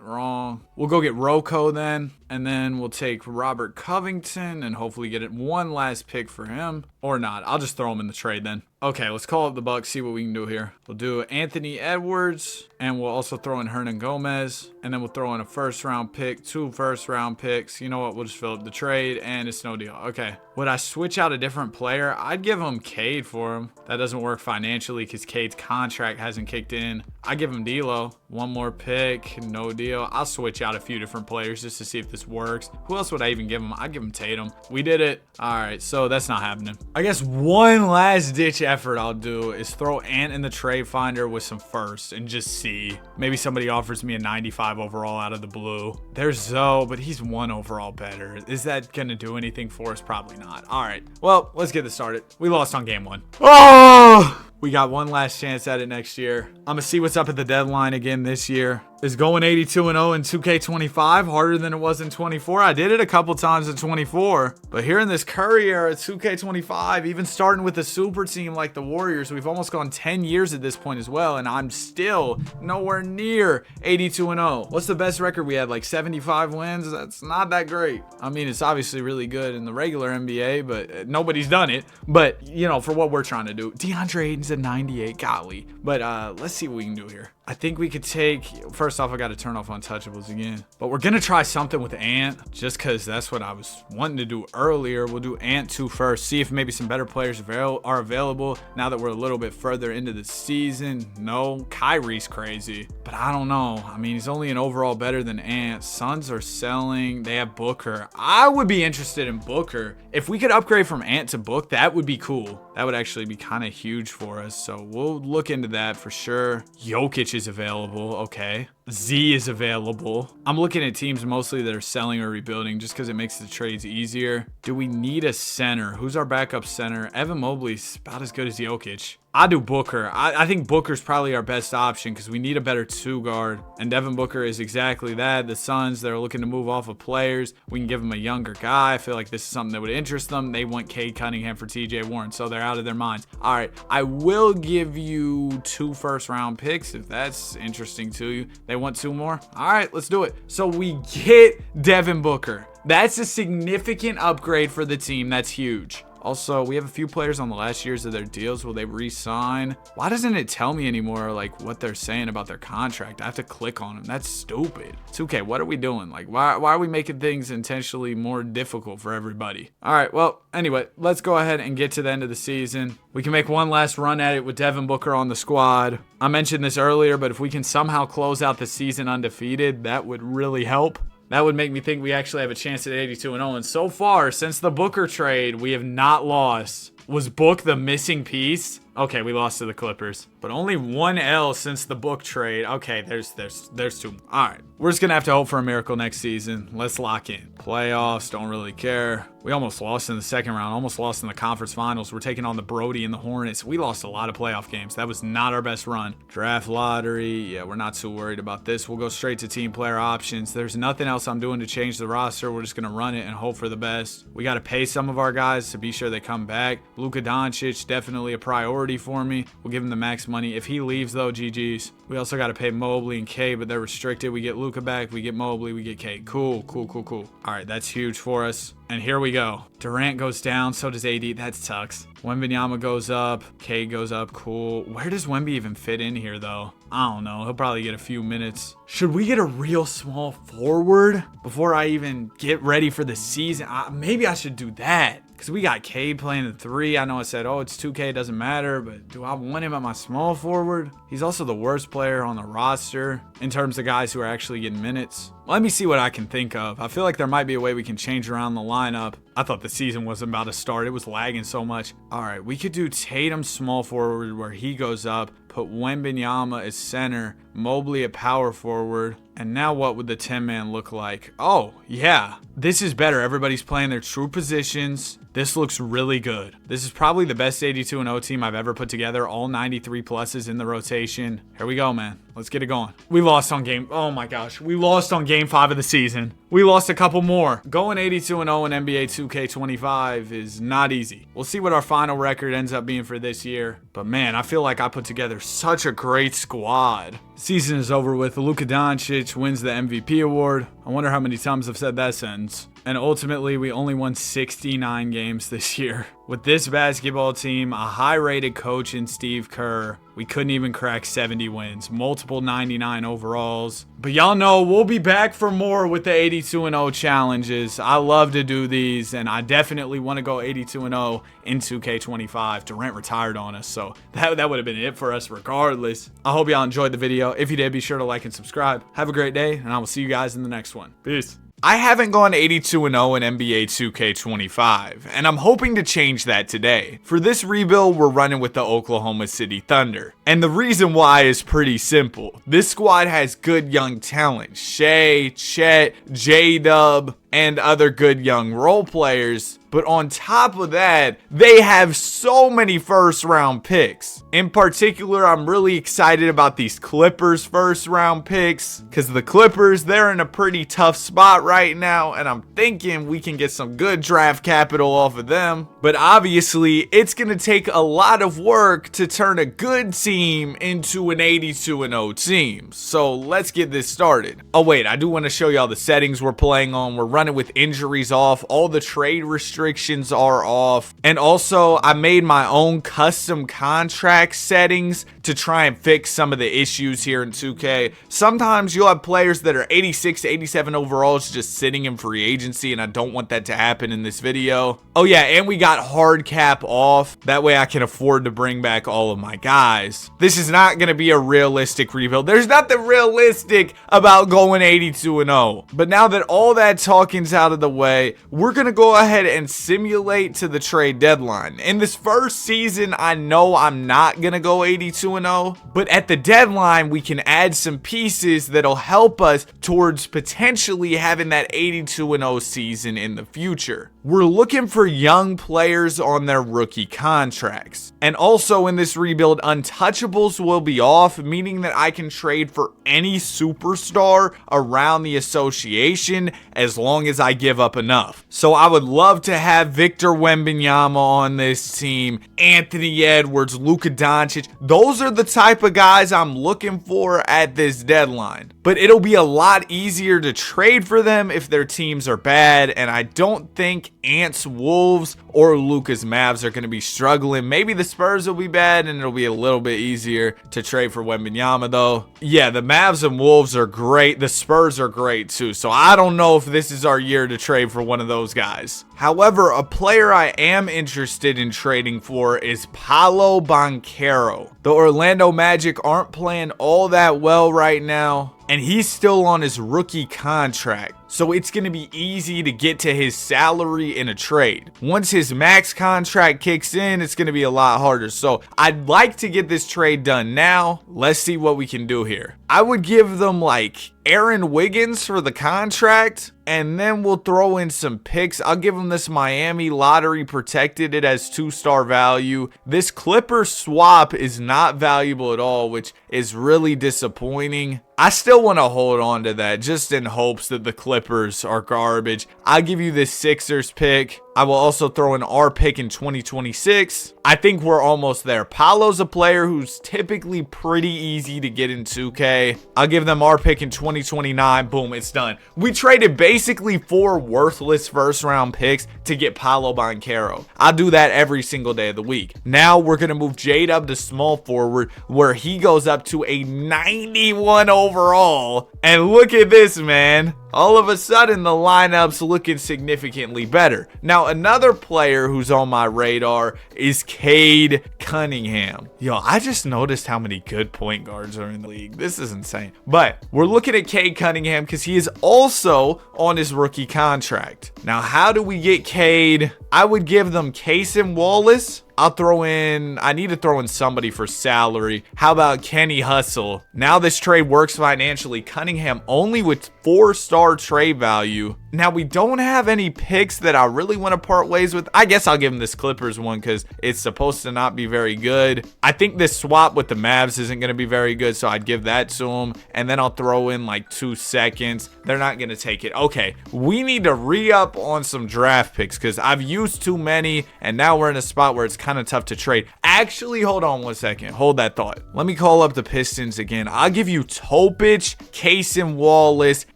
Wrong. We'll go get Rocco then. And then we'll take Robert Covington and hopefully get it 1 last pick for him. Or not. I'll just throw him in the trade then. Okay, let's call up the Bucks, see what we can do here. We'll do Anthony Edwards. And we'll also throw in Hernan Gomez. And then we'll throw in a 1st-round pick, 2 first-round picks. You know what? We'll just fill up the trade and it's no deal. Okay. Would I switch out a different player? I'd give him Cade for him. That doesn't work financially because Cade's contract hasn't kicked in. I give him D'Lo. 1 more pick, no deal. I'll switch out a few different players just to see if this works. Who else would I even give him? I'd give him Tatum. We did it. All right, so that's not happening. I guess one last ditch effort I'll do is throw Ant in the trade finder with some first and just see. Maybe somebody offers me a 95 overall out of the blue. There's Zoe, but he's 1 overall better. Is that gonna do anything for us? Probably not. All right, well, let's get this started. We lost on game 1. Oh! We got 1 last chance at it next year. I'm going to see what's up at the deadline again this year. Is going 82-0 in 2K25 harder than it was in 24? I did it a couple times in 24. But here in this Curry era, 2K25, even starting with a super team like the Warriors, we've almost gone 10 years at this point as well. And I'm still nowhere near 82-0. What's the best record we had? Like 75 wins? That's not that great. I mean, it's obviously really good in the regular NBA, but nobody's done it. But, you know, for what we're trying to do. DeAndre Ayton's a 98, golly. But let's see what we can do here. I think we could take, first first off, I got to turn off untouchables again. But we're going to try something with Ant just because that's what I was wanting to do earlier. We'll do Ant 2 first. See if maybe some better players are available now that we're a little bit further into the season. No, Kyrie's crazy. But I don't know. I mean, he's only an overall better than Ant. Suns are selling. They have Booker. I would be interested in Booker. If we could upgrade from Ant to Book, that would be cool. That would actually be kind of huge for us. So we'll look into that for sure. Jokic is available. Okay. Z is available. I'm looking at teams mostly that are selling or rebuilding just because it makes the trades easier. Do we need a center? Who's our backup center? Evan Mobley's about as good as Jokic. I do Booker. I think Booker's probably our best option because we need a better 2 guard. And Devin Booker is exactly that. The Suns, they're looking to move off of players. We can give them a younger guy. I feel like this is something that would interest them. They want Cade Cunningham for TJ Warren, so they're out of their minds. All right, I will give you 2 first-round picks if that's interesting to you. They want 2 more? All right, let's do it. So we get Devin Booker. That's a significant upgrade for the team. That's huge. Also, we have a few players on the last years of their deals. Will they re-sign? Why doesn't it tell me anymore like what they're saying about their contract? I have to click on them. That's stupid. 2K, what are we doing? Like, why are we making things intentionally more difficult for everybody? All right, well, anyway, let's go ahead and get to the end of the season. We can make one last run at it with Devin Booker on the squad. I mentioned this earlier, but if we can somehow close out the season undefeated, that would really help. That would make me think we actually have a chance at 82-0. And so far, since the Booker trade, we have not lost. Was Book the missing piece? Okay, we lost to the Clippers, but only 1 L since the Book trade. Okay, there's 2. All right, we're just gonna have to hope for a miracle next season. Let's lock in. Playoffs, don't really care. We almost lost in the second round, almost lost in the conference finals. We're taking on the Brody and the Hornets. We lost a lot of playoff games. That was not our best run. Draft lottery, yeah, we're not too worried about this. We'll go straight to team player options. There's nothing else I'm doing to change the roster. We're just gonna run it and hope for the best. We gotta pay some of our guys to be sure they come back. Luka Doncic, definitely a priority for me. We'll give him the max money. If he leaves though, GG's. We also got to pay Mobley and K, but they're restricted. We get Luka back, we get Mobley, we get K. Cool. All right, that's huge for us. And here we go. Durant goes down, so does AD. That sucks. Wembanyama goes up, K goes up. Cool. Where does Wemby even fit in here though? I don't know. He'll probably get a few minutes. Should we get a real small forward before I even get ready for the season? Maybe I should do that. Because we got Cade playing the 3. I know I said, oh, it's 2K, it doesn't matter. But do I want him at my small forward? He's also the worst player on the roster in terms of guys who are actually getting minutes. Let me see what I can think of. I feel like there might be a way we can change around the lineup. I thought the season wasn't about to start. It was lagging so much. All right, we could do Tatum small forward where he goes up. Put Wembanyama as center. Mobley at power forward. And now what would the 10-man look like? Oh, yeah. This is better. Everybody's playing their true positions. This looks really good. This is probably the best 82-0 team I've ever put together. All 93 pluses in the rotation. Here we go, man. Let's get it going. We lost on oh my gosh. We lost on game 5 of the season. We lost a couple more. Going 82-0 in NBA 2K25 is not easy. We'll see what our final record ends up being for this year. But man, I feel like I put together such a great squad. Season is over with. Luka Doncic wins the MVP award. I wonder how many times I've said that sentence. And ultimately, we only won 69 games this year. With this basketball team, a high-rated coach in Steve Kerr, we couldn't even crack 70 wins. Multiple 99 overalls. But y'all know we'll be back for more with the 82-0 challenges. I love to do these, and I definitely want to go 82-0 in 2K25. Durant retired on us, so that would have been it for us regardless. I hope y'all enjoyed the video. If you did, be sure to like and subscribe. Have a great day, and I will see you guys in the next one. Peace. I haven't gone 82-0 in NBA 2K25, and I'm hoping to change that today. For this rebuild, we're running with the Oklahoma City Thunder. And the reason why is pretty simple. This squad has good young talent. Shea, Chet, J-Dub, and other good young role players. But on top of that, they have so many first round picks. In particular, I'm really excited about these Clippers first round picks because the Clippers, they're in a pretty tough spot right now, and I'm thinking we can get some good draft capital off of them. But obviously, it's going to take a lot of work to turn a good team into an 82-0 team. So let's get this started. Oh wait, I do want to show y'all the settings we're playing on. We're running with injuries off. All the trade restrictions are off. And also, I made my own custom contract settings to try and fix some of the issues here in 2K. Sometimes you'll have players that are 86 to 87 overalls just sitting in free agency, and I don't want that to happen in this video. Oh yeah, and we got hard cap off. That way I can afford to bring back all of my guys. This is not going to be a realistic rebuild. There's nothing realistic about going 82-0. But now that all that talking's out of the way, we're going to go ahead and simulate to the trade deadline. In this first season, I know I'm not going to go 82-0, but at the deadline, we can add some pieces that'll help us towards potentially having that 82-0 season in the future. We're looking for young players on their rookie contracts. And also in this rebuild, untouchables will be off, meaning that I can trade for any superstar around the association as long as I give up enough. So I would love to have Victor Wembanyama on this team, Anthony Edwards, Luka Doncic. Those are the type of guys I'm looking for at this deadline. But it'll be a lot easier to trade for them if their teams are bad, and I don't think Ants Wolves or Luka's Mavs are going to be struggling. Maybe the Spurs will be bad and it'll be a little bit easier to trade for Wembanyama though. Yeah, the Mavs and Wolves are great. The Spurs are great too. So I don't know if this is our year to trade for one of those guys. However, a player I am interested in trading for is Paolo Banchero. The Orlando Magic aren't playing all that well right now, and he's still on his rookie contract. So it's going to be easy to get to his salary in a trade. Once his max contract kicks in, it's going to be a lot harder. So I'd like to get this trade done now. Let's see what we can do here. I would give them like Aaron Wiggins for the contract, and then we'll throw in some picks. I'll give them this Miami lottery protected. It has 2-star value. This Clippers swap is not valuable at all, which is really disappointing. I still want to hold on to that just in hopes that the Clippers are garbage. I'll give you this Sixers pick. I will also throw in our pick in 2026. I think we're almost there. Paolo's a player who's typically pretty easy to get in 2K. I'll give them our pick in 2029. Boom, it's done. We traded basically 4 worthless first round picks to get Paolo Banchero. I'll do that every single day of the week. Now we're going to move J-Dub to small forward, where he goes up to a 91 overall. And look at this, man. All of a sudden, the lineup's looking significantly better. Now, another player who's on my radar is Cade Cunningham. Yo, I just noticed how many good point guards are in the league. This is insane. But we're looking at Cade Cunningham because he is also on his rookie contract. Now, how do we get Cade? I would give them Cason Wallace. I need to throw in somebody for salary. How about Kenny Hustle? Now this trade works financially. Cunningham only with 4-star trade value. Now we don't have any picks that I really want to part ways with. I guess I'll give him this Clippers one because it's supposed to not be very good. I think this swap with the Mavs isn't going to be very good, so I'd give that to him. And then I'll throw in like 2 seconds. They're not going to take it. Okay, we need to re-up on some draft picks because I've used too many, and now we're in a spot where it's kind of tough to trade. Actually, hold on 1 second. Hold that thought. Let me call up the Pistons again. I'll give you Topic, Cason Wallace,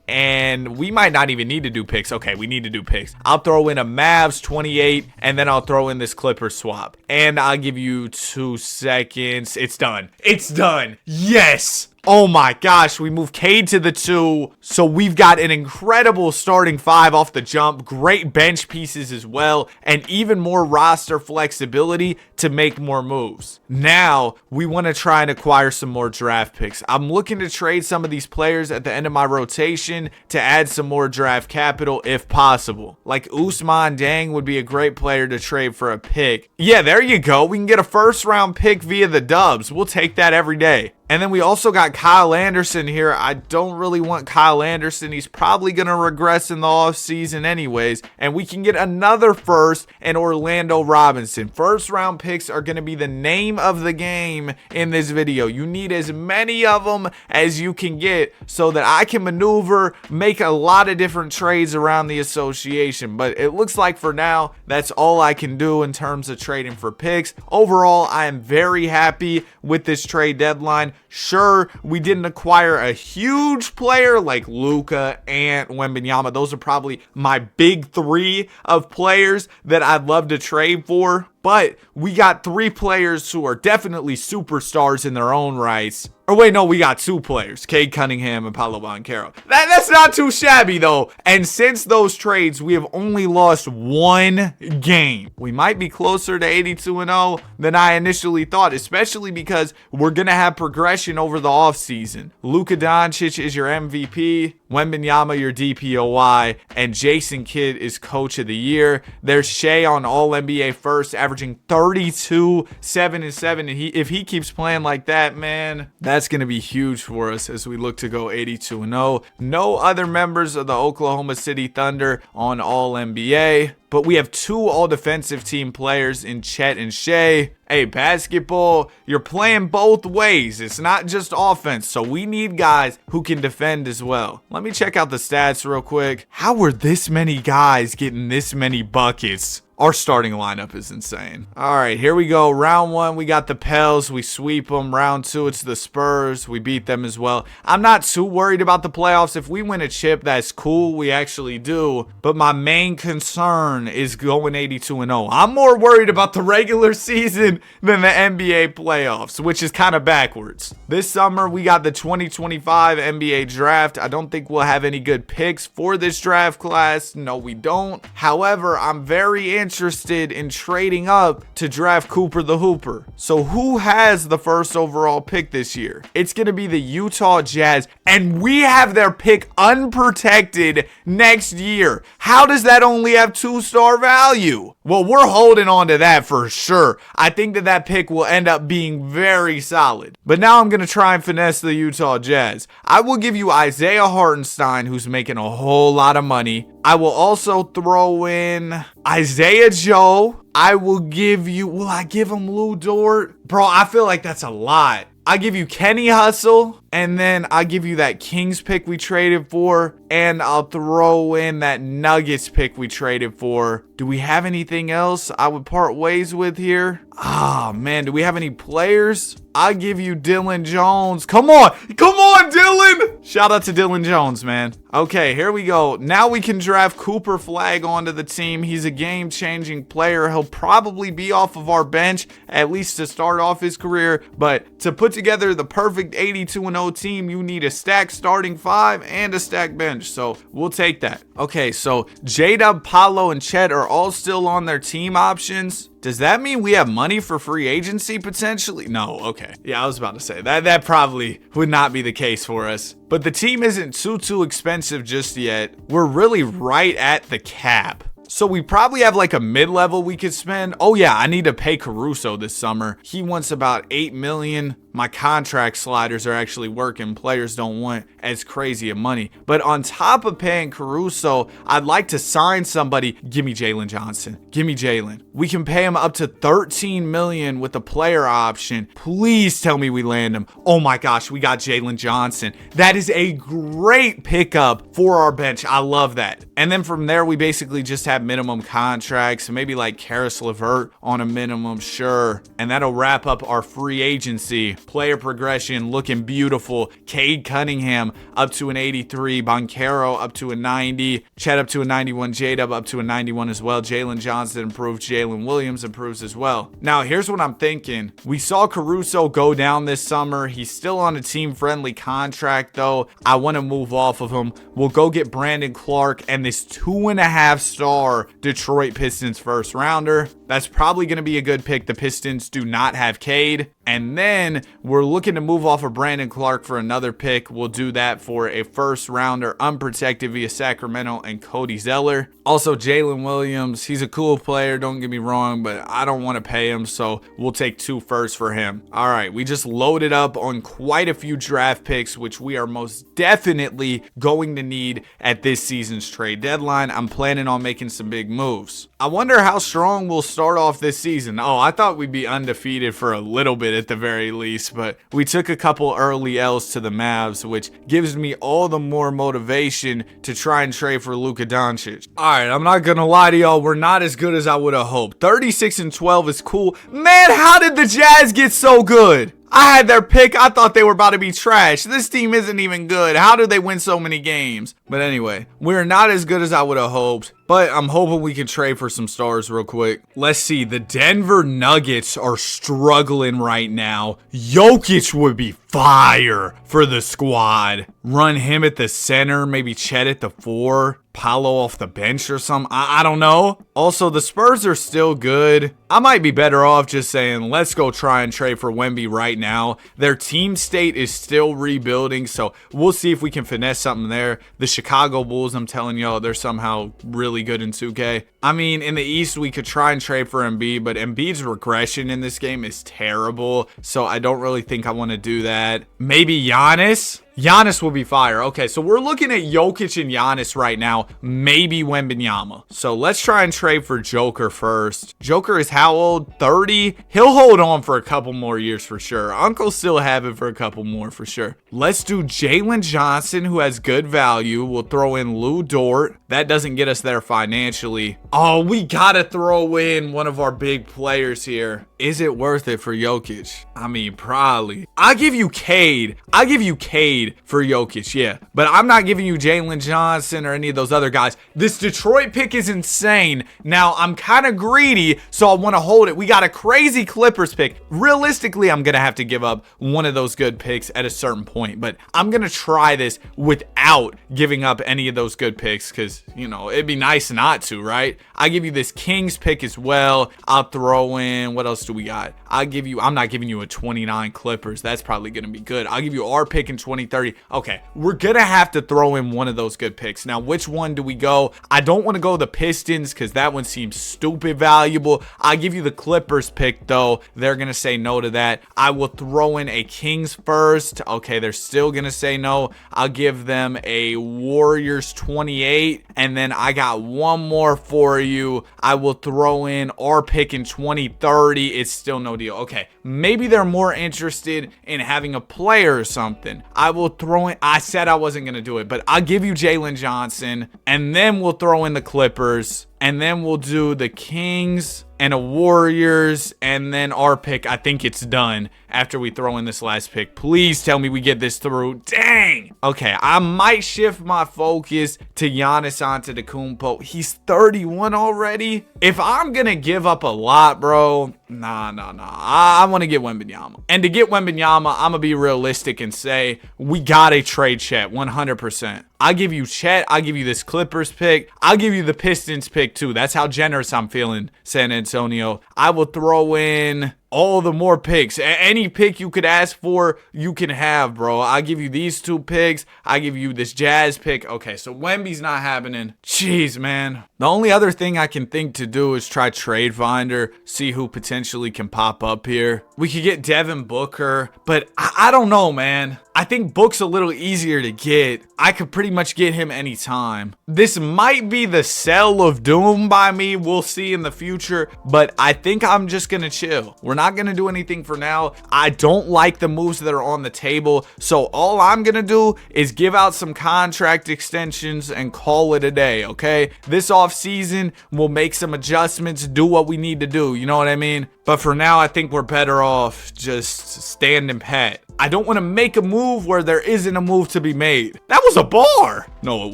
and we might not even need to do picks. Okay, we need to do picks. I'll throw in a Mavs 28, and then I'll throw in this Clippers swap. And I'll give you 2 seconds. It's done. It's done. Yes. Oh my gosh, we moved Cade to the 2, so we've got an incredible starting 5 off the jump, great bench pieces as well, and even more roster flexibility to make more moves. Now, we want to try and acquire some more draft picks. I'm looking to trade some of these players at the end of my rotation to add some more draft capital if possible. Like Ousmane Deng would be a great player to trade for a pick. Yeah, there you go. We can get a first round pick via the Dubs. We'll take that every day. And then we also got Kyle Anderson here. I don't really want Kyle Anderson. He's probably going to regress in the offseason anyways. And we can get another first and Orlando Robinson. First round picks are going to be the name of the game in this video. You need as many of them as you can get so that I can maneuver, make a lot of different trades around the association. But it looks like for now, that's all I can do in terms of trading for picks. Overall, I am very happy with this trade deadline. Sure, we didn't acquire a huge player like Luka and Wembanyama. Those are probably my big three of players that I'd love to trade for. But we got three players who are definitely superstars in their own rights. Or wait, no, we got two players, Cade Cunningham and Paolo Banchero. That's not too shabby, though. And since those trades, we have only lost one game. We might be closer to 82-0 than I initially thought, especially because we're going to have progression over the offseason. Luka Doncic is your MVP, Wembanyama your DPOY, and Jason Kidd is Coach of the Year. There's Shea on All-NBA first, averaging 32, 7 and 7. And if he keeps playing like that, man, that's going to be huge for us as we look to go 82-0. No other members of the Oklahoma City Thunder on All-NBA. But we have two all-defensive team players in Chet and Shea. Hey, basketball, you're playing both ways. It's not just offense, so we need guys who can defend as well. Let me check out the stats real quick. How were this many guys getting this many buckets? Our starting lineup is insane. All right, here we go. Round one, we got the Pels. We sweep them. Round two, it's the Spurs. We beat them as well. I'm not too worried about the playoffs. If we win a chip, that's cool. We actually do. But my main concern is going 82-0. I'm more worried about the regular season than the NBA playoffs, which is kind of backwards. This summer, we got the 2025 NBA draft. I don't think we'll have any good picks for this draft class. No, we don't. However, I'm very interested in trading up to draft Cooper the Hooper. So who has the first overall pick this year? It's going to be the Utah Jazz, and we have their pick unprotected next year. How does that only have 2-star value? Well, we're holding on to that for sure. I think that pick will end up being very solid. But now I'm going to try and finesse the Utah Jazz. I will give you Isaiah Hartenstein, who's making a whole lot of money. I will also throw in Isaiah Joe. I will give you, will I give him Lou Dort? Bro, I feel like that's a lot. I'll give you Kenny Hustle, and then I'll give you that Kings pick we traded for, and I'll throw in that Nuggets pick we traded for. Do we have anything else I would part ways with here? Ah, man, do we have any players? I'll give you Dylan Jones. Come on, Dylan! Shout out to Dylan Jones, man. Okay, here we go. Now we can draft Cooper Flagg onto the team. He's a game-changing player. He'll probably be off of our bench, at least to start off his career. But to put together the perfect 82-0 team, you need a stacked starting five and a stacked bench. So we'll take that. Okay, so J-Dub, Paolo, and Chet are all still on their team options. Does that mean we have money for free agency potentially? No, okay. Yeah, I was about to say that probably would not be the case for us. But the team isn't too expensive just yet. We're really right at the cap. So we probably have like a mid-level we could spend. Oh yeah, I need to pay Caruso this summer. He wants about $8 million. My contract sliders are actually working. Players don't want as crazy of money. But on top of paying Caruso, I'd like to sign somebody. Give me Jalen Johnson. Give me Jalen. We can pay him up to $13 million with a player option. Please tell me we land him. Oh my gosh, we got Jalen Johnson. That is a great pickup for our bench. I love that. And then from there, we basically just have minimum contracts. Maybe like Karis LeVert on a minimum, sure. And that'll wrap up our free agency. Player progression looking beautiful. Cade Cunningham up to an 83. Banchero up to a 90. Chet up to a 91. J-Dub up to a 91 as well. Jalen Johnson improves. Jalen Williams improves as well. Now, here's what I'm thinking. We saw Caruso go down this summer. He's still on a team-friendly contract, though. I want to move off of him. We'll go get Brandon Clark and this 2.5-star Detroit Pistons first rounder. That's probably going to be a good pick. The Pistons do not have Cade. And then We're looking to move off of Brandon Clark for another pick. We'll do that for a first rounder unprotected via Sacramento and Cody Zeller. Also, Jalen Williams, he's a cool player, don't get me wrong, but I don't want to pay him, so we'll take 2 firsts for him. All right, we just loaded up on quite a few draft picks, which we are most definitely going to need at this season's trade deadline. I'm planning on making some big moves. I wonder how strong we'll start off this season. Oh, I thought we'd be undefeated for a little bit at the very least, but we took a couple early L's to the Mavs, which gives me all the more motivation to try and trade for Luka Doncic. All right, I'm not gonna lie to y'all, we're not as good as I would have hoped. 36-12 is cool. Man, how did the Jazz get so good? I had their pick. I thought they were about to be trash. This team isn't even good. How do they win so many games? But anyway, we're not as good as I would have hoped, but I'm hoping we can trade for some stars real quick. Let's see. The Denver Nuggets are struggling right now. Jokic would be fire for the squad. Run him at the center, maybe Chet at the 4. Paolo off the bench or something. I don't know. Also, the Spurs are still good. I might be better off just saying, let's go try and trade for Wemby right now. Their team state is still rebuilding, so we'll see if we can finesse something there. The Chicago Bulls, I'm telling y'all, they're somehow really good in 2K. I mean, in the East, we could try and trade for Embiid, but Embiid's regression in this game is terrible, so I don't really think I want to do that. Maybe Giannis? Giannis will be fire. Okay, so we're looking at Jokic and Giannis right now. Maybe Wembanyama. So let's try and trade for Joker first. Joker is how old? 30? He'll hold on for a couple more years for sure. Uncle still have it for a couple more for sure. Let's do Jalen Johnson, who has good value. We'll throw in Lou Dort. That doesn't get us there financially. Oh, we gotta throw in one of our big players here. Is it worth it for Jokic? I mean, probably. I'll give you Cade. I'll give you Cade for Jokic, yeah. But I'm not giving you Jalen Johnson or any of those other guys. This Detroit pick is insane. Now, I'm kind of greedy, so I want to hold it. We got a crazy Clippers pick. Realistically, I'm going to have to give up one of those good picks at a certain point. But I'm going to try this without giving up any of those good picks because, you know, it'd be nice not to, right? I give you this Kings pick as well. I'll throw in, what else do we got? I'm not giving you a 29 Clippers. That's probably going to be good. I'll give you our pick in 2030. Okay, we're going to have to throw in one of those good picks. Now, which one do we go? I don't want to go the Pistons because that one seems stupid valuable. I'll give you the Clippers pick, though. They're going to say no to that. I will throw in a Kings first. Okay, they're still going to say no. I'll give them a Warriors 28. And then I got one more for you. I will throw in our pick in 2030. It's still no deal. Okay, maybe they're more interested in having a player or something. I will throw in, I said I wasn't going to do it, but I'll give you Jalen Johnson, and then we'll throw in the Clippers, and then we'll do the Kings and a Warriors, and then our pick. I think it's done after we throw in this last pick. Please tell me we get this through. Dang. Okay, I might shift my focus to Giannis Antetokounmpo. He's 31 already. If I'm going to give up a lot, bro, nah. I want to get Wembanyama. And to get Wembanyama, I'm going to be realistic and say we got to trade Chet 100%. I'll give you Chet. I'll give you this Clippers pick. I'll give you the Pistons pick too. That's how generous I'm feeling, San Antonio. I will throw in all the more picks. Any pick you could ask for, you can have, bro. I'll give you these 2 picks. I'll give you this Jazz pick. Okay, so Wemby's not happening. Jeez, man. The only other thing I can think to do is try Trade Finder, see who potentially can pop up here. We could get Devin Booker, but I don't know, man. I think Book's a little easier to get. I could pretty much get him anytime. This might be the sell of doom by me. We'll see in the future, but I think I'm just going to chill. We're not going to do anything for now. I don't like the moves that are on the table, so all I'm going to do is give out some contract extensions and call it a day, okay? This offseason, we'll make some adjustments, do what we need to do, you know what I mean? But for now, I think we're better off just standing pat. I don't want to make a move where there isn't a move to be made. That was a bar. No, it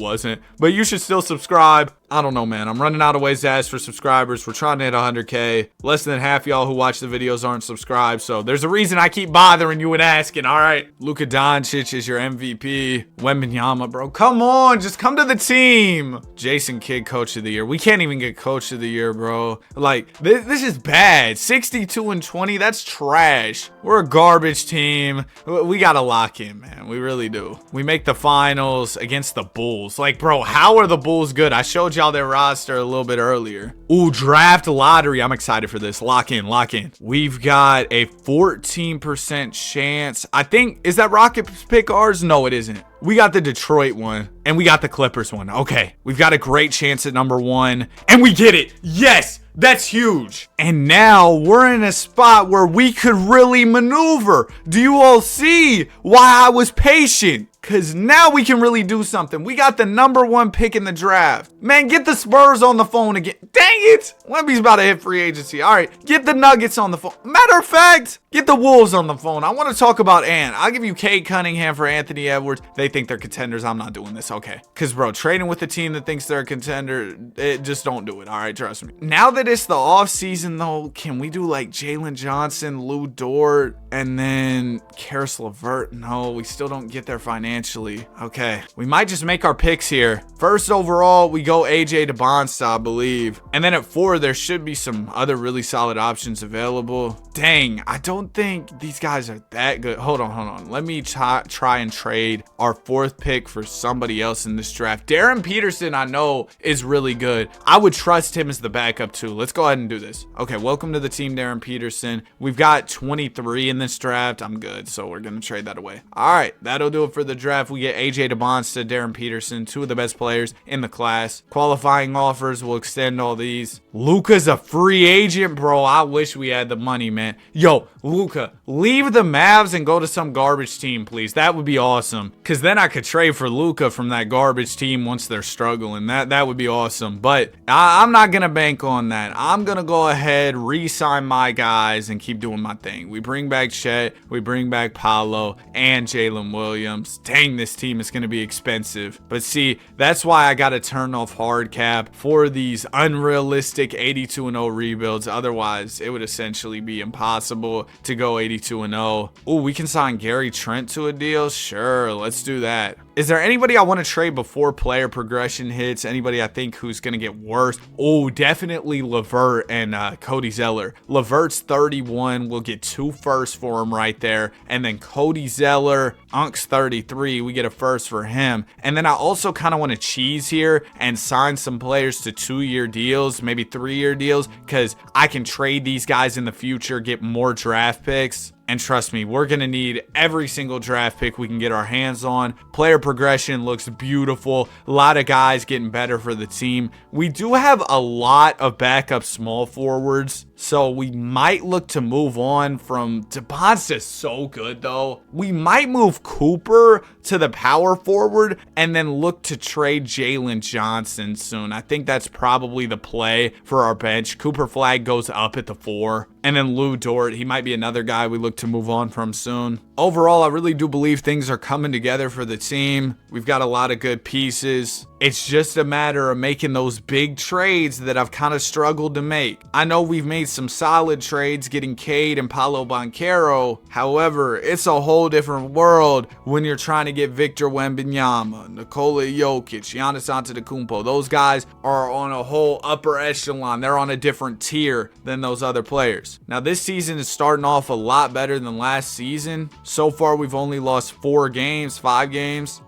wasn't. But you should still subscribe, I don't know, man. I'm running out of ways to ask for subscribers. We're trying to hit 100K. Less than half y'all who watch the videos aren't subscribed, so there's a reason I keep bothering you and asking, all right? Luka Doncic is your MVP. Wembanyama, bro. Come on, just come to the team. Jason Kidd, Coach of the Year. We can't even get Coach of the Year, bro. Like, this is bad. 62-20, that's trash. We're a garbage team. We gotta lock in, man. We really do. We make the finals against the Bulls. Like, bro, how are the Bulls good? I showed y'all their roster a little bit earlier. Ooh, draft lottery. I'm excited for this. Lock in, lock in. We've got a 14% chance. I think, is that Rockets pick ours? No, it isn't. We got the Detroit one, and we got the Clippers one. Okay, we've got a great chance at number 1, and we get it. Yes, that's huge. And now we're in a spot where we could really maneuver. Do you all see why I was patient? Because now we can really do something. We got the number 1 pick in the draft. Man, get the Spurs on the phone again. Dang it. Wemby's about to hit free agency. All right, get the Nuggets on the phone. Matter of fact, get the Wolves on the phone. I want to talk about Ant. I'll give you Cade Cunningham for Anthony Edwards. They think they're contenders. I'm not doing this. Okay. Because, bro, trading with a team that thinks they're a contender, just don't do it. All right, trust me. Now that it's the offseason, though, can we do like Jalen Johnson, Lou Dort, and then Karis LeVert? No, we still don't get there financially. Okay. We might just make our picks here. First overall, we go AJ DeBonsta, I believe. And then at 4, there should be some other really solid options available. Dang, I don't think these guys are that good. Hold on. Let me try and trade our 4th pick for somebody else in this draft. Darren Peterson, I know, is really good. I would trust him as the backup too. Let's go ahead and do this. Okay, welcome to the team, Darren Peterson. We've got 23 in this draft. I'm good, so we're going to trade that away. All right, that'll do it for the draft. We get AJ DeBonsta, Darren Peterson, 2 of the best players in the class. Qualifying offers will extend all these. Luka's a free agent, bro. I wish we had the money, man. Yo, Luka, leave the Mavs and go to some garbage team, please. That would be awesome. Because then I could trade for Luka from that garbage team once they're struggling. That would be awesome. But I'm not going to bank on that. I'm going to go ahead, re-sign my guys, and keep doing my thing. We bring back Chet. We bring back Paolo and Jalen Williams. Dang, this team is going to be expensive. But see, that's why I got to turn off hard cap for these unrealistic 82-0 rebuilds. Otherwise, it would essentially be impossible to go 82-0. Oh, we can sign Gary Trent to a deal? Sure, let's do that. Is there anybody I want to trade before player progression hits? Anybody I think who's going to get worse? Oh, definitely LeVert and Cody Zeller. LeVert's 31. We'll get 2 firsts for him right there. And then Cody Zeller, Unk's 33. We get a first for him. And then I also kind of want to cheese here and sign some players to 2-year deals, maybe 3-year deals, because I can trade these guys in the future, get more draft picks. And trust me, we're going to need every single draft pick we can get our hands on. Player progression looks beautiful. A lot of guys getting better for the team. We do have a lot of backup small forwards, so we might look to move on from DeBonsta. So good, though. We might move Cooper to the power forward and then look to trade Jalen Johnson soon. I think that's probably the play for our bench. Cooper Flag goes up at the 4. And then Lou Dort, he might be another guy we look to move on from soon. Overall, I really do believe things are coming together for the team. We've got a lot of good pieces. It's just a matter of making those big trades that I've kind of struggled to make. I know we've made some solid trades getting Cade and Paolo Banchero. However, it's a whole different world when you're trying to get Victor Wembanyama, Nikola Jokic, Giannis Antetokounmpo. Those guys are on a whole upper echelon. They're on a different tier than those other players. Now, this season is starting off a lot better than last season. So far, we've only lost 5 games.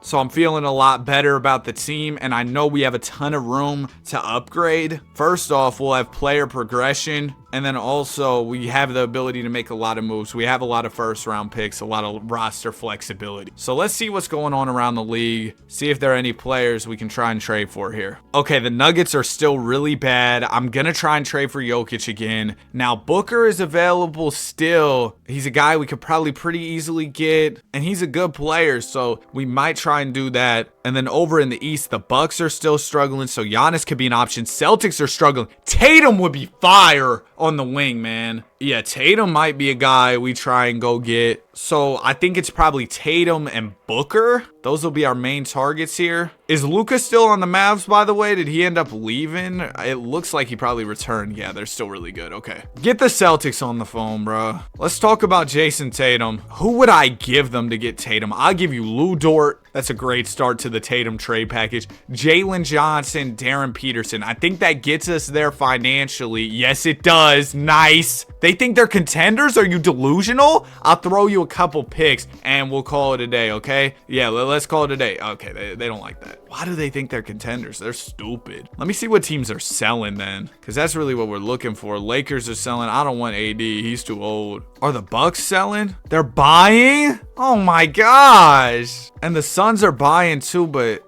So I'm feeling a lot better about the team. And I know we have a ton of room to upgrade. First off, we'll have player progression. And then also, we have the ability to make a lot of moves. We have a lot of first-round picks, a lot of roster flexibility. So let's see what's going on around the league. See if there are any players we can try and trade for here. Okay, the Nuggets are still really bad. I'm going to try and trade for Jokic again. Now, Booker is available still. He's a guy we could probably pretty easily get. And he's a good player, so we might try and do that. And then over in the East, the Bucks are still struggling, so Giannis could be an option. Celtics are struggling. Tatum would be fire on the wing, man. Yeah, Tatum might be a guy we try and go get. So I think it's probably Tatum and Booker. Those will be our main targets here. Is Luka still on the Mavs, by the way? Did he end up leaving? It looks like he probably returned. Yeah, they're still really good. Okay. Get the Celtics on the phone, bro. Let's talk about Jason Tatum. Who would I give them to get Tatum? I'll give you Lou Dort. That's a great start to the Tatum trade package. Jalen Johnson, Darren Peterson. I think that gets us there financially. Yes, it does. Nice. They think they're contenders? Are you delusional? I'll throw you a couple picks and we'll call it a day, okay? Yeah, let's call it a day. Okay, they don't like that. Why do they think they're contenders? They're stupid. Let me see what teams are selling then, because that's really what we're looking for. Lakers are selling. I don't want AD. He's too old. Are the Bucks selling? They're buying? Oh my gosh. And the Suns are buying too, but...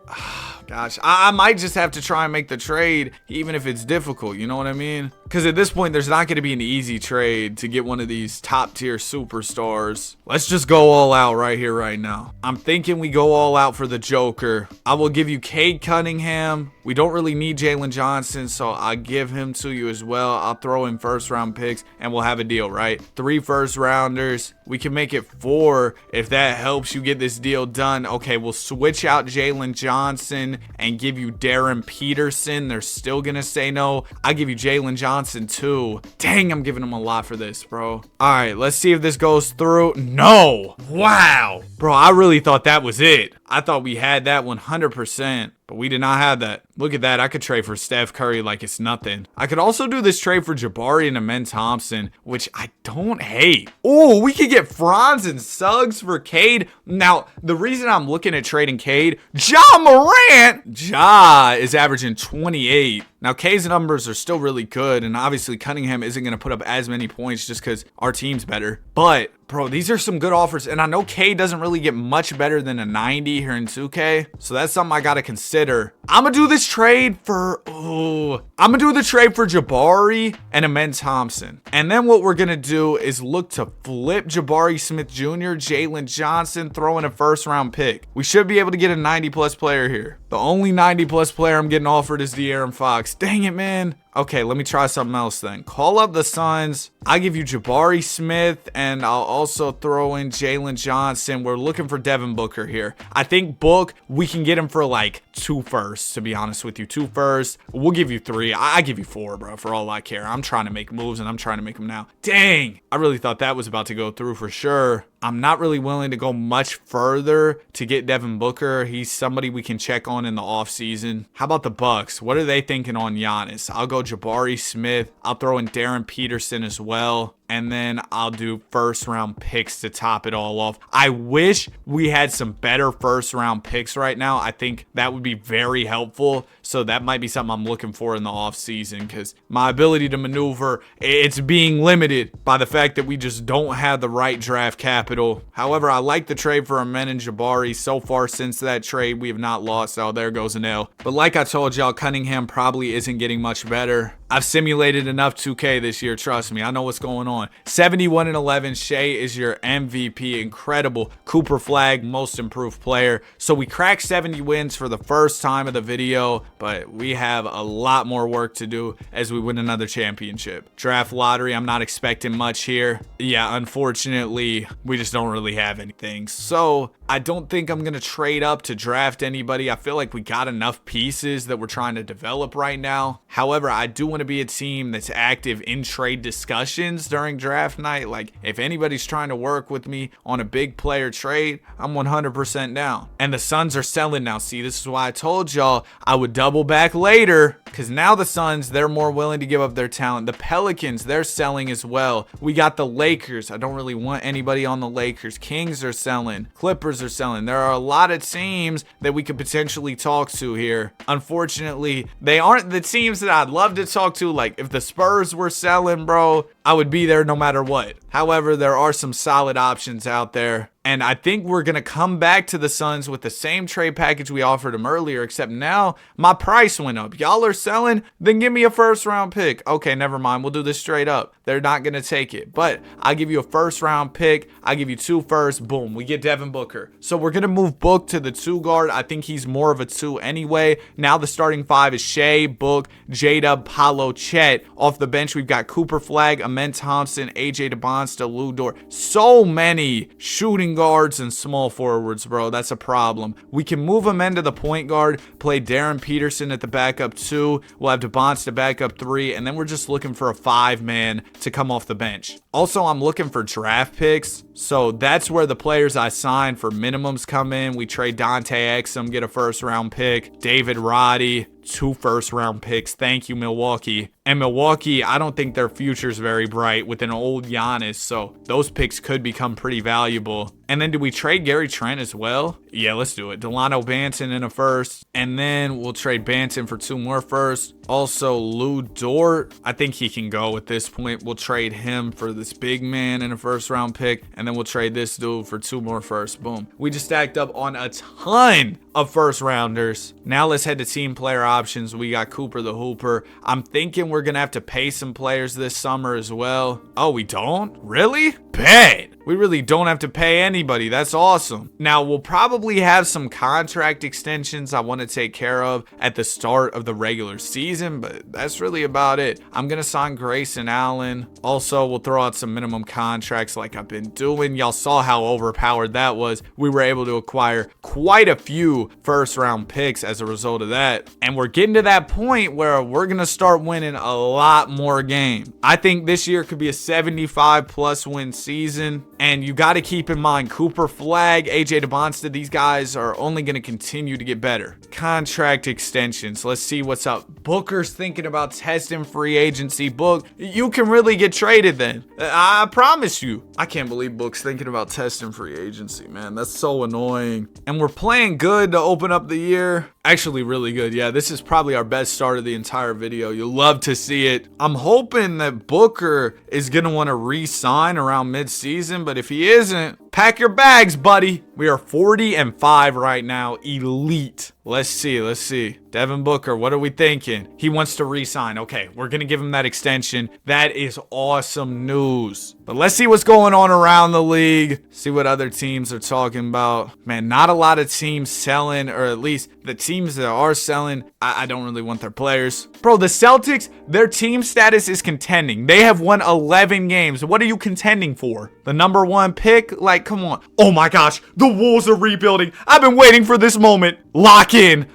Gosh, I might just have to try and make the trade, even if it's difficult, you know what I mean? Because at this point, there's not going to be an easy trade to get one of these top-tier superstars. Let's just go all out right here, right now. I'm thinking we go all out for the Joker. I will give you Cade Cunningham. We don't really need Jalen Johnson, so I'll give him to you as well. I'll throw in first-round picks, and we'll have a deal, right? 3 first-rounders. We can make it 4 if that helps you get this deal done. Okay, we'll switch out Jalen Johnson and give you Darren Peterson. They're still gonna say no. I give you Jalen Johnson too. Dang, I'm giving them a lot for this, bro. All right, let's see if this goes through. No. Wow. Bro, I really thought that was it. I thought we had that 100%. But we did not have that. Look at that. I could trade for Steph Curry like it's nothing. I could also do this trade for Jabari and Amen Thompson, which I don't hate. Oh, we could get Franz and Suggs for Cade. Now, the reason I'm looking at trading Cade, Ja Morant. Ja is averaging 28. Now, Cade's numbers are still really good, and obviously Cunningham isn't going to put up as many points just because our team's better. But, bro, these are some good offers, and I know Cade doesn't really get much better than a 90 here in 2K, so that's something I got to consider. I'm going to do this trade for, I'm going to do the trade for Jabari and Amen Thompson. And then what we're going to do is look to flip Jabari Smith Jr., Jalen Johnson, throw in a first-round pick. We should be able to get a 90-plus player here. The only 90-plus player I'm getting offered is De'Aaron Fox. Dang it, man. Okay, let me try something else then. Call up the Suns. I'll give you Jabari Smith, and I'll also throw in Jalen Johnson. We're looking for Devin Booker here. I think Book, we can get him for like 2 firsts, to be honest with you. 2 firsts. We'll give you 3. I give you 4, bro, for all I care. I'm trying to make moves, and I'm trying to make them now. Dang. I really thought that was about to go through for sure. I'm not really willing to go much further to get Devin Booker. He's somebody we can check on in the offseason. How about the Bucks? What are they thinking on Giannis? I'll go Jabari Smith. I'll throw in Darren Peterson as well. And then I'll do first-round picks to top it all off. I wish we had some better first-round picks right now. I think that would be very helpful. So that might be something I'm looking for in the offseason because my ability to maneuver, it's being limited by the fact that we just don't have the right draft capital. However, I like the trade for Amen and Jabari. So far since that trade, we have not lost. Oh, there goes an L. But like I told y'all, Cunningham probably isn't getting much better. I've simulated enough 2K this year. Trust me, I know what's going on. 71-11. Shea is your MVP. Incredible. Cooper Flag, most improved player. So we cracked 70 wins for the first time of the video, but we have a lot more work to do as we win another championship. Draft lottery, I'm not expecting much here. Yeah, unfortunately, we just don't really have anything. So I don't think I'm going to trade up to draft anybody. I feel like we got enough pieces that we're trying to develop right now. However, I do want to be a team that's active in trade discussions during draft night. Like, if anybody's trying to work with me on a big player trade, I'm 100% down. And the Suns are selling now. See, this is why I told y'all I would double back later, because now the Suns, they're more willing to give up their talent. The Pelicans, they're selling as well. We got the Lakers. I don't really want anybody on the Lakers. Kings are selling. Clippers are selling. There are a lot of teams that we could potentially talk to here. Unfortunately, they aren't the teams that I'd love to talk to. Like, if the Spurs were selling, bro, I would be there no matter what. However, there are some solid options out there. And I think we're going to come back to the Suns with the same trade package we offered them earlier, except now my price went up. Y'all are selling? Then give me a first round pick. Okay, never mind. We'll do this straight up. They're not going to take it. But I'll give you a first round pick. I'll give you 2 firsts. Boom. We get Devin Booker. So we're going to move Book to the 2 guard. I think he's more of a 2 anyway. Now the starting 5 is Shea, Book, J-Dub, Paolo, Chet. Off the bench, we've got Cooper Flag, Amen Thompson, AJ DeBonsta, Lou Dort. So many shooting guards and small forwards, bro. That's a problem. We can move him into the point guard, play Darren Peterson at the backup 2. We'll have DeBonsta backup 3, and then we're just looking for a 5-man to come off the bench. Also, I'm looking for draft picks, so that's where the players I sign for minimums come in. We trade Dante Exum, get a first-round pick. David Roddy, 2 first-round picks. Thank you, Milwaukee. And Milwaukee, I don't think their future's very bright with an old Giannis, so those picks could become pretty valuable. And then do we trade Gary Trent as well? Yeah, let's do it. Delano Banton in a first, and then we'll trade Banton for 2 more firsts. Also, Lou Dort, I think he can go at this point. We'll trade him for this big man in a first-round pick, and then we'll trade this dude for 2 more firsts. Boom. We just stacked up on a ton of first-rounders. Now let's head to team player options. We got Cooper the Hooper. I'm thinking we're going to have to pay some players this summer as well. Oh, we don't? Really? Bet. We really don't have to pay anybody. That's awesome. Now, we'll probably have some contract extensions I want to take care of at the start of the regular season, but that's really about it. I'm going to sign Grayson Allen. Also, we'll throw out some minimum contracts like I've been doing. Y'all saw how overpowered that was. We were able to acquire quite a few first-round picks as a result of that. And we're getting to that point where we're going to start winning a lot more games. I think this year could be a 75-plus win season. And you got to keep in mind, Cooper Flag, AJ DeBonsta, these guys are only going to continue to get better. Contract extensions. Let's see what's up. Booker's thinking about testing free agency. Book, you can really get traded then. I promise you. I can't believe Book's thinking about testing free agency, man. That's so annoying. And we're playing good to open up the year. Actually, really good. Yeah, this is probably our best start of the entire video. You'll love to see it. I'm hoping that Booker is going to want to re-sign around mid-season, but if he isn't, pack your bags, buddy. We are 40-5 right now. Elite. Let's see. Devin Booker, what are we thinking? He wants to re-sign. Okay, we're going to give him that extension. That is awesome news. But let's see what's going on around the league. See what other teams are talking about. Man, not a lot of teams selling, or at least the teams that are selling, I don't really want their players. Bro, the Celtics, their team status is contending. They have won 11 games. What are you contending for? The number 1 pick? Like, come on. Oh my gosh, the Wolves are rebuilding. I've been waiting for this moment. Lock in.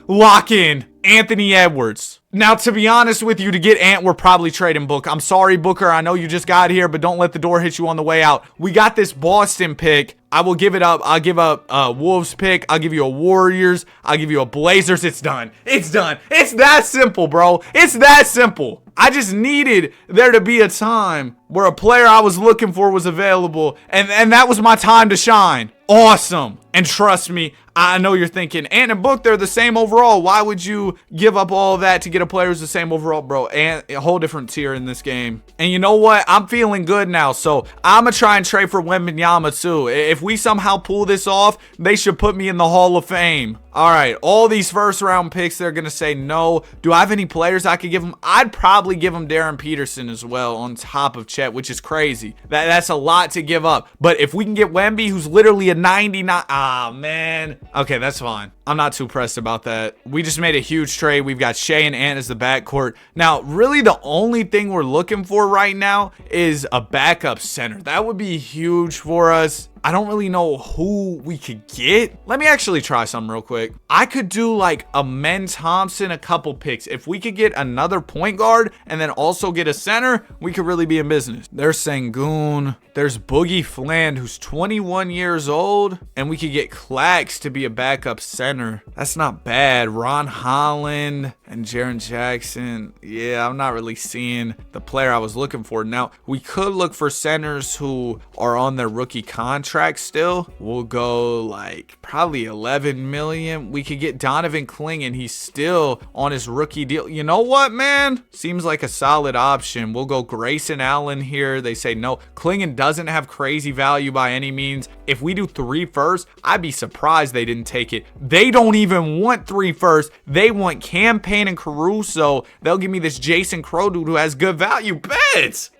Anthony Edwards. Now, to be honest with you, to get Ant, we're probably trading Book. I'm sorry, Booker. I know you just got here, but don't let the door hit you on the way out. We got this Boston pick. I will give it up. I'll give up a Wolves pick. I'll give you a Warriors. I'll give you a Blazers. It's done. It's that simple, bro. It's that simple. I just needed there to be a time where a player I was looking for was available, and that was my time to shine. Awesome. And trust me, I know you're thinking, Ant and Book, they're the same overall. Why would you give up all of that to get a player who's the same overall, bro? And a whole different tier in this game. And you know what? I'm feeling good now, so I'm going to try and trade for Wembanyama too. If we somehow pull this off, they should put me in the Hall of Fame. All right, all these first-round picks, they're going to say no. Do I have any players I could give them? I'd probably give them Darren Peterson as well on top of Chet, which is crazy. That's a lot to give up. But if we can get Wemby, who's literally a 99... Ah, man. Okay, that's fine. I'm not too pressed about that. We just made a huge trade. We've got Shea and Ant as the backcourt. Now, really the only thing we're looking for right now is a backup center. That would be huge for us. I don't really know who we could get. Let me actually try something real quick. I could do like a Amen Thompson, a couple picks. If we could get another point guard and then also get a center, we could really be in business. There's Sengun. There's Boogie Fland, who's 21 years old. And we could get Clax to be be a backup center. That's not bad. Ron Holland and Jaren Jackson. Yeah, I'm not really seeing the player I was looking for. Now, we could look for centers who are on their rookie contract still. We'll go like probably 11 million. We could get Donovan Clingan. He's still on his rookie deal. You know what, man? Seems like a solid option. We'll go Grayson Allen here. They say no. Clingan doesn't have crazy value by any means. If we do 3 firsts, I'd be surprised they didn't take it. They don't even want 3 firsts. They want Cam Payne and Caruso. They'll give me this Jason Crow dude who has good value. Bets.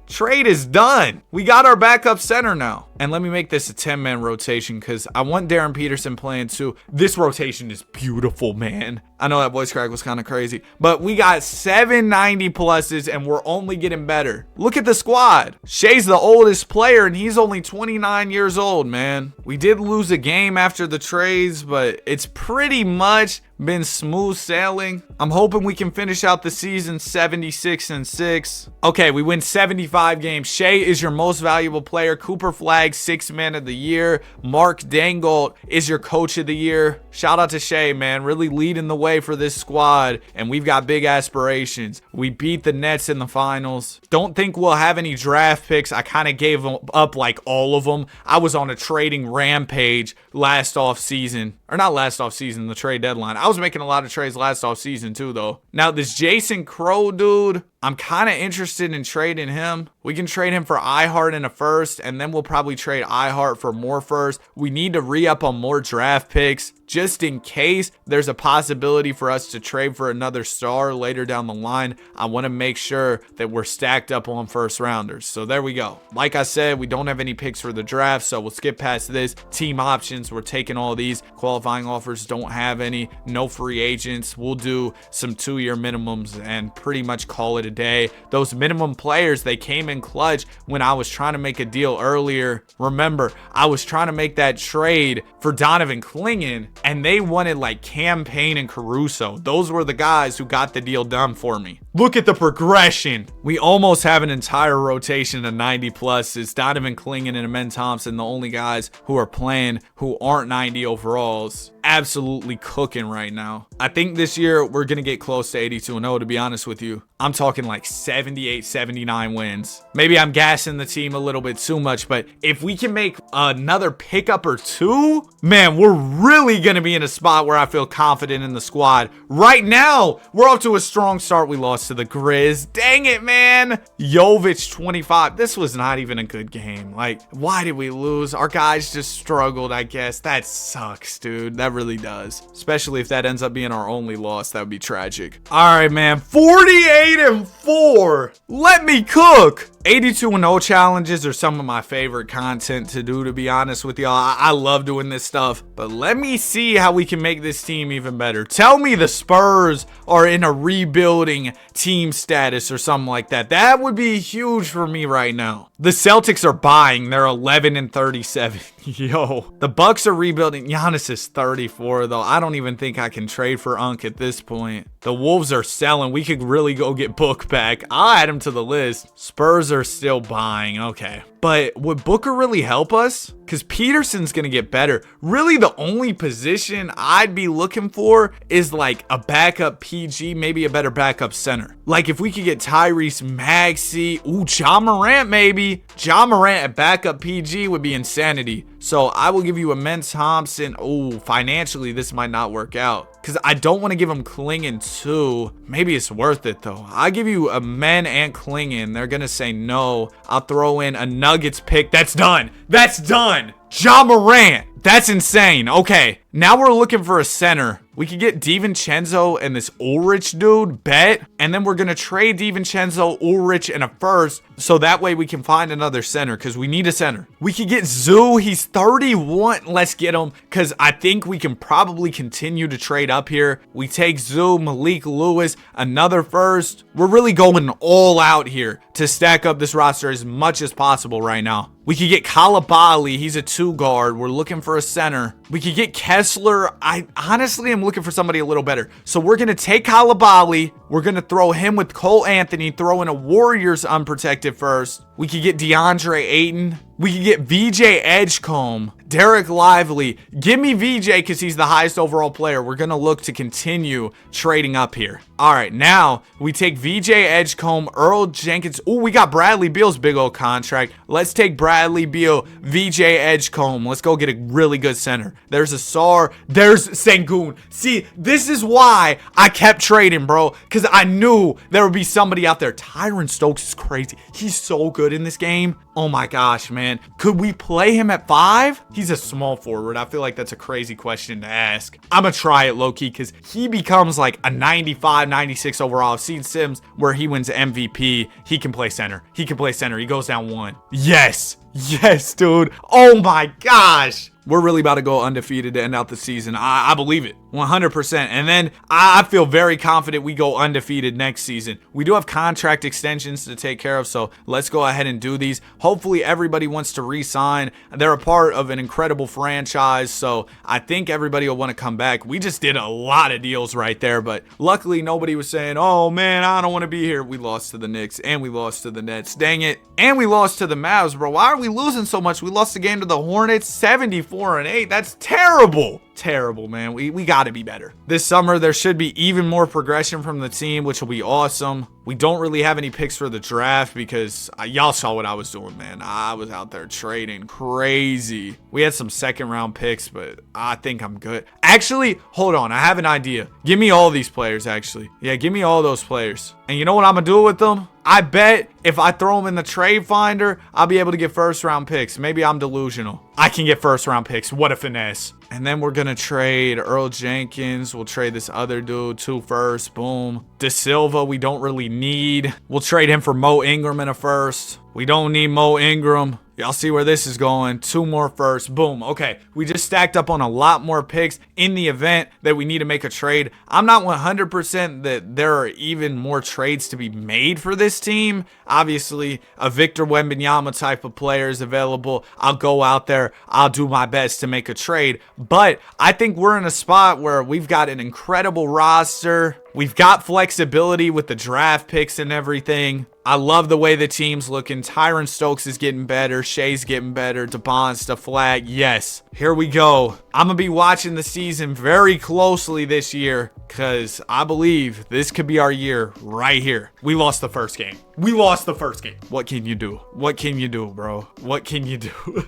Trade is done. We got our backup center now. And let me make this a 10-man rotation because I want Darren Peterson playing too. This rotation is beautiful, man. I know that voice crack was kind of crazy, but we got 790 pluses and we're only getting better. Look at the squad. Shea's the oldest player and he's only 29 years old, man. We did lose a game after the trades, but it's pretty much been smooth sailing. I'm hoping we can finish out the season 76-6. Okay, we win 75 games. Shea is your most valuable player. Cooper Flagg, 6th man of the year. Mark Dangolt is your coach of the year. Shout out to Shea, man. Really leading the way for this squad. And we've got big aspirations. We beat the Nets in the finals. Don't think we'll have any draft picks. I kind of gave up like all of them. I was on a trading rampage last off season. Or not last off season, the trade deadline. I was making a lot of trades last off season too, though. Now, this Jason Crow dude, I'm kind of interested in trading him. We can trade him for iHeart in a first, and then we'll probably trade iHeart for more first. We need to re-up on more draft picks just in case there's a possibility for us to trade for another star later down the line. I want to make sure that we're stacked up on first rounders. So there we go. Like I said, we don't have any picks for the draft, so we'll skip past this. Team options, we're taking all these. Qualifying offers, don't have any. No free agents. We'll do some 2-year minimums and pretty much call it a day. Those minimum players, they came in clutch when I was trying to make a deal earlier. Remember, I was trying to make that trade for Donovan Clingan, and they wanted like Cam Payne and Caruso. Those were the guys who got the deal done for me. Look at the progression. We almost have an entire rotation of 90 plus. It's Donovan Clingan and Amen Thompson, the only guys who are playing who aren't 90 overalls. Absolutely cooking right now. I think this year we're going to get close to 82-0, to be honest with you. I'm talking like 78, 79 wins. Maybe I'm gassing the team a little bit too much, but if we can make another pickup or two, man, we're really going to be in a spot where I feel confident in the squad. Right now, we're off to a strong start. We lost to the Grizz. Dang it, man. Jovic 25. This was not even a good game. Like, why did we lose? Our guys just struggled, I guess. That sucks, dude. That really does. Especially if that ends up being our only loss. That would be tragic. All right, man. 48-4. Let me cook. 82-0 challenges are some of my favorite content to do, to be honest with y'all. I love doing this stuff, but let me see how we can make this team even better. Tell me the Spurs are in a rebuilding team status or something like that. That would be huge for me right now. The Celtics are buying. They're 11-37. Yo, the Bucks are rebuilding. Giannis is 34, though. I don't even think I can trade for Unk at this point. The Wolves are selling. We could really go get Book back. I'll add him to the list. Spurs are still buying. Okay. But would Booker really help us? Because Peterson's going to get better. Really, the only position I'd be looking for is like a backup PG, maybe a better backup center. Like if we could get Tyrese Maxey, Ja Morant maybe. Ja Morant at backup PG would be insanity. So I will give you Amen Thompson. Financially, this might not work out. Because I don't want to give him Clingan too. Maybe it's worth it though. I give you Amen and Clingan. They're going to say no. I'll throw in a Nuggets pick. That's done. That's done. Ja Morant. That's insane. Okay, now we're looking for a center. We could get DiVincenzo and this Ulrich dude, bet. And then we're going to trade DiVincenzo, Ulrich, and a first. So that way we can find another center because we need a center. We could get Zoo. He's 31. Let's get him because I think we can probably continue to trade up here. We take Zoo, Malik Lewis, another first. We're really going all out here to stack up this roster as much as possible right now. We could get Kalabali. He's a 2 guard. We're looking for a center. We could get Kessler. I honestly am looking for somebody a little better. So we're going to take Kalabali. We're going to throw him with Cole Anthony, throw in a Warriors unprotected first. We could get DeAndre Ayton. We could get VJ Edgecombe. Derek Lively. Give me VJ because he's the highest overall player. We're going to look to continue trading up here. All right, now we take VJ Edgecombe, Earl Jenkins. Oh, we got Bradley Beal's big old contract. Let's take Bradley Beal, VJ Edgecombe. Let's go get a really good center. There's Asar. There's Sengun. See, this is why I kept trading, bro, because I knew there would be somebody out there. Tyron Stokes is crazy. He's so good in this game. Oh my gosh, man. Could we play him at 5? He's a small forward. I feel like that's a crazy question to ask. I'm going to try it low-key because he becomes like a 95, 96 overall. I've seen Sims where he wins MVP. He can play center. He can play center. He goes down 1. Yes. Yes, dude. Oh my gosh. We're really about to go undefeated to end out the season. I believe it 100%. And then I feel very confident we go undefeated next season. We do have contract extensions to take care of, so let's go ahead and do these. Hopefully everybody wants to re-sign. They're a part of an incredible franchise, so I think everybody will want to come back. We just did a lot of deals right there, but luckily nobody was saying, oh man, I don't want to be here. We lost to the Knicks and we lost to the Nets. Dang it. And we lost to the Mavs, bro. Why are we losing so much? We lost the game to the Hornets 74-8. That's terrible. Terrible, man. We got to be better. This summer, there should be even more progression from the team, which will be awesome. We don't really have any picks for the draft because y'all saw what I was doing, man. I was out there trading crazy. We had some second round picks, but I think I'm good. Actually, hold on. I have an idea. Give me all these players, actually. Yeah, give me all those players. And you know what I'm going to do with them? I bet if I throw them in the trade finder, I'll be able to get first round picks. Maybe I'm delusional. I can get first round picks. What a finesse. And then we're going to trade Earl Jenkins. We'll trade this other dude, 2 firsts. Boom. De Silva, we don't really need. We'll trade him for Mo Ingram in a first. We don't need Mo Ingram. Y'all see where this is going. 2 more firsts. Boom. Okay. We just stacked up on a lot more picks in the event that we need to make a trade. I'm not 100% that there are even more trades to be made for this team. Obviously, a Victor Wembanyama type of player is available. I'll go out there. I'll do my best to make a trade. But I think we're in a spot where we've got an incredible roster. We've got flexibility with the draft picks and everything. I love the way the team's looking. Tyron Stokes is getting better. Shea's getting better. DeBon's the flag. Yes. Here we go. I'm going to be watching the season very closely this year because I believe this could be our year right here. We lost the first game. We lost the first game. What can you do? What can you do, bro? What can you do?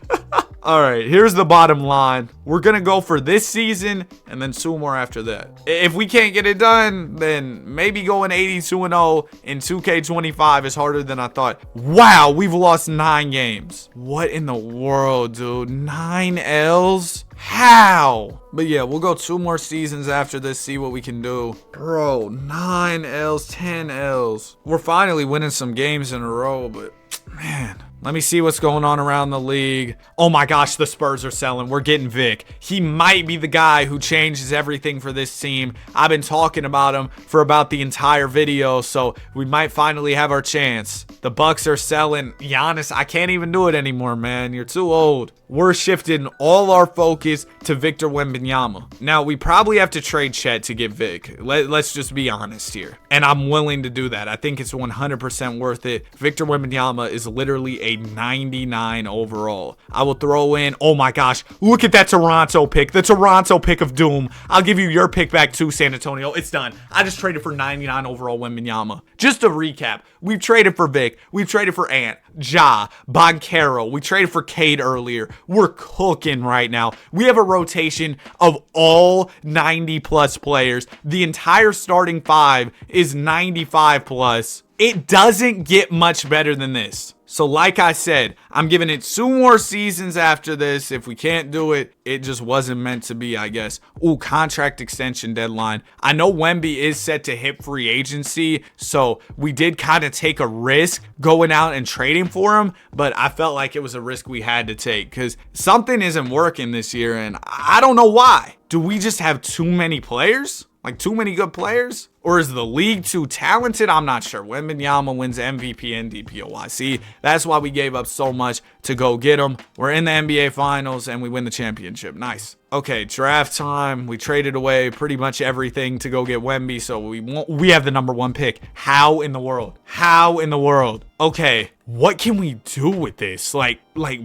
All right, here's the bottom line. We're going to go for this season and then 2 more after that. If we can't get it done, then maybe going 82-0 in 2K25 is harder than I thought. Wow, we've lost 9 games. What in the world, dude? 9 L's? How? But yeah, we'll go 2 more seasons after this, see what we can do. Bro, 9 L's, 10 L's. We're finally winning some games in a row, but man. Let me see what's going on around the league. Oh my gosh, the Spurs are selling. We're getting Vic. He might be the guy who changes everything for this team. I've been talking about him for about the entire video, so we might finally have our chance. The Bucks are selling. Giannis, I can't even do it anymore, man. You're too old. We're shifting all our focus to Victor Wembanyama. Now, we probably have to trade Chet to get Vic. Let's just be honest here. And I'm willing to do that. I think it's 100% worth it. Victor Wembanyama is literally a 99 overall. I will throw in, oh my gosh, look at that Toronto pick. The Toronto pick of doom. I'll give you your pick back too, San Antonio. It's done. I just traded for 99 overall Wembanyama. Just to recap, we've traded for Vic. We've traded for Ant, Ja, Boncaro. We traded for Cade earlier. We're cooking right now. We have a rotation of all 90 plus players. The entire starting 5 is 95 plus. It doesn't get much better than this. So like I said, I'm giving it 2 more seasons after this. If we can't do it, it just wasn't meant to be, I guess. Ooh, contract extension deadline. I know Wemby is set to hit free agency, so we did kind of take a risk going out and trading for him, but I felt like it was a risk we had to take because something isn't working this year, and I don't know why. Do we just have too many players? Like, too many good players? Or is the league too talented? I'm not sure. Wembanyama wins MVP and DPOY. That's why we gave up so much to go get him. We're in the NBA Finals, and we win the championship. Nice. Okay, draft time. We traded away pretty much everything to go get Wemby, so we have the number 1 pick. How in the world? How in the world? Okay, what can we do with this? Like,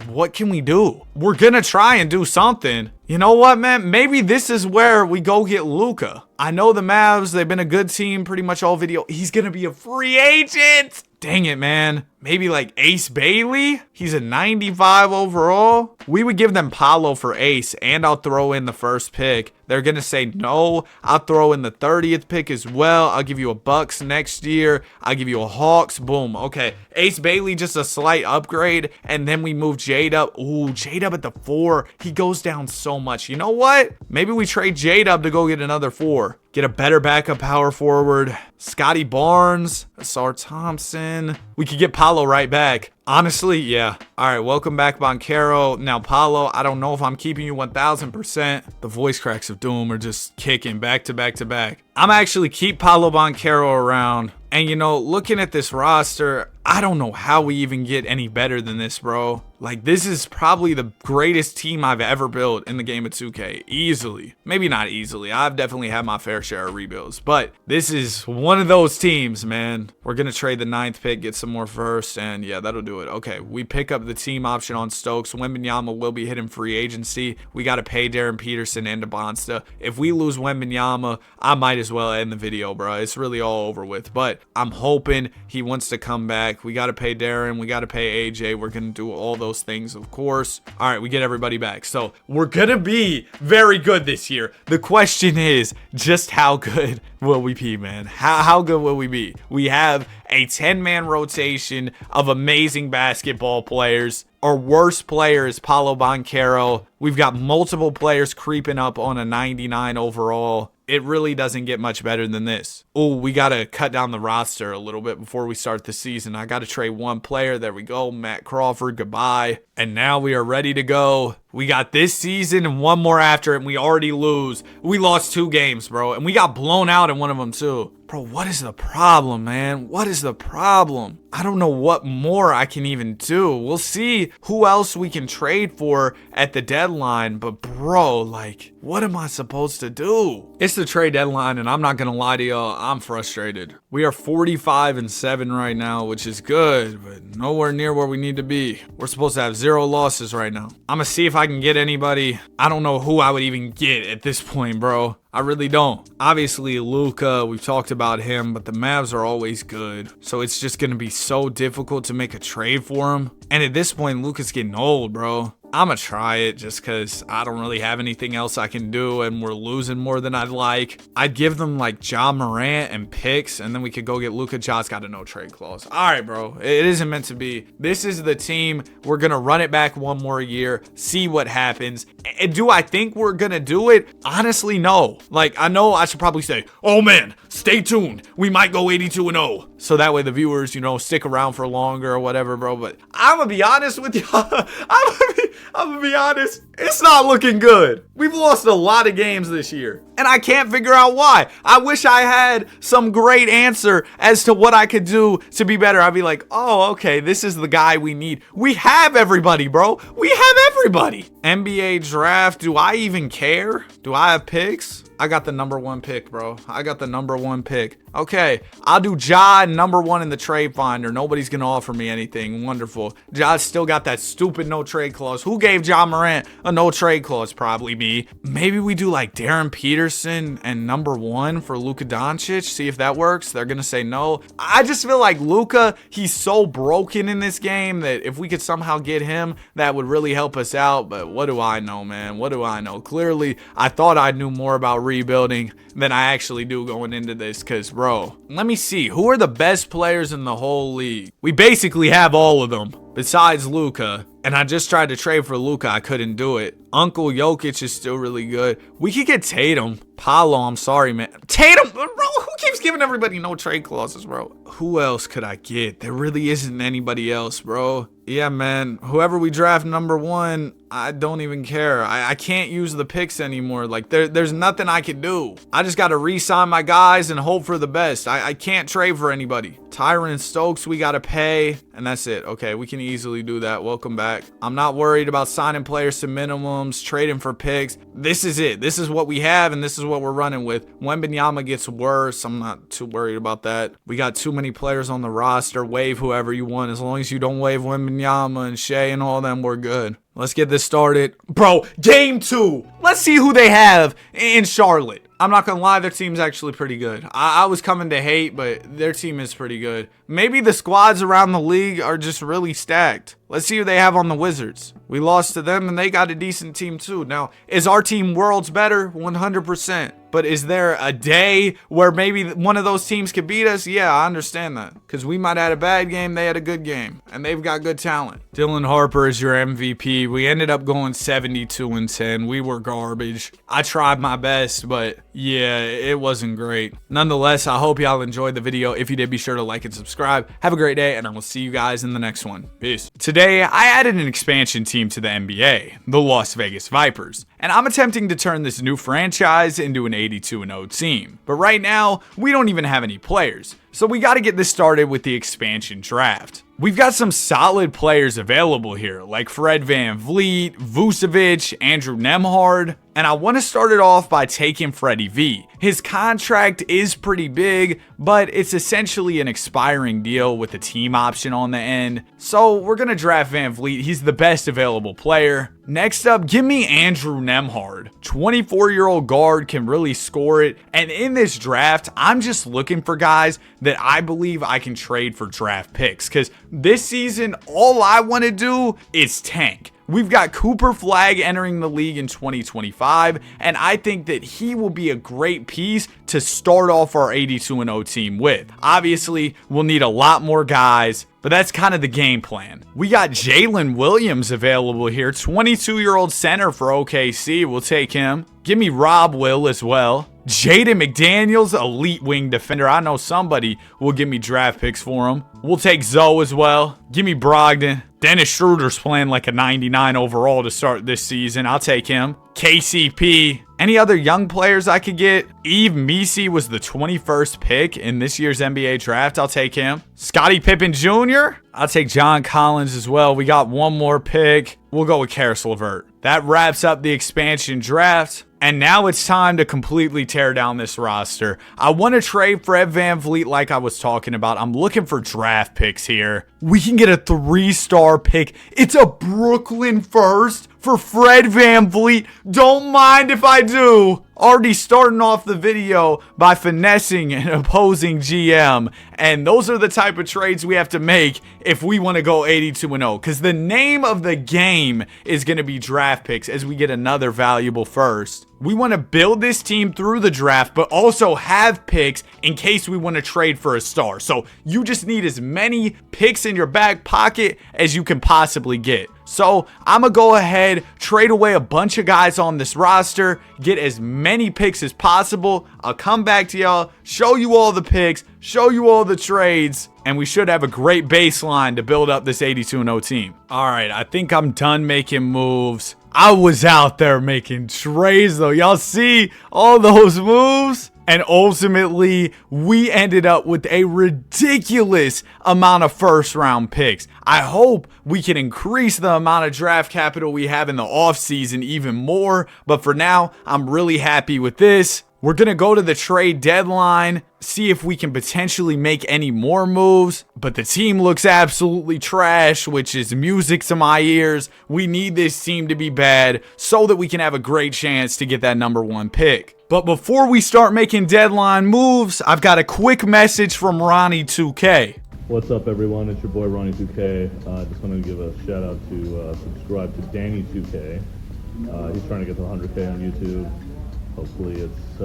what can we do? We're gonna try and do something. You know what, man? Maybe this is where we go get Luka. I know the Mavs, they've been a good team pretty much all video. He's gonna be a free agent. Dang it, man. Maybe like Ace Bailey? He's a 95 overall. We would give them Paolo for Ace, and I'll throw in the first pick. They're going to say no. I'll throw in the 30th pick as well. I'll give you a Bucks next year. I'll give you a Hawks. Boom. Okay. Ace Bailey, just a slight upgrade. And then we move J-Dub. Ooh, J-Dub at the 4. He goes down so much. You know what? Maybe we trade J-Dub to go get another 4. Get a better backup power forward. Scotty Barnes. Asar Thompson. We could get Paolo right back. Honestly, yeah. All right, welcome back, Banchero. Now, Paolo, I don't know if I'm keeping you 1,000%. The voice cracks of doom are just kicking back to back to back. I'm actually keep Paolo Banchero around. And, you know, looking at this roster, I don't know how we even get any better than this, bro. Like, this is probably the greatest team I've ever built in the game of 2K. Easily. Maybe not easily. I've definitely had my fair share of rebuilds. But this is one of those teams, man. We're going to trade the 9th pick, get some more first, and yeah, that'll do it. Okay, we pick up the team option on Stokes. Wembanyama will be hitting free agency. We got to pay Darren Peterson and DeBonsta. If we lose Wembanyama, I might as well end the video, bro. It's really all over with. But I'm hoping he wants to come back. We got to pay Darren. We got to pay AJ. We're going to do all those things, of course. All right, we get everybody back. So we're going to be very good this year. The question is, just how good will we be, man? How good will we be? We have a 10-man rotation of amazing basketball players. Our worst player is Paolo Banchero. We've got multiple players creeping up on a 99 overall. It really doesn't get much better than this. Oh, we got to cut down the roster a little bit before we start the season. I got to trade one player. There we go. Matt Crawford, goodbye. And now we are ready to go. We got this season and one more after it, and we already lose. We lost 2 games, bro. And we got blown out in one of them, too. Bro, what is the problem, man? What is the problem? I don't know what more I can even do. We'll see who else we can trade for at the deadline. But, bro, like, what am I supposed to do? It's the trade deadline, and I'm not going to lie to y'all. I'm frustrated. We are 45-7 right now, which is good, but nowhere near where we need to be. We're supposed to have 0 losses right now. I'm going to see if I can get anybody. I don't know who I would even get at this point, bro. I really don't. Obviously, Luka, we've talked about him, but the Mavs are always good. So it's just going to be so difficult to make a trade for him. And at this point, Luka's getting old, bro. I'm going to try it just because I don't really have anything else I can do, and we're losing more than I'd like. I'd give them like Ja Morant and picks, and then we could go get Luka. Ja's got a no trade clause. All right, bro. It isn't meant to be. This is the team. We're going to run it back one more year, see what happens. And do I think we're going to do it? Honestly, no. Like, I know I should probably say, oh man, stay tuned. We might go 82-0. So that way the viewers, you know, stick around for longer or whatever, bro. But I'm going to be honest with y'all. I'm gonna be honest, it's not looking good. We've lost a lot of games this year, and I can't figure out why. I wish I had some great answer as to what I could do to be better. I'd be like, oh, okay, this is the guy we need. We have everybody, bro. We have everybody. NBA draft, do I even care? Do I have picks? I got the number 1 pick, bro. I got the number 1 pick. Okay, I'll do Ja number 1 in the trade finder. Nobody's gonna offer me anything. Wonderful. Ja still got that stupid no trade clause. Who gave Ja Morant a no trade clause? Probably me. Maybe we do like Darren Peterson and number 1 for Luka Doncic. See if that works. They're gonna say no. I just feel like Luka, he's so broken in this game that if we could somehow get him, that would really help us out. But what do I know, man? What do I know? Clearly, I thought I knew more about rebuilding than I actually do going into this, because, bro, let me see. Who are the best players in the whole league? We basically have all of them. besides Luka. And I just tried to trade for Luka. I couldn't do it. Uncle Jokic is still really good. We could get Tatum. Paolo, I'm sorry, man. Tatum, bro, who keeps giving everybody no trade clauses, bro? Who else could I get? There really isn't anybody else, bro. Yeah, man. Whoever we draft number 1, I don't even care. I can't use the picks anymore. Like, there's nothing I can do. I just got to re-sign my guys and hope for the best. I can't trade for anybody. Tyron Stokes, we got to pay. And that's it. Okay, we can easily do that. Welcome back. I'm not worried about signing players to minimums, trading for picks. This is it. This is what we have, and this is what we're running with. Wembanyama gets worse. I'm not too worried about that. We got too many players on the roster. Waive whoever you want. As long as you don't waive Wembanyama and Shea and all them, we're good. Let's get this started. Bro, game 2. Let's see who they have in Charlotte. I'm not going to lie, their team's actually pretty good. I was coming to hate, but their team is pretty good. Maybe the squads around the league are just really stacked. Let's see who they have on the Wizards. We lost to them, and they got a decent team too. Now, is our team worlds better? 100%. But is there a day where maybe one of those teams could beat us? Yeah, I understand that. Because we might have had a bad game, they had a good game. And they've got good talent. Dylan Harper is your MVP. We ended up going 72-10. We were garbage. I tried my best, but yeah, it wasn't great. Nonetheless, I hope y'all enjoyed the video. If you did, be sure to like and subscribe. Have a great day, and I will see you guys in the next one. Peace. Today, I added an expansion team to the NBA, the Las Vegas Vipers. And I'm attempting to turn this new franchise into an 82-0 team. But right now, we don't even have any players. So we got to get this started with the expansion draft. We've got some solid players available here, like Fred VanVleet, Vucevic, Andrew Nembhard, and I want to start it off by taking Freddie V. His contract is pretty big, but it's essentially an expiring deal with a team option on the end. So we're going to draft VanVleet. He's the best available player. Next up, give me Andrew Nembhard. 24-year-old guard, can really score it. And in this draft, I'm just looking for guys that I believe I can trade for draft picks. Because this season, all I want to do is tank. We've got Cooper Flagg entering the league in 2025, and I think that he will be a great piece to start off our 82-0 team with. Obviously, we'll need a lot more guys, but that's kind of the game plan. We got Jalen Williams available here, 22-year-old center for OKC. We'll take him. Give me Rob Will as well. Jaden McDaniels, elite wing defender. I know somebody will give me draft picks for him. We'll take Zoe as well. Give me Brogdon. Dennis Schroeder's playing like a 99 overall to start this season. I'll take him. KCP. Any other young players I could get? Yves Missi was the 21st pick in this year's NBA draft. I'll take him. Scottie Pippen Jr. I'll take John Collins as well. We got one more pick. We'll go with Karis LeVert. That wraps up the expansion draft. And now it's time to completely tear down this roster. I want to trade Fred VanVleet like I was talking about. I'm looking for draft picks here. We can get a 3-star pick. It's a Brooklyn first for Fred VanVleet. Don't mind if I do. Already starting off the video by finessing an opposing GM. And those are the type of trades we have to make if we want to go 82-0. Because the name of the game is going to be draft picks as we get another valuable first. We want to build this team through the draft, but also have picks in case we want to trade for a star. So you just need as many picks in your back pocket as you can possibly get. So I'm going to go ahead, trade away a bunch of guys on this roster, get as many picks as possible. I'll come back to y'all, show you all the picks, show you all the trades, and we should have a great baseline to build up this 82-0 team. All right, I think I'm done making moves. I was out there making trades though. Y'all see all those moves? And ultimately, we ended up with a ridiculous amount of first-round picks. I hope we can increase the amount of draft capital we have in the offseason even more. But for now, I'm really happy with this. We're going to go to the trade deadline, see if we can potentially make any more moves. But the team looks absolutely trash, which is music to my ears. We need this team to be bad so that we can have a great chance to get that #1 pick. But before we start making deadline moves, I've got a quick message from Ronnie2K. What's up, everyone? It's your boy Ronnie2K. Just wanted to give a shout out to subscribe to Danny2K. He's trying to get to 100K on YouTube. Hopefully it's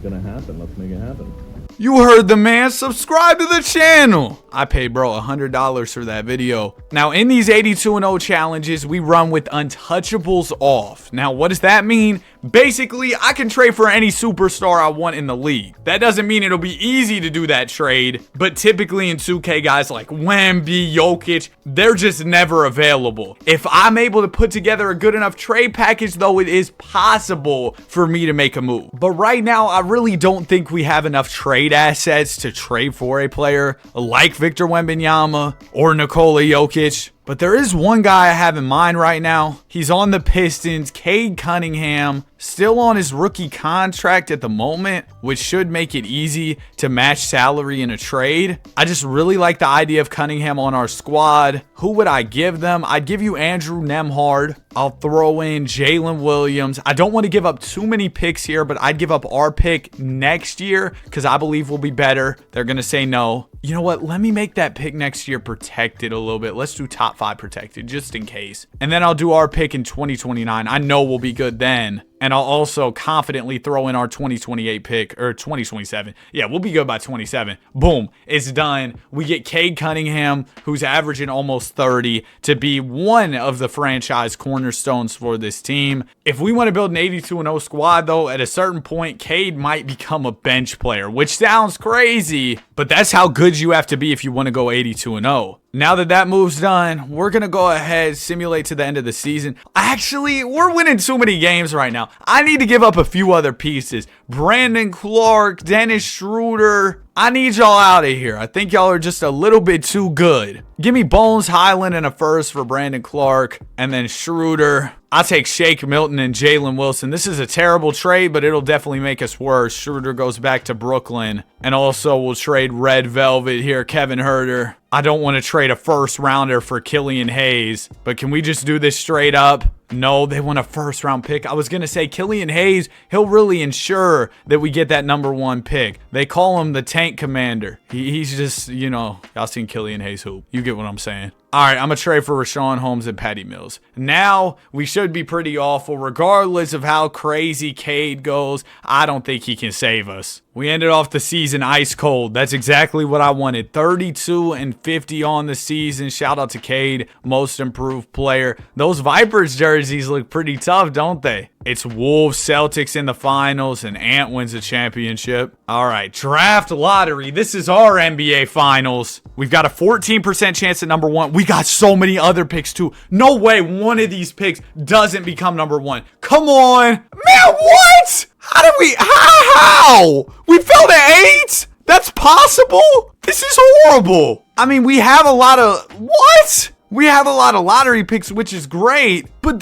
gonna happen. Let's make it happen. You heard the man. Subscribe to the channel. I paid bro $100 for that video. Now in these 82-0 challenges, we run with untouchables off. Now what does that mean? Basically, I can trade for any superstar I want in the league. That doesn't mean it'll be easy to do that trade, but typically in 2K, guys like Wemby, Jokic, they're just never available. If I'm able to put together a good enough trade package, though, it is possible for me to make a move. But right now, I really don't think we have enough trade assets to trade for a player like Victor Wembanyama or Nikola Jokic. But there is one guy I have in mind right now. He's on the Pistons, Cade Cunningham, still on his rookie contract at the moment, which should make it easy to match salary in a trade. I just really like the idea of Cunningham on our squad. Who would I give them? I'd give you Andrew Nembhard. I'll throw in Jalen Williams. I don't want to give up too many picks here, but I'd give up our pick next year because I believe we'll be better. They're going to say no. You know what? Let me make that pick next year protected a little bit. Let's do top 5 protected just in case. And then I'll do our pick in 2029. I know we'll be good then. And I'll also confidently throw in our 2028 pick, or 2027. Yeah, we'll be good by 27. Boom, it's done. We get Cade Cunningham, who's averaging almost 30, to be one of the franchise cornerstones for this team. If we want to build an 82-0 squad, though, at a certain point, Cade might become a bench player, which sounds crazy, but that's how good you have to be if you want to go 82-0. Now that that move's done, we're going to go ahead, simulate to the end of the season. Actually, we're winning too many games right now. I need to give up a few other pieces. Brandon Clark, Dennis Schroeder. I need y'all out of here. I think y'all are just a little bit too good. Give me Bones Highland and a first for Brandon Clark, and then Schroeder. I'll take Shake Milton and Jalen Wilson. This is a terrible trade, but it'll definitely make us worse. Schroeder goes back to Brooklyn. And also we'll trade Red Velvet here, Kevin Huerter. I don't want to trade a first rounder for Killian Hayes, but can we just do this straight up? No, they want a first round pick. I was going to say Killian Hayes, he'll really ensure that we get that #1 pick. They call him the tank commander. He's just, you know, y'all seen Killian Hayes hoop. You get what I'm saying. All right, I'm going to trade for Rashawn Holmes and Patty Mills. Now, we should be pretty awful. Regardless of how crazy Cade goes, I don't think he can save us. We ended off the season ice cold. That's exactly what I wanted. 32-50 on the season. Shout out to Cade, most improved player. Those Vipers jerseys look pretty tough, don't they? It's Wolves Celtics in the finals and Ant wins the championship. All right, draft lottery. This is our NBA finals. We've got a 14% chance at #1. We got so many other picks too. No way one of these picks doesn't become #1. Come on. Man, what? How did we, how? We fell to 8? That's possible? This is horrible. I mean, we have a lot of, what? We have a lot of lottery picks, which is great, but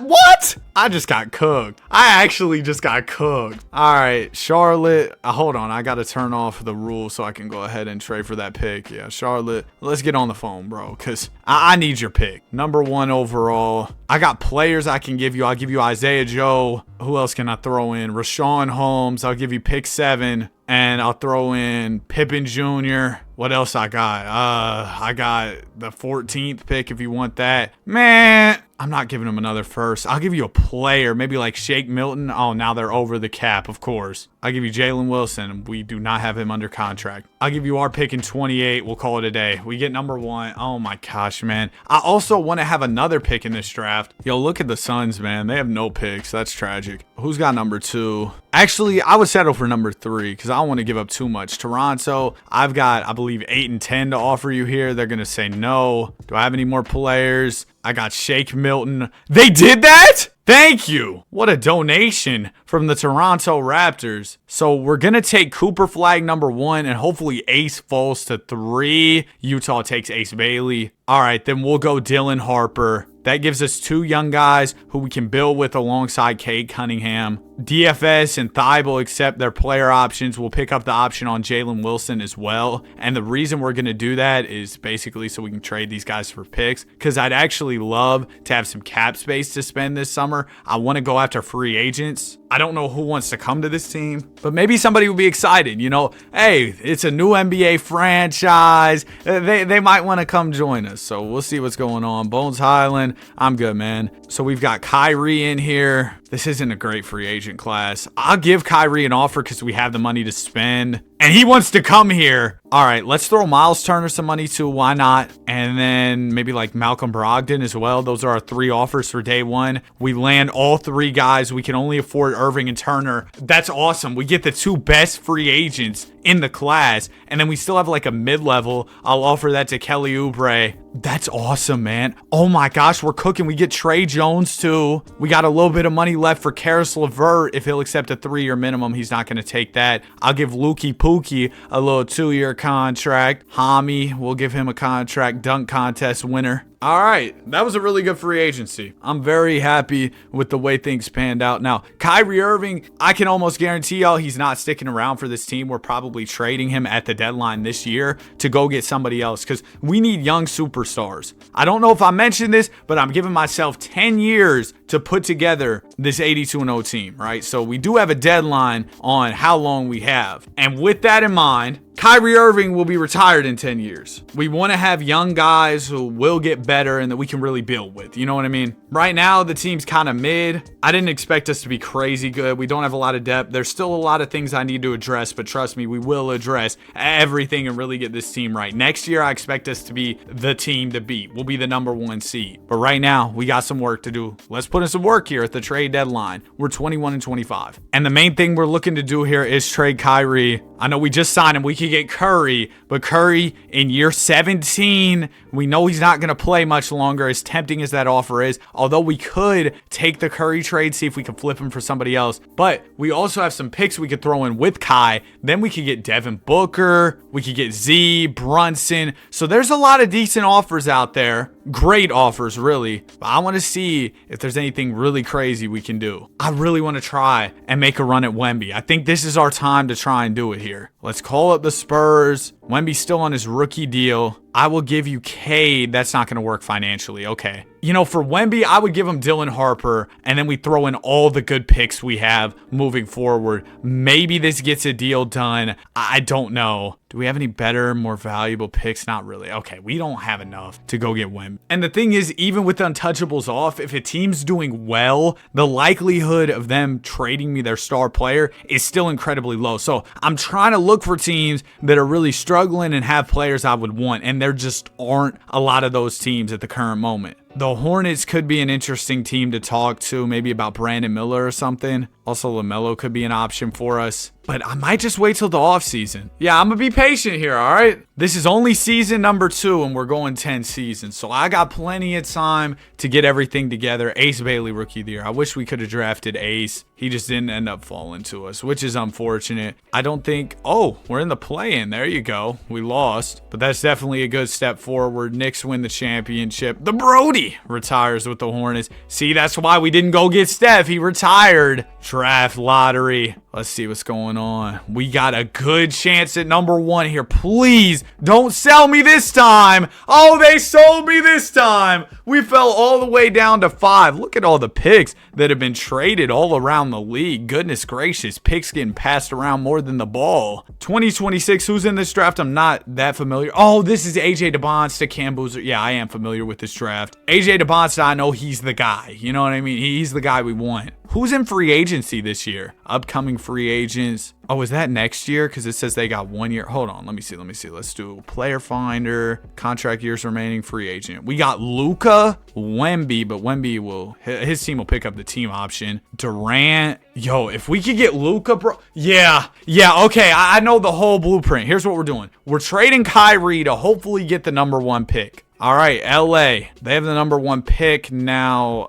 what? I just got cooked. I actually just got cooked. All right, Charlotte. Hold on, I got to turn off the rule so I can go ahead and trade for that pick. Yeah, Charlotte, let's get on the phone, bro, because I need your pick. #1 overall. I got players I can give you. I'll give you Isaiah Joe. Who else can I throw in? Rashawn Holmes. I'll give you pick 7. And I'll throw in Pippen Jr. What else I got? I got the 14th pick if you want that. Man, I'm not giving him another first. I'll give you a player, maybe like Shake Milton. Oh, now they're over the cap, of course. I'll give you Jalen Wilson. We do not have him under contract. I'll give you our pick in 28. We'll call it a day. We get #1. Oh my gosh, man. I also want to have another pick in this draft. Yo, look at the Suns, man. They have no picks. That's tragic. Who's got #2? Actually, I would settle for #3 because I don't want to give up too much. Toronto, I've got, I believe, 8 and 10 to offer you here. They're going to say no. Do I have any more players? I got Shake Milton. They did that? Thank you. What a donation from the Toronto Raptors. So we're going to take Cooper Flag #1 and hopefully Ace falls to 3. Utah takes Ace Bailey. All right, then we'll go Dylan Harper. That gives us 2 young guys who we can build with alongside Cade Cunningham. DFS and Thibault accept their player options. We'll pick up the option on Jalen Wilson as well. And the reason we're going to do that is basically so we can trade these guys for picks, because I'd actually love to have some cap space to spend this summer. I want to go after free agents. I don't know who wants to come to this team, but maybe somebody will be excited. You know, hey, it's a new NBA franchise. They might want to come join us. So we'll see what's going on. Bones Highland, I'm good, man. So we've got Kyrie in here. This isn't a great free agent class. I'll give Kyrie an offer because we have the money to spend. And he wants to come here. All right, let's throw Miles Turner some money too. Why not? And then maybe like Malcolm Brogdon as well. Those are our 3 offers for day one. We land all 3 guys. We can only afford Irving and Turner. That's awesome. We get the 2 best free agents in the class. And then we still have like a mid-level. I'll offer that to Kelly Oubre. That's awesome, man. Oh my gosh, we're cooking. We get Trey Jones too. We got a little bit of money left for Karis LeVert. If he'll accept a 3-year minimum, he's not going to take that. I'll give Lukey Pookie a little 2-year contract. Hami, we'll give him a contract. Dunk contest winner. All right, that was a really good free agency. I'm very happy with the way things panned out. Now, Kyrie Irving, I can almost guarantee y'all he's not sticking around for this team. We're probably trading him at the deadline this year to go get somebody else because we need young superstars. I don't know if I mentioned this, but I'm giving myself 10 years to put together this 82-0 team, right? So we do have a deadline on how long we have. And with that in mind, Kyrie Irving will be retired in 10 years. We want to have young guys who will get better and that we can really build with. You know what I mean? Right now, the team's kind of mid. I didn't expect us to be crazy good. We don't have a lot of depth. There's still a lot of things I need to address, but trust me, we will address everything and really get this team right. Next year, I expect us to be the team to beat. We'll be the number 1 seed. But right now, we got some work to do. Let's put in some work here at the trade deadline. We're 21-25. And the main thing we're looking to do here is trade Kyrie. I know we just signed him. We could get Curry, but Curry in year 17, we know he's not going to play much longer, as tempting as that offer is. Although we could take the Curry trade, see if we can flip him for somebody else. But we also have some picks we could throw in with Kai. Then we could get Devin Booker. We could get Z, Brunson. So there's a lot of decent offers out there. Great offers, really. But I want to see if there's anything really crazy we can do. I really want to try and make a run at Wemby. I think this is our time to try and do it here. Let's call up the Spurs. Wemby's still on his rookie deal. I will give you Cade. That's not going to work financially. Okay. You know, for Wemby, I would give him Dylan Harper, and then we throw in all the good picks we have moving forward. Maybe this gets a deal done. I don't know. Do we have any better, more valuable picks? Not really. Okay, we don't have enough to go get Wemby. And the thing is, even with the untouchables off, if a team's doing well, the likelihood of them trading me their star player is still incredibly low. So I'm trying to look for teams that are really struggling and have players I would want, and there just aren't a lot of those teams at the current moment. The Hornets could be an interesting team to talk to, maybe about Brandon Miller or something. Also, LaMelo could be an option for us. But I might just wait till the offseason. Yeah, I'm going to be patient here, all right? This is only season number 2, and we're going 10 seasons. So I got plenty of time to get everything together. Ace Bailey, Rookie of the Year. I wish we could have drafted Ace. He just didn't end up falling to us, which is unfortunate. I don't think... Oh, we're in the play-in. There you go. We lost. But that's definitely a good step forward. Knicks win the championship. The Brody retires with the Hornets. See, that's why we didn't go get Steph. He retired. Draft lottery. Let's see what's going on. We got a good chance at number 1 here. Please don't sell me this time. Oh, they sold me this time. We fell all the way down to 5. Look at all the picks that have been traded all around the league. Goodness gracious. Picks getting passed around more than the ball. 2026. Who's in this draft? I'm not that familiar. Oh, this is AJ DeBonsta, Cam Boozer. Yeah, I am familiar with this draft. AJ DeBonsta, I know he's the guy. You know what I mean? He's the guy we want. Who's in free agency this year? Upcoming free agents. Oh, is that next year? Because it says they got 1 year. Hold on. Let me see. Let's do player finder. Contract years remaining. Free agent. We got Luka, Wemby, but Wemby his team will pick up the team option. Durant. Yo, if we could get Luka, bro. Yeah. Okay. I know the whole blueprint. Here's what we're doing. We're trading Kyrie to hopefully get the number 1 pick. All right, LA, they have the number 1 pick now.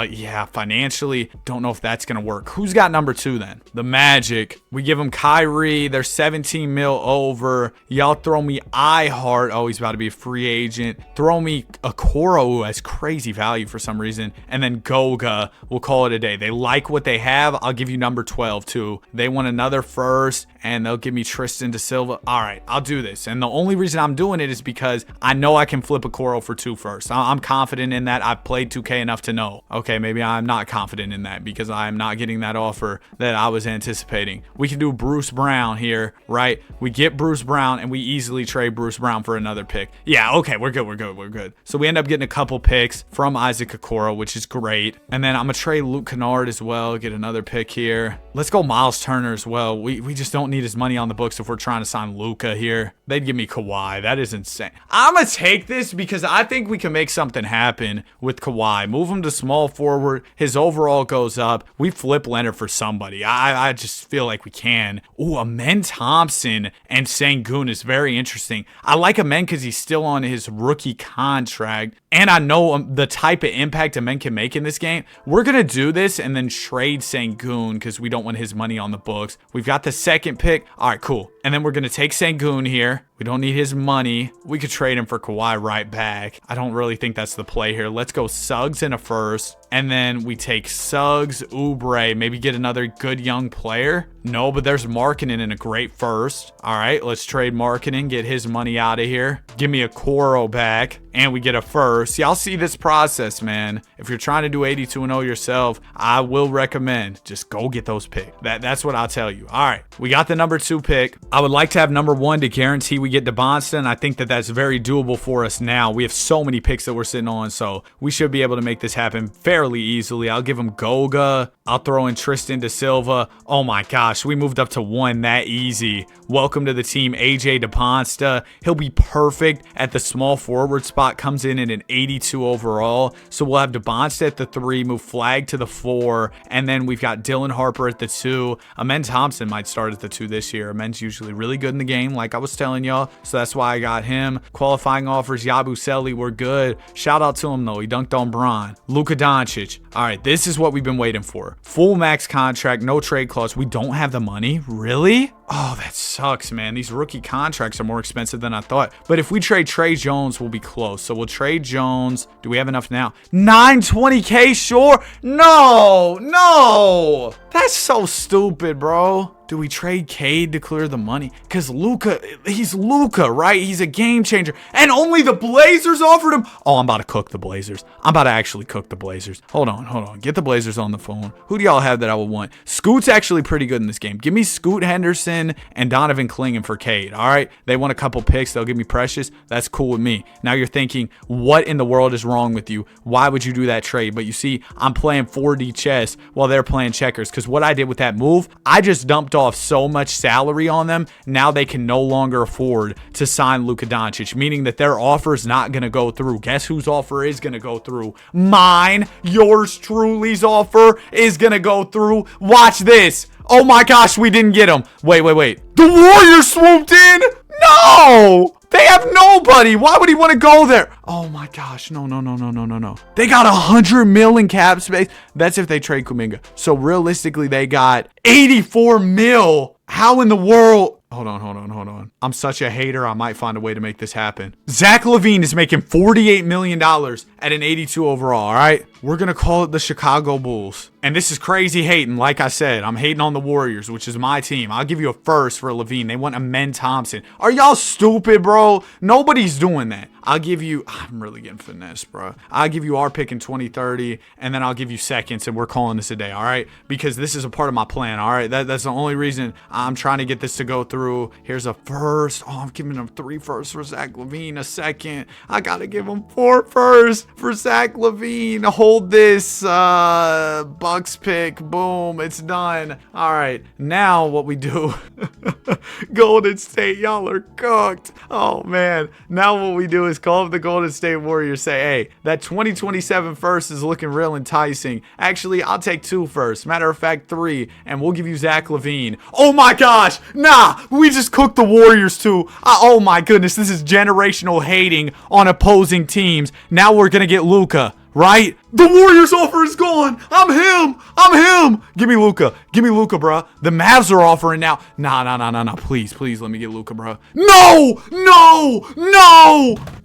Yeah, financially, don't know if that's going to work. Who's got number 2 then? The Magic. We give them Kyrie. They're 17 mil over. Y'all throw me iHeart. Oh, he's about to be a free agent. Throw me Okoro, who has crazy value for some reason. And then Goga. We'll call it a day. They like what they have. I'll give you number 12 too. They want another first, and they'll give me Tristan da Silva. All right, I'll do this. And the only reason I'm doing it is because I know I can flip a Okoro for 2 firsts. I'm confident in that. I've played 2K enough to know. Okay, maybe I'm not confident in that because I'm not getting that offer that I was anticipating. We can do Bruce Brown here, right? We get Bruce Brown and we easily trade Bruce Brown for another pick. Yeah, okay, we're good. So we end up getting a couple picks from Isaac Okoro, which is great. And then I'm going to trade Luke Kennard as well, get another pick here. Let's go Miles Turner as well. We just don't need his money on the books if we're trying to sign Luka here. They'd give me Kawhi. That is insane. I'm going to take this because I think we can make something happen with Kawhi. Move him to small forward. His overall goes up. We flip Leonard for somebody. I just feel like we can. Ooh, Amen Thompson and Sengun is very interesting. I like Amen because he's still on his rookie contract. And I know the type of impact Amen can make in this game. We're going to do this and then trade Sengun because we don't want his money on the books. We've got the second pick. All right, cool. And then we're going to take Sengun here. We don't need his money. We could trade him for Kawhi right back. I don't really think that's the play here. Let's go Suggs in a first. And then we take Suggs, Oubre, maybe get another good young player. No, but there's Markkanen in a great first. All right, let's trade Markkanen, get his money out of here. Give me a Okoro back, and we get a first. Y'all see this process, man. If you're trying to do 82-0 yourself, I will recommend just go get those picks. That's what I'll tell you. All right, we got the number 2 pick. I would like to have number 1 to guarantee we get DeBonston, and I think that that's very doable for us now. We have so many picks that we're sitting on, so we should be able to make this happen fairly easily. I'll give him Goga. I'll throw in Tristan Da Silva. Oh my gosh, we moved up to 1 that easy. Welcome to the team, AJ DePonsta. He'll be perfect at the small forward spot. Comes in at an 82 overall. So we'll have DeBonsta at the 3, move Flag to the 4, and then we've got Dylan Harper at the 2. Amen Thompson might start at the 2 this year. Amen's usually really good in the game, like I was telling y'all. So that's why I got him. Qualifying offers, Yabusele, we're good. Shout out to him though. He dunked on Bron. Luka Doncic. All right, this is what we've been waiting for. Full max contract, no trade clause. We don't have the money? Really? Oh, that sucks, man. These rookie contracts are more expensive than I thought. But if we trade Trey Jones, we'll be close. So we'll trade Jones. Do we have enough now? 920K, sure? No. That's so stupid, bro. Do we trade Cade to clear the money? Because Luka, he's Luka, right? He's a game changer. And only the Blazers offered him. Oh, I'm about to cook the Blazers. I'm about to actually cook the Blazers. Hold on. Get the Blazers on the phone. Who do y'all have that I would want? Scoot's actually pretty good in this game. Give me Scoot Henderson and Donovan Clingan for Cade, all right? They want a couple picks. They'll give me Precious. That's cool with me. Now you're thinking, what in the world is wrong with you? Why would you do that trade? But you see, I'm playing 4D chess while they're playing checkers. Because what I did with that move, I just dumped off so much salary on them. Now they can no longer afford to sign Luka Doncic, meaning that their offer is not going to go through. Guess whose offer is going to go through? Mine. Yours truly's offer is going to go through. Watch this. Oh my gosh, we didn't get him. Wait. The Warriors swooped in? No! They have nobody. Why would he want to go there? Oh my gosh. No. They got 100 mil in cap space. That's if they trade Kuminga. So realistically, they got 84 mil. How in the world? Hold on. I'm such a hater. I might find a way to make this happen. Zach LaVine is making $48 million at an 82 overall, all right? We're going to call it the Chicago Bulls. And this is crazy hating. Like I said, I'm hating on the Warriors, which is my team. I'll give you a first for LaVine. They want Amen Thompson. Are y'all stupid, bro? Nobody's doing that. I'll give you, I'm really getting finesse, bro. I'll give you our pick in 2030, and then I'll give you seconds, and we're calling this a day, all right? Because this is a part of my plan, all right? That's the only reason I'm trying to get this to go through. Here's a first. Oh, I'm giving him 3 firsts for Zach LaVine, a second. I got to give him 4 firsts for Zach LaVine. Hold this Bucks pick. Boom, it's done. All right, now what we do, Golden State, y'all are cooked. Oh, man. Now what we do is call up the Golden State Warriors, say, hey, that 2027 first is looking real enticing. Actually, I'll take 2 firsts. Matter of fact, 3, and we'll give you Zach LaVine. Oh my gosh, nah, we just cooked the Warriors too. Oh my goodness, this is generational hating on opposing teams. Now we're gonna get Luka. Right? The Warriors offer is gone. I'm him. Give me Luka, bro. The Mavs are offering now. Nah. Please, let me get Luka, bro. No.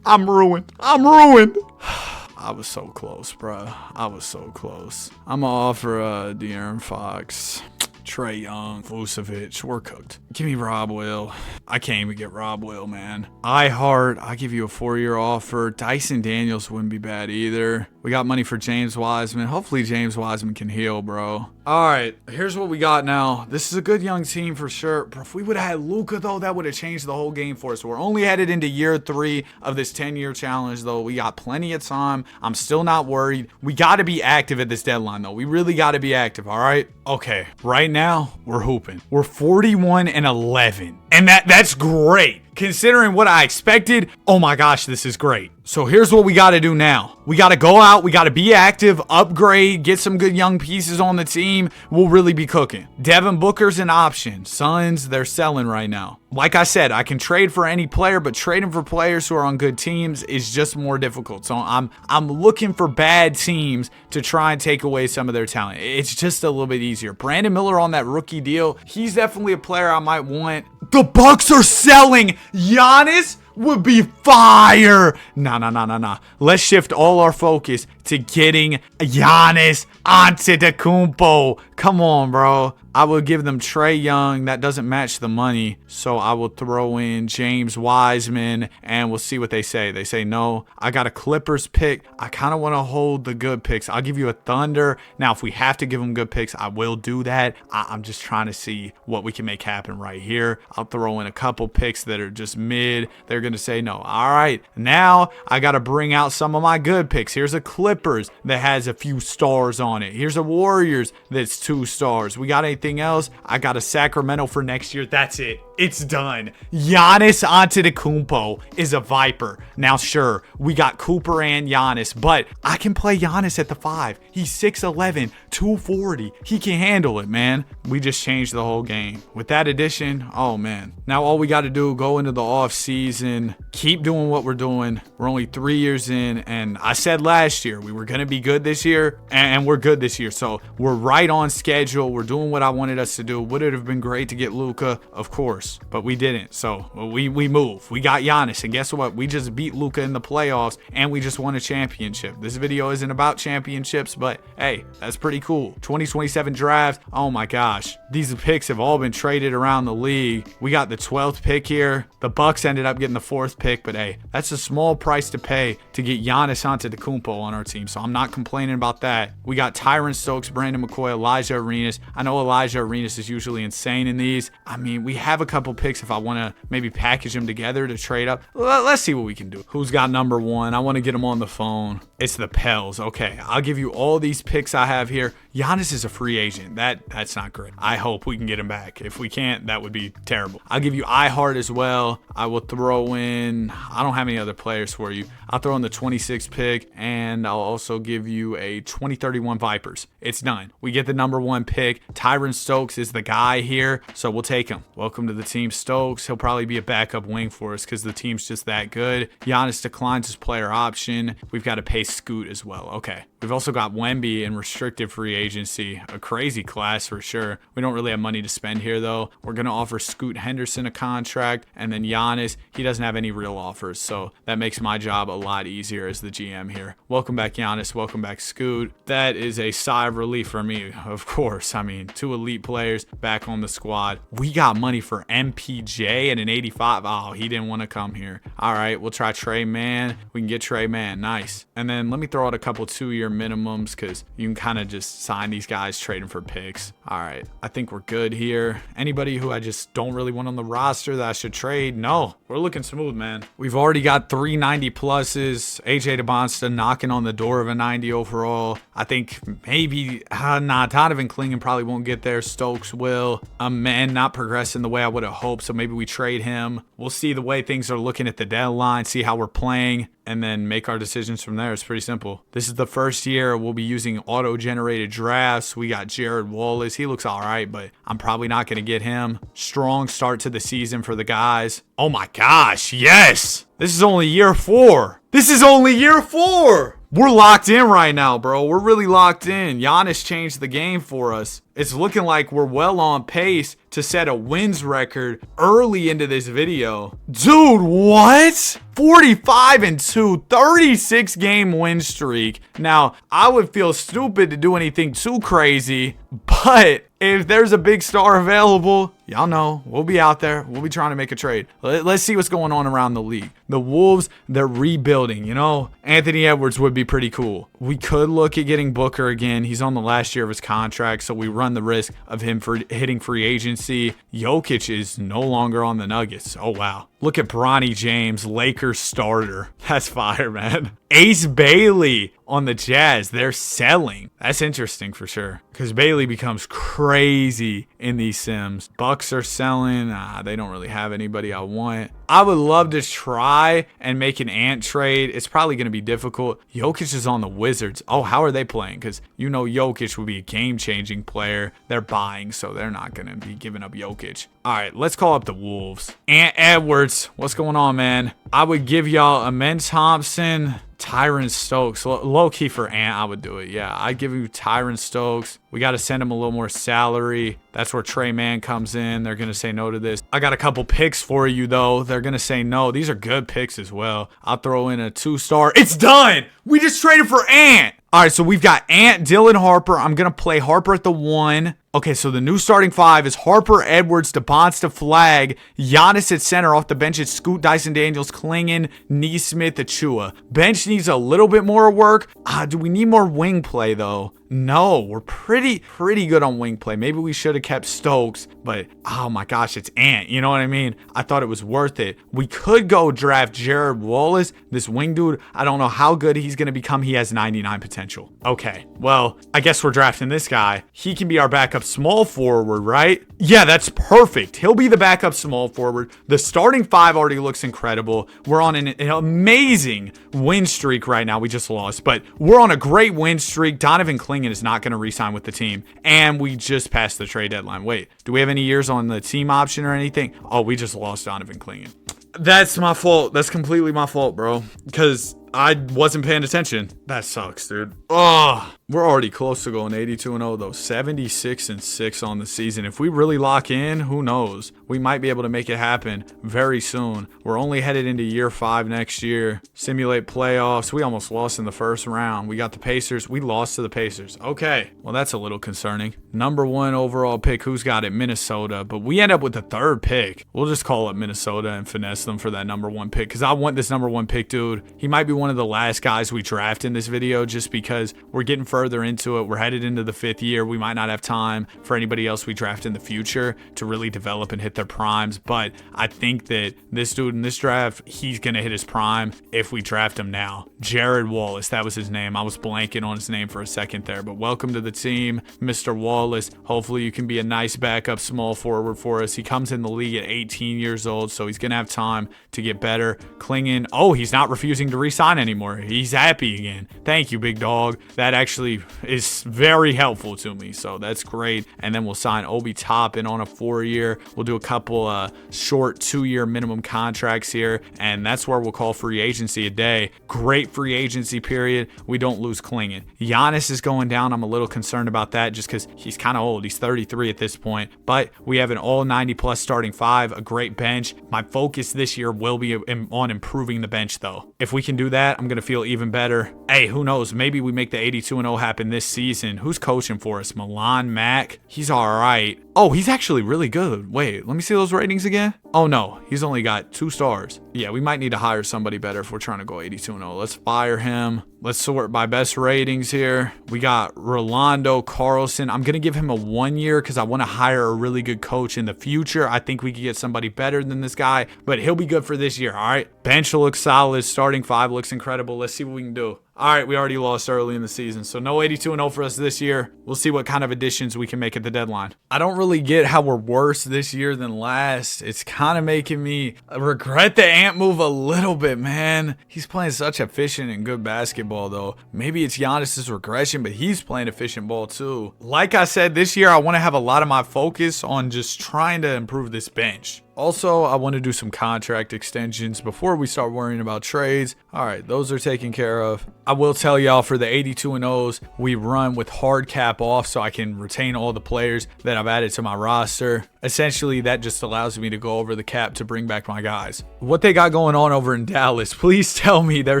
I'm ruined. I was so close, bro. I was so close. I'm gonna offer De'Aaron Fox, Trae Young, Vucevic. We're cooked. Give me Rob Will. I can't even get Rob Will, man. iHeart, I give you a 4-year offer. Dyson Daniels wouldn't be bad either. We got money for James Wiseman. Hopefully James Wiseman can heal, bro. All right, here's what we got now. This is a good young team for sure. If we would have had Luka, though, that would have changed the whole game for us. We're only headed into year 3 of this 10-year challenge, though. We got plenty of time. I'm still not worried. We got to be active at this deadline, though. We really got to be active, all right? Okay, right now, we're hooping. We're 41-11, and that's great. Considering what I expected, oh my gosh, this is great. So here's what we got to do now. We got to go out. We got to be active, upgrade, get some good young pieces on the team. We'll really be cooking. Devin Booker's an option. Suns, they're selling right now. Like I said, I can trade for any player, but trading for players who are on good teams is just more difficult. So I'm looking for bad teams to try and take away some of their talent. It's just a little bit easier. Brandon Miller on that rookie deal, he's definitely a player I might want. The Bucks are selling. Giannis would be fire. Nah. Let's shift all our focus to getting Giannis Antetokounmpo. Come on, bro. I would give them Trae Young. That doesn't match the money. So I will throw in James Wiseman and we'll see what they say. They say no. I got a Clippers pick. I kind of want to hold the good picks. I'll give you a Thunder. Now, if we have to give them good picks, I will do that. I'm just trying to see what we can make happen right here. I'll throw in a couple picks that are just mid. They're going to say no. All right. Now I got to bring out some of my good picks. Here's a Clippers that has a few stars on it. Here's a Warriors that's 2 stars. We got anything else? I got a Sacramento for next year. That's it. It's done. Giannis Antetokounmpo is a Viper. Now, sure, we got Cooper and Giannis, but I can play Giannis at the 5. He's 6'11", 240. He can handle it, man. We just changed the whole game. With that addition, oh, man. Now, all we got to do, go into the off season, keep doing what we're doing. We're only 3 years in, and I said last year we were going to be good this year, and we're good this year. So we're right on schedule. We're doing what I wanted us to do. Would it have been great to get Luka? Of course. But we didn't. So we move. We got Giannis. And guess what? We just beat Luka in the playoffs and we just won a championship. This video isn't about championships, but hey, that's pretty cool. 2027 draft. Oh my gosh. These picks have all been traded around the league. We got the 12th pick here. The Bucks ended up getting the 4th pick, but hey, that's a small price to pay to get Giannis Antetokounmpo on our team. So I'm not complaining about that. We got Tyron Stokes, Brandon McCoy, Elijah Arenas. I know Elijah Arenas is usually insane in these. I mean, we have a couple picks if I want to maybe package them together to trade up. Let's see what we can do. Who's got number 1? I want to get them on the phone. It's the Pels. Okay, I'll give you all these picks I have here. Giannis is a free agent. That's not great. I hope we can get him back. If we can't, that would be terrible. I'll give you iHeart as well. I will throw in, I don't have any other players for you. I'll throw in the 26th pick, and I'll also give you a 2031 Vipers. It's done. We get the number 1 pick. Tyron Stokes is the guy here, so we'll take him. Welcome to the team, Stokes. He'll probably be a backup wing for us because the team's just that good. Giannis declines his player option. We've got to pay Scoot as well. Okay. We've also got Wemby in restricted free agency. A crazy class for sure. We don't really have money to spend here, though. We're going to offer Scoot Henderson a contract, and then Giannis, he doesn't have any real offers, so that makes my job a lot easier as the GM here. Welcome back, Giannis. Welcome back, Scoot. That is a sigh of relief for me, of course. I mean, 2 elite players back on the squad. We got money for MPJ at an 85. Oh, he didn't want to come here. All right, we'll try Trey Mann. We can get Trey Mann. Nice. And then let me throw out a couple 2-year minimums because you can kind of just sign these guys trading for picks. All right, I think we're good here. Anybody who I just don't really want on the roster that I should trade? No, we're looking smooth, man. We've already got 3 90 pluses. AJ DeBonsta knocking on the door of a 90 overall. I think maybe, Donovan Clingan probably won't get there. Stokes will. Man, not progressing the way I would have hoped, so maybe we trade him. We'll see the way things are looking at the deadline, see how we're playing, and then make our decisions from there. It's pretty simple. This is the first year we'll be using auto-generated drafts. We got Jared Wallace. He looks all right, but I'm probably not going to get him. Strong start to the season for the guys. Oh my gosh, yes! This is only year 4. This is only year 4! We're locked in right now, bro. We're really locked in. Giannis changed the game for us. It's looking like we're well on pace to set a wins record early into this video. Dude, what? 45-2, 36 game win streak. Now, I would feel stupid to do anything too crazy, but If there's a big star available, y'all know we'll be out there. We'll be trying to make a trade. Let's see what's going on around the league. The Wolves, they're rebuilding, you know. Anthony Edwards would be pretty cool. We could look at getting Booker again. He's on the last year of his contract, so we run the risk of him for hitting free agency. Jokic is no longer on the Nuggets. Oh, wow. Look at Bronny James, Lakers starter. That's fire, man. Ace Bailey on the Jazz. They're selling. That's interesting for sure, because Bailey becomes crazy in these sims. Bucks are selling. They don't really have anybody I want. I would love to try and make an Ant trade. It's probably going to be difficult. Jokic is on the Wizards. Oh, how are they playing? Because you know Jokic would be a game-changing player. They're buying, so they're not going to be giving up Jokic. All right, let's call up the Wolves. Ant Edwards, what's going on, man? I would give y'all Amen Thompson, Tyron Stokes. Low key for Ant, I would do it. Yeah, I'd give you Tyron Stokes. We got to send him a little more salary. That's where Trey Mann comes in. They're going to say no to this. I got a couple picks for you, though. They're going to say no. These are good picks as well. I'll throw in a 2-star. It's done. We just traded for Ant. All right, so we've got Ant, Dylan Harper. I'm going to play Harper at the 1. Okay, so the new starting 5 is Harper, Edwards, DeBonsta, Flag, Giannis at center. Off the bench, it's Scoot, Dyson Daniels, Klingon, Neesmith, Achua. Bench needs a little bit more work. Do we need more wing play, though? No, we're pretty good on wing play. Maybe we should have kept Stokes, but oh my gosh, it's Ant. You know what I mean? I thought it was worth it. We could go draft Jared Wallace, this wing dude. I don't know how good he's going to become. He has 99 potential. Okay, well, I guess we're drafting this guy. He can be our backup small forward, right? Yeah, that's perfect. He'll be the backup small forward. The starting 5 already looks incredible. We're on an amazing win streak right now. We just lost, but we're on a great win streak. Donovan Klingon is not going to re-sign with the team, and we just passed the trade deadline. Wait, do we have any years on the team option or anything? Oh, we just lost Donovan Klingon. That's my fault. That's completely my fault, bro, because I wasn't paying attention. That sucks, dude. Oh, we're already close to going 82-0 though. 76-6 on the season. If we really lock in, who knows? We might be able to make it happen very soon. We're only headed into year 5 next year. Simulate playoffs. We almost lost in the first round. We got the Pacers. We lost to the Pacers. Okay, well, that's a little concerning. Number 1 overall pick. Who's got it? Minnesota. But we end up with the 3rd pick. We'll just call it Minnesota and finesse them for that number 1 pick, because I want this number 1 pick, dude. He might be one of the last guys we draft in this video, just because we're getting further into it. We're headed into the 5th year. We might not have time for anybody else we draft in the future to really develop and hit their primes, but I think that this dude in this draft, he's gonna hit his prime if we draft him now. Jared Wallace, that was his name. I was blanking on his name for a second there, but welcome to the team, Mr. Wallace. Hopefully you can be a nice backup small forward for us. He comes in the league at 18 years old, so he's gonna have time to get better. Klingon, oh, he's not refusing to re-sign anymore. He's happy again. Thank you, big dog. That actually is very helpful to me, so that's great. And then we'll sign Obi Toppin on a 4-year. We'll do a couple short 2-year minimum contracts here, and that's where we'll call free agency a day. Great free agency period. We don't lose Klingon. Giannis is going down. I'm a little concerned about that just because he's kind of old. He's 33 at this point, but we have an all 90 plus starting 5, a great bench. My focus this year will be on improving the bench though. If we can do that, I'm going to feel even better. Hey, who knows? Maybe we make the 82-0 happen this season. Who's coaching for us? Milan Mack? He's all right. Oh, he's actually really good. Wait, let me see those ratings again. Oh no, he's only got 2 stars. Yeah, we might need to hire somebody better if we're trying to go 82-0. Let's fire him. Let's sort by best ratings here. We got Rolando Carlson. I'm going to give him a 1 year because I want to hire a really good coach in the future. I think we could get somebody better than this guy, but he'll be good for this year, all right? Bench looks solid. Starting 5 looks incredible. Let's see what we can do. All right, we already lost early in the season, so no 82-0 for us this year. We'll see what kind of additions we can make at the deadline. I don't really get how we're worse this year than last. It's kind of making me regret the Ant move a little bit, man. He's playing such efficient and good basketball, though. Maybe it's Giannis's regression, but he's playing efficient ball, too. Like I said, this year I want to have a lot of my focus on just trying to improve this bench. Also, I want to do some contract extensions before we start worrying about trades. All right, those are taken care of. I will tell y'all for the 82-0s, we run with hard cap off so I can retain all the players that I've added to my roster. Essentially, that just allows me to go over the cap to bring back my guys. What they got going on over in Dallas, please tell me they're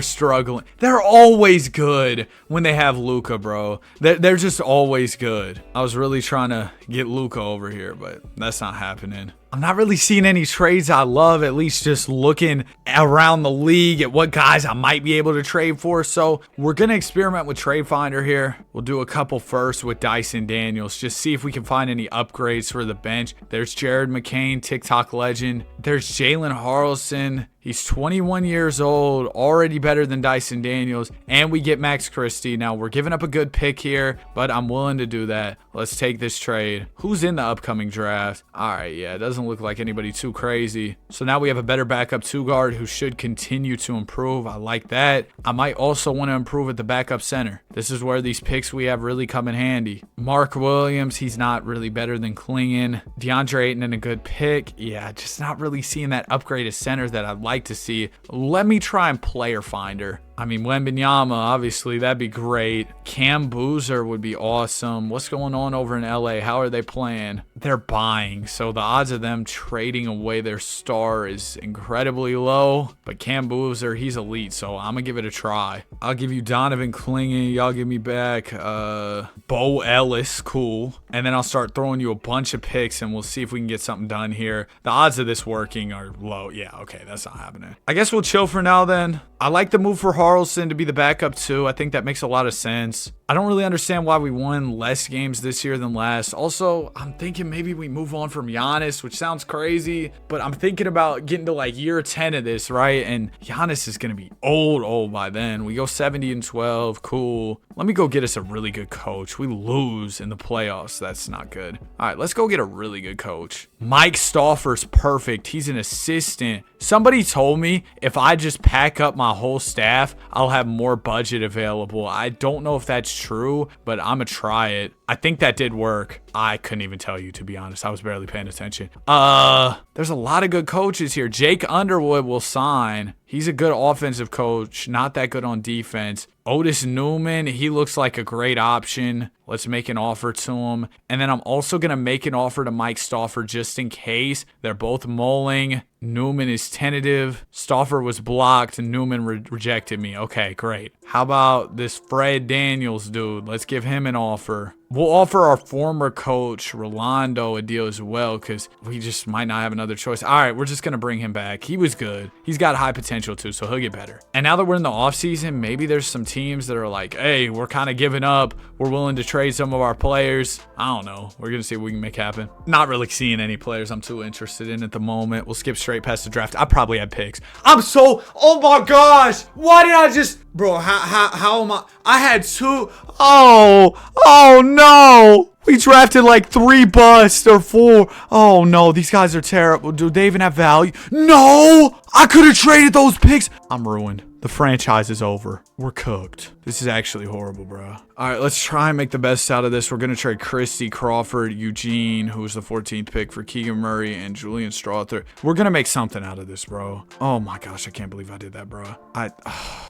struggling. They're always good when they have Luka, bro. They're just always good. I was really trying to get Luka over here, but that's not happening. I'm not really seeing any trades I love, at least just looking around the league at what guys I might be able to trade for. So we're going to experiment with Trade Finder here. We'll do a couple first with Dyson Daniels, just see if we can find any upgrades for the bench. There's Jared McCain, TikTok legend. There's Jalen Harrelson. He's 21 years old, already better than Dyson Daniels, and we get Max Christie. Now, we're giving up a good pick here, but I'm willing to do that. Let's take this trade. Who's in the upcoming draft? All right, yeah, it doesn't look like anybody too crazy. So now we have a better backup 2-guard who should continue to improve. I like that. I might also want to improve at the backup center. This is where these picks we have really come in handy. Mark Williams, he's not really better than Klingon. DeAndre Ayton in a good pick. Yeah, just not really seeing that upgraded center that I'd like to see. Let me try and player finder. I mean, Wembanyama, obviously, that'd be great. Cam Boozer would be awesome. What's going on over in LA? How are they playing? They're buying, so the odds of them trading away their star is incredibly low. But Cam Boozer, he's elite, so I'm gonna give it a try. I'll give you Donovan Clingan. Y'all give me back Bo Ellis. Cool. And then I'll start throwing you a bunch of picks, and we'll see if we can get something done here. The odds of this working are low. Yeah, okay, that's not happening. I guess we'll chill for now then. I like the move for Harrelson to be the backup too. I think that makes a lot of sense. I don't really understand why we won less games this year than last. Also, I'm thinking maybe we move on from Giannis, which sounds crazy, but I'm thinking about getting to like year 10 of this, right? And Giannis is going to be old by then. We go 70-12. Cool. Let me go get us a really good coach. We lose in the playoffs. That's not good. All right, let's go get a really good coach. Mike Stauffer's perfect. He's an assistant. Somebody told me if I just pack up my whole staff, I'll have more budget available. I don't know if that's true, but I'm gonna try it. I think that did work. I couldn't even tell you, to be honest. I was barely paying attention. There's a lot of good coaches here. Jake Underwood will sign. He's a good offensive coach, not that good on defense. Otis Newman, he looks like a great option. Let's make an offer to him. And then I'm also going to make an offer to Mike Stauffer just in case. They're both mulling. Newman is tentative. Stauffer was blocked and Newman rejected me. Okay, great. How about this Fred Daniels dude? Let's give him an offer. We'll offer our former coach, Rolando, a deal as well because we just might not have another choice. All right, we're just going to bring him back. He was good. He's got high potential too, so he'll get better. And now that we're in the offseason, maybe there's some teams that are like, hey, we're kind of giving up. We're willing to trade some of our players. I don't know. We're going to see what we can make happen. Not really seeing any players I'm too interested in at the moment. We'll skip straight past the draft. I probably had picks. Oh my gosh. Why did I just... Bro, how am I had two. Oh no. We drafted like 3 busts or 4. Oh no, these guys are terrible. Do they even have value? No, I could have traded those picks. I'm ruined. The franchise is over. We're cooked. This is actually horrible, bro. All right, let's try and make the best out of this. We're going to trade Christie, Crawford, Eugene, who was the 14th pick, for Keegan Murray and Julian Strawther. We're going to make something out of this, bro. Oh my gosh, I can't believe I did that, bro.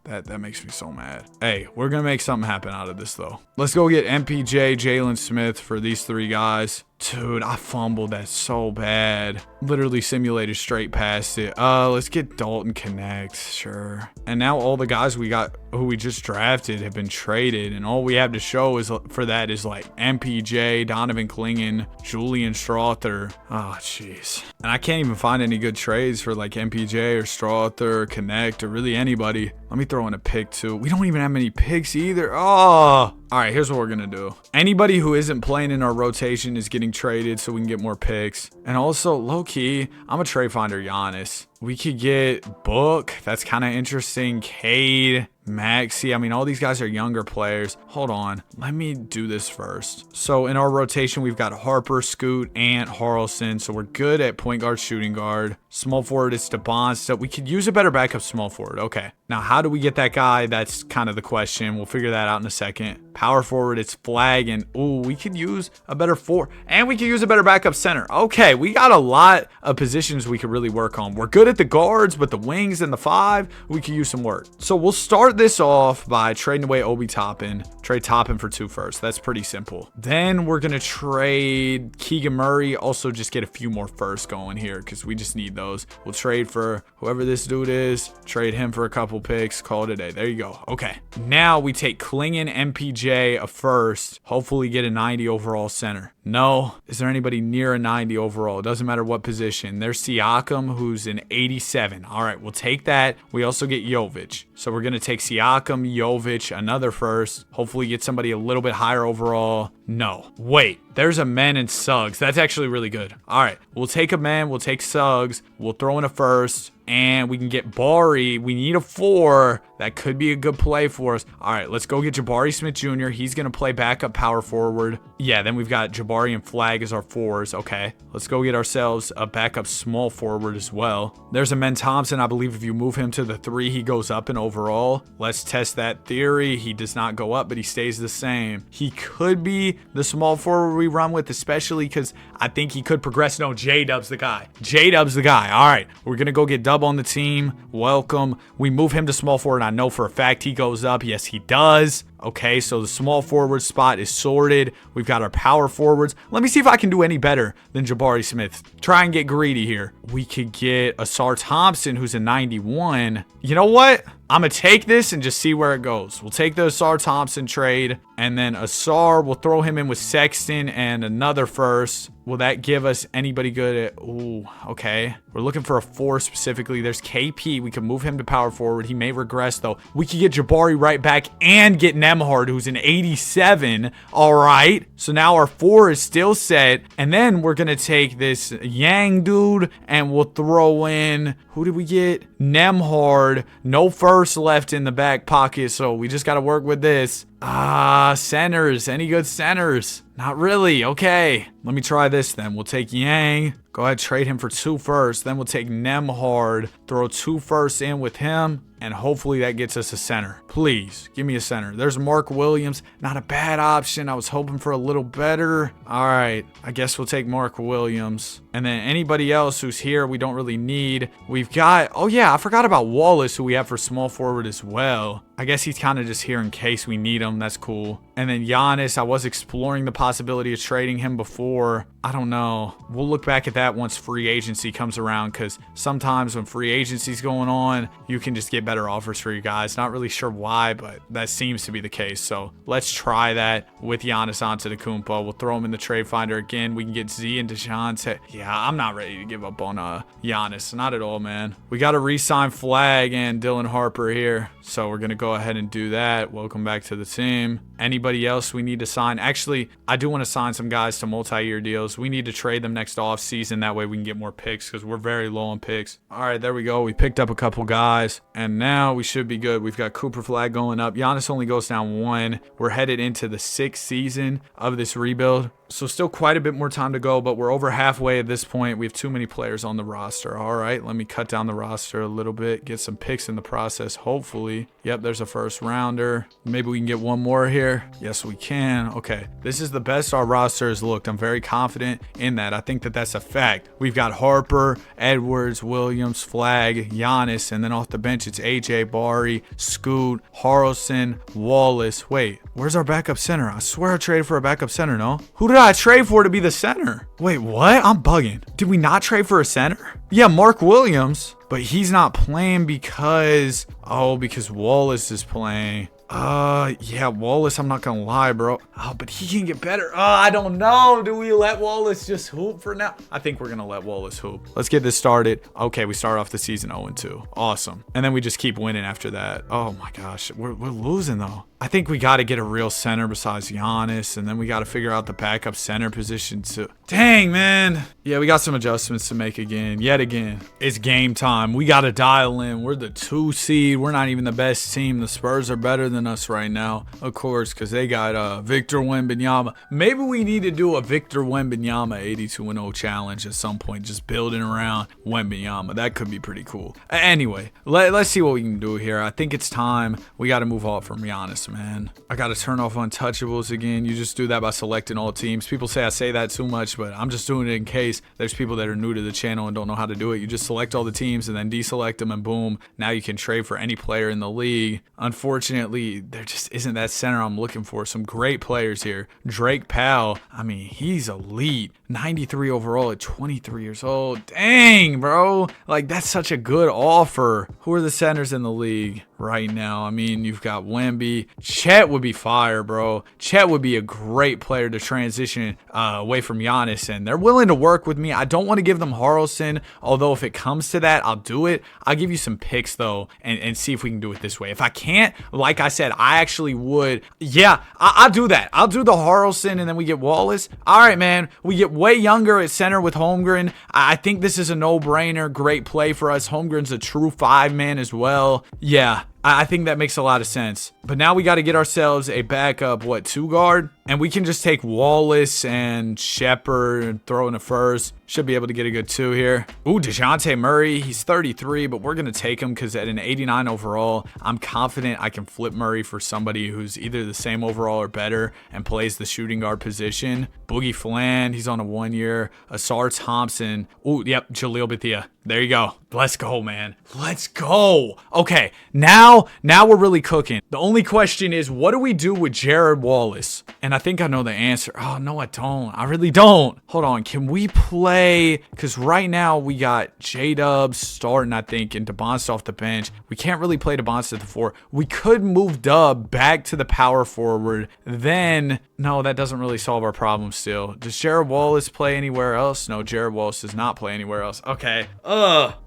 That makes me so mad. Hey, we're going to make something happen out of this, though. Let's go get MPJ, Jalen Smith for these 3 guys. Dude, I fumbled that so bad. Literally simulated straight past it. Let's get Dalton Connect, sure. And now all the guys we got who we just drafted have been traded, and all we have to show is for that is like MPJ, Donovan Clingan, Julian Strawther. Oh, jeez. And I can't even find any good trades for like MPJ or Strawther or Connect or really anybody. Let me throw in a pick too. We don't even have many picks either. Oh. All right, here's what we're going to do. Anybody who isn't playing in our rotation is getting traded so we can get more picks. And also, low-key, I'm a trade finder Giannis. We could get Book. That's kind of interesting. Cade, Maxey. I mean, all these guys are younger players. Hold on. Let me do this first. So in our rotation, we've got Harper, Scoot, Ant, Harrelson. So we're good at point guard, shooting guard. Small forward is Steban. So we could use a better backup small forward. Okay. Now, how do we get that guy? That's kind of the question. We'll figure that out in a second. Power forward, it's Flag. And, ooh, we could use a better 4. And we could use a better backup center. Okay, we got a lot of positions we could really work on. We're good at the guards, but the wings and the 5, we could use some work. So we'll start this off by trading away Obi Toppin. Trade Toppin for 2 firsts. That's pretty simple. Then we're going to trade Keegan Murray. Also, just get a few more firsts going here because we just need those. We'll trade for whoever this dude is. Trade him for a couple picks. Call it a day. There you go. Okay. Now we take Klingon, MPJ, a first. Hopefully get a 90 overall center. No. Is there anybody near a 90 overall? It doesn't matter what position. There's Siakam, who's an 87. All right, we'll take that. We also get Jovic. So we're going to take Siakam, Jovic, another first. Hopefully get somebody a little bit higher overall. No. Wait. There's a Men and Suggs. That's actually really good. All right. We'll take a Men. We'll take Suggs. We'll throw in a first. And we can get Bari. We need a 4. That could be a good play for us. All right, let's go get Jabari Smith Jr. He's going to play backup power forward. Yeah, then we've got Jabari and Flag as our 4s. Okay, let's go get ourselves a backup small forward as well. There's a Men Thompson. I believe if you move him to the 3, he goes up in overall. Let's test that theory. He does not go up, but he stays the same. He could be the small forward we run with, especially because I think he could progress. No, J-Dub's the guy. J-Dub's the guy. All right, we're going to go get Dub on the team. Welcome. We move him to small forward. I know for a fact he goes up. Yes, he does. Okay, so the small forward spot is sorted. We've got our power forwards. Let me see if I can do any better than Jabari Smith. Try and get greedy here. We could get Asar Thompson, who's a 91. You know what? I'm going to take this and just see where it goes. We'll take the Asar Thompson trade, and then Asar, we'll throw him in with Sexton and another first. Will that give us anybody good at... Ooh, okay. We're looking for a 4 specifically. There's KP. We can move him to power forward. He may regress, though. We could get Jabari right back and get Nembhard, who's an 87. All right. So now our 4 is still set. And then we're going to take this Yang dude, and we'll throw in... Who did we get? Nembhard. No first left in the back pocket, so we just got to work with this. Centers. Any good centers? Not really. Okay. Let me try this then. We'll take Yang. Go ahead, trade him for 2 firsts. Then we'll take Nembhard. Throw 2 firsts in with him. And hopefully that gets us a center. Please, give me a center. There's Mark Williams. Not a bad option. I was hoping for a little better. All right. I guess we'll take Mark Williams. And then anybody else who's here we don't really need. We've got... Oh, yeah. I forgot about Wallace, who we have for small forward as well. I guess he's kind of just here in case we need him. That's cool. And then Giannis, I was exploring the possibility of trading him before. I don't know. We'll look back at that once free agency comes around, because sometimes when free agency's going on, you can just get better offers for you guys. Not really sure why, but that seems to be the case. So let's try that with Giannis Antetokounmpo. We'll throw him in the trade finder again. We can get Z and DeJounte. Yeah, I'm not ready to give up on Giannis. Not at all, man. We got to re-sign Flag and Dylan Harper here. So we're going to go ahead and do that. Welcome back to the team. Anybody else we need to sign? Actually, I do want to sign some guys to multi-year deals. We need to trade them next offseason. That way we can get more picks, because we're very low on picks. All right, there we go. We picked up a couple guys, and now we should be good. We've got Cooper Flag going up. Giannis only goes down 1. We're headed into the 6th season of this rebuild. So still quite a bit more time to go, but we're over halfway at this point. We have too many players on the roster. All right, let me cut down the roster a little bit, get some picks in the process, hopefully. Yep, there's a first rounder. Maybe we can get one more here. Yes, we can. Okay, this is the best our roster has looked. I'm very confident in that. I think that that's a fact. We've got Harper, Edwards, Williams, Flag, Giannis, and then off the bench, it's AJ, Bari, Scoot, Harrelson, Wallace. Wait, where's our backup center? I swear I traded for a backup center, no? Who did I trade for to be the center? Wait, what? I'm bugging. Did we not trade for a center? Yeah, Mark Williams, but he's not playing because Wallace is playing. Yeah, Wallace, I'm not gonna lie, bro. Oh, but he can get better. I don't know. Do we let Wallace just hoop for now? I think we're gonna let Wallace hoop. Let's get this started. Okay, we start off the season 0-2. Awesome. And then we just keep winning after that. Oh my gosh, we're losing though. I think we got to get a real center besides Giannis, and then we got to figure out the backup center position too. Dang, man. Yeah, we got some adjustments to make again. Yet again, it's game time. We got to dial in. We're the 2 seed. We're not even the best team. The Spurs are better than us right now, of course, because they got Victor Wembanyama. Maybe we need to do a Victor Wembanyama 82-0 challenge at some point, just building around Wembanyama. That could be pretty cool. Anyway, let's see what we can do here. I think it's time. We got to move off from Giannis. Wallace, man. I got to turn off untouchables again. You just do that by selecting all teams. People say I say that too much, but I'm just doing it in case there's people that are new to the channel and don't know how to do it. You just select all the teams and then deselect them, and boom, now you can trade for any player in the league. Unfortunately, there just isn't that center I'm looking for. Some great players here. Drake Powell, I mean, he's elite. 93 overall at 23 years old. Dang, bro. Like, that's such a good offer. Who are the centers in the league right now? I mean, you've got Wemby. Chet would be fire, bro. Chet would be a great player to transition away from Giannis, and they're willing to work with me. I don't want to give them Harrelson, although if it comes to that, I'll do it. I'll give you some picks, though, and see if we can do it this way. If I can't, like I said, I actually would. Yeah, I'll do that. I'll do the Harrelson, and then we get Wallace. All right, man. We get way younger at center with Holmgren. I think this is a no-brainer. Great play for us. Holmgren's a true 5-man as well. Yeah, I think that makes a lot of sense. But now we got to get ourselves a backup, 2 guard? And we can just take Wallace and Shepherd and throw in a first. Should be able to get a good 2 here. Ooh, DeJounte Murray. He's 33, but we're going to take him because at an 89 overall, I'm confident I can flip Murray for somebody who's either the same overall or better and plays the shooting guard position. Boogie Flan, he's on a 1 year. Asar Thompson. Ooh, yep, Jaleel Bethia. There you go. Let's go, man. Let's go. Okay, now we're really cooking. The only question is, what do we do with Jared Wallace? And I think I know the answer. Oh, no, I don't. I really don't. Hold on. Can we play? Because right now we got J-Dubs starting, I think, and DeBonsta off the bench. We can't really play DeBonsta at the 4. We could move Dub back to the power forward. Then, no, that doesn't really solve our problem still. Does Jared Wallace play anywhere else? No, Jared Wallace does not play anywhere else. Okay.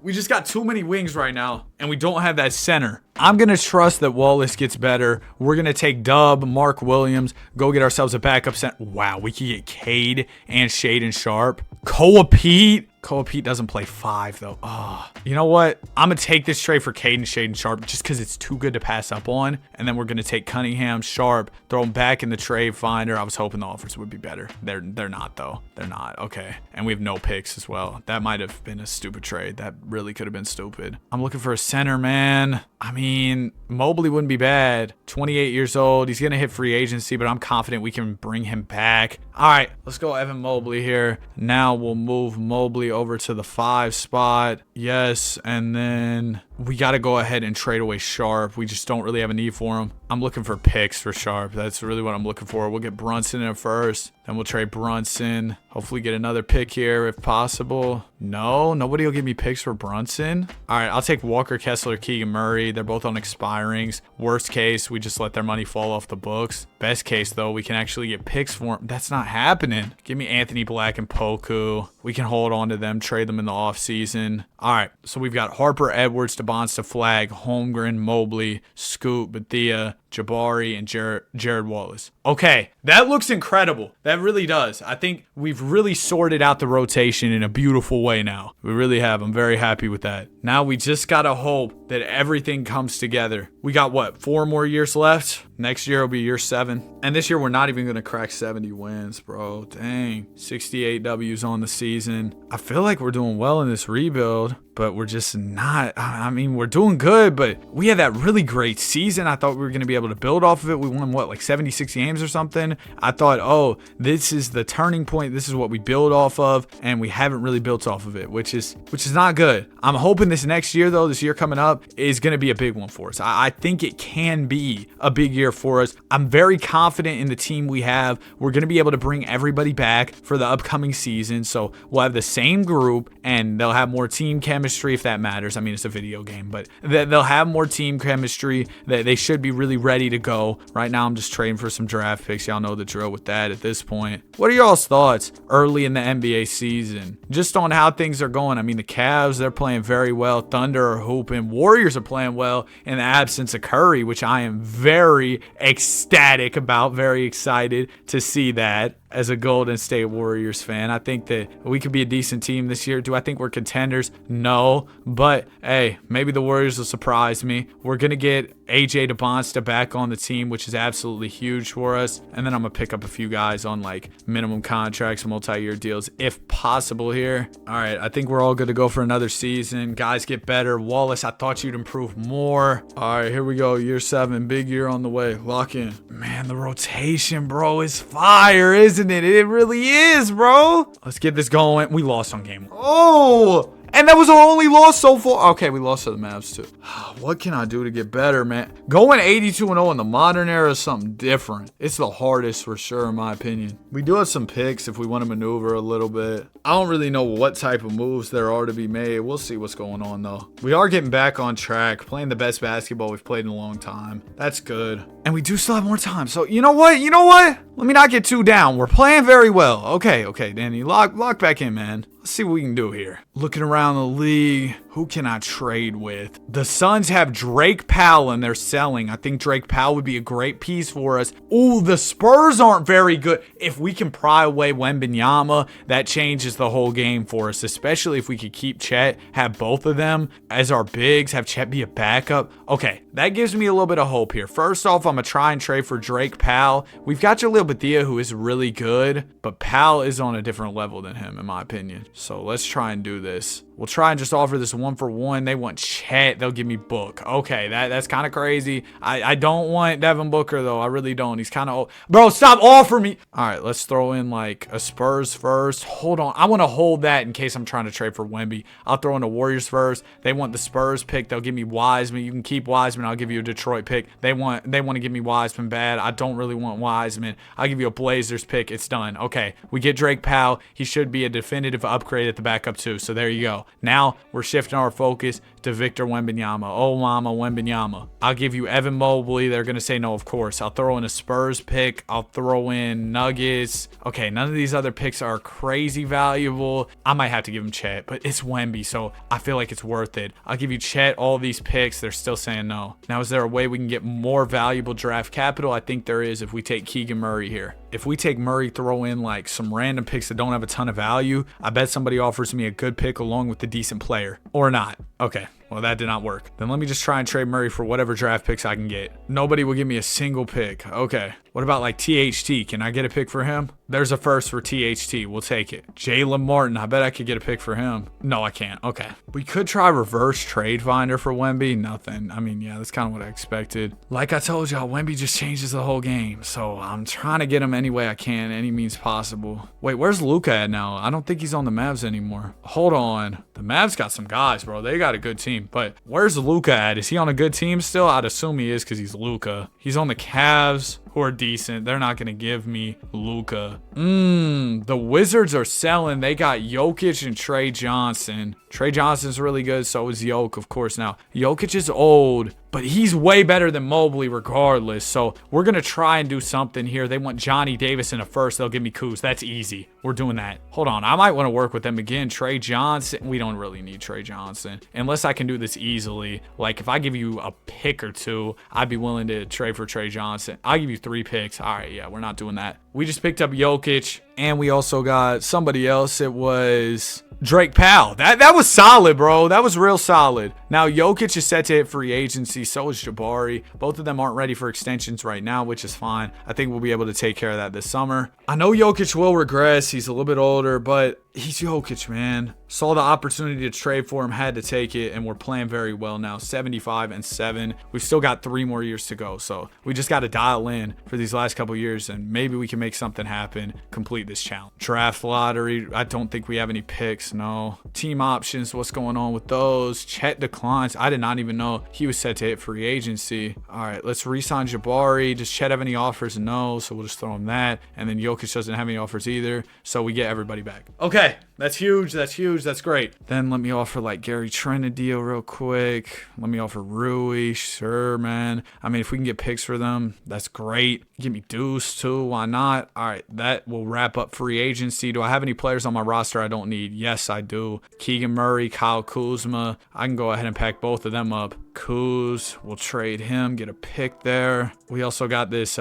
We just got too many wings right now, and we don't have that center. I'm going to trust that Wallace gets better. We're going to take Dub, Mark Williams, go get ourselves a backup center. Wow, we could get Cade and Shaedon Sharpe. Koa Pete doesn't play 5, though. Oh, you know what? I'm going to take this trade for Cade and Shaedon Sharpe just because it's too good to pass up on. And then we're going to take Cunningham, Sharpe, throw them back in the trade finder. I was hoping the offers would be better. They're not, though. They're not. Okay. And we have no picks as well. That might have been a stupid trade. That really could have been stupid. I'm looking for a center, man. I mean, Mobley wouldn't be bad. 28 years old. He's going to hit free agency, but I'm confident we can bring him back. All right, let's go Evan Mobley here. Now we'll move Mobley over to the 5 spot. Yes, and then we got to go ahead and trade away Sharpe. We just don't really have a need for him. I'm looking for picks for Sharpe. That's really what I'm looking for. We'll get Brunson in a first. Then we'll trade Brunson. Hopefully get another pick here if possible. No, nobody will give me picks for Brunson. All right, I'll take Walker Kessler, Keegan Murray. They're both on expirings. Worst case, we just let their money fall off the books. Best case, though, we can actually get picks for them. That's not happening. Give me Anthony Black and Poku. We can hold on to them, trade them in the offseason. All right, so we've got Harper, Edwards, DeBonsta, Flag, Holmgren, Mobley, Scoot, Bethia, Jabari, and Jared Wallace. Okay, that looks incredible. That really does. I think we've really sorted out the rotation in a beautiful way now. We really have. I'm very happy with that. Now we just got to hope that everything comes together. We got, 4 more years left? Next year will be year 7. And this year we're not even going to crack 70 wins, bro. Dang. 68 W's on the season. I feel like we're doing well in this rebuild, but we're just not. I mean, we're doing good, but we had that really great season. I thought we were going to be able to build off of it. We won, 76 games or something? I thought, oh, this is the turning point. This is what we build off of, and we haven't really built off of it, which is not good. I'm hoping this next year, though, this year coming up, is going to be a big one for us. I think it can be a big year for us. I'm very confident in the team we have. We're going to be able to bring everybody back for the upcoming season, so we'll have the same group, and they'll have more team chemistry if that matters. I mean, it's a video game, but they'll have more team chemistry. They should be really ready to go. Right now, I'm just trading for some draft picks. Y'all know the drill with that at this point. What are y'all's thoughts early in the NBA season? Just on how things are going. I mean, the Cavs, they're playing very well. Thunder are hooping. Warriors are playing well in the absence of Curry, which I am very ecstatic about. Very excited to see that. as a Golden State Warriors fan. I think that we could be a decent team this year. Do I think we're contenders? No. But, hey, maybe the Warriors will surprise me. We're going to get AJ DeBonsta back on the team, which is absolutely huge for us. And then I'm going to pick up a few guys on like minimum contracts, multi-year deals, if possible here. All right, I think we're all good to go for another season. Guys get better. Wallace, I thought you'd improve more. All right, here we go. Year 7, big year on the way. Lock in. Man, the rotation, bro, is fire, isn't it? It really is, bro. Let's get this going. We lost on game 1. Oh! And that was our only loss so far. Okay, we lost to the Mavs too. What can I do to get better, man? Going 82-0 in the modern era is something different. It's the hardest for sure, in my opinion. We do have some picks if we want to maneuver a little bit. I don't really know what type of moves there are to be made. We'll see what's going on, though. We are getting back on track, playing the best basketball we've played in a long time. That's good. And we do still have more time. So, you know what? Let me not get too down. We're playing very well. Okay, Danny. Lock back in, man. Let's see what we can do here. Looking around the league, who can I trade with? The Suns have Drake Powell and they're selling. I think Drake Powell would be a great piece for us. Ooh, the Spurs aren't very good. If we can pry away Wembanyama, that changes the whole game for us, especially if we could keep Chet, have both of them as our bigs, have Chet be a backup. Okay, that gives me a little bit of hope here. First off, I'm going to try and trade for Drake Powell. We've got Jalil Bethia, who is really good, but Powell is on a different level than him, in my opinion. So let's try and do this. We'll try and just offer this 1-for-1. They want Chet. They'll give me Book. Okay, that's kind of crazy. I don't want Devin Booker, though. I really don't. He's kind of old. Bro, stop offering me. All right, let's throw in like a Spurs first. Hold on. I want to hold that in case I'm trying to trade for Wemby. I'll throw in the Warriors first. They want the Spurs pick. They'll give me Wiseman. You can keep Wiseman. I'll give you a Detroit pick. They want to give me Wiseman bad. I don't really want Wiseman. I'll give you a Blazers pick. It's done. Okay, we get Drake Powell. He should be a definitive upgrade at the backup too. So there you go. Now we're shifting our focus to Victor Wembanyama. Oh, mama, Wembanyama. I'll give you Evan Mobley. They're going to say no, of course. I'll throw in a Spurs pick. I'll throw in Nuggets. Okay, none of these other picks are crazy valuable. I might have to give him Chet, but it's Wemby, so I feel like it's worth it. I'll give you Chet, all these picks. They're still saying no. Now, is there a way we can get more valuable draft capital? I think there is if we take Keegan Murray here. If we take Murray, throw in like some random picks that don't have a ton of value, I bet somebody offers me a good pick along with the decent player. Or not. Okay. Well, that did not work. Then let me just try and trade Murray for whatever draft picks I can get. Nobody will give me a single pick. Okay. What about like THT? Can I get a pick for him? There's a first for THT. We'll take it. Jalen Martin. I bet I could get a pick for him. No, I can't. Okay. We could try reverse trade finder for Wemby. Nothing. I mean, yeah, that's kind of what I expected. Like I told y'all, Wemby just changes the whole game. So I'm trying to get him any way I can, any means possible. Wait, where's Luka at now? I don't think he's on the Mavs anymore. Hold on. The Mavs got some guys, bro. They got a good team. But where's Luka at? Is he on a good team still? I'd assume he is because he's Luka. He's on the Cavs, who are decent. They're not going to give me Luka. The Wizards are selling. They got Jokic and Trey Johnson. Trey Johnson's really good. So is Jokic, of course. Now, Jokic is old, but he's way better than Mobley regardless. So we're going to try and do something here. They want Johnny Davis in a first. They'll give me Kuz. That's easy. We're doing that. Hold on. I might want to work with them again. Trey Johnson. We don't really need Trey Johnson. Unless I can do this easily. Like if I give you a pick or two, I'd be willing to trade for Trey Johnson. I'll give you 3 picks. All right. Yeah, we're not doing that. We just picked up Jokic and we also got somebody else. It was Drake Powell. That was solid, bro. That was real solid. Now, Jokic is set to hit free agency. So is Jabari. Both of them aren't ready for extensions right now, which is fine. I think we'll be able to take care of that this summer. I know Jokic will regress. He's a little bit older, but he's Jokic, man. Saw the opportunity to trade for him, had to take it, and we're playing very well now. 75-7. We've still got 3 more years to go, so we just got to dial in for these last couple years, and maybe we can make something happen, complete this challenge. Draft lottery, I don't think we have any picks, no. Team options, what's going on with those? Chet declines. I did not even know he was set to hit free agency. All right, let's re-sign Jabari. Does Chet have any offers? No, so we'll just throw him that, and then Jokic doesn't have any offers either, so we get everybody back. Okay, that's huge. That's huge. That's great. Then let me offer like Gary Trent a deal real quick. Let me offer Rui. Sure, man. I mean, if we can get picks for them, that's great. Give me Deuce too. Why not? All right, that will wrap up free agency. Do I have any players on my roster I don't need? Yes, I do. Keegan Murray, Kyle Kuzma. I can go ahead and pack both of them up. Kuz, we'll trade him, get a pick there. We also got this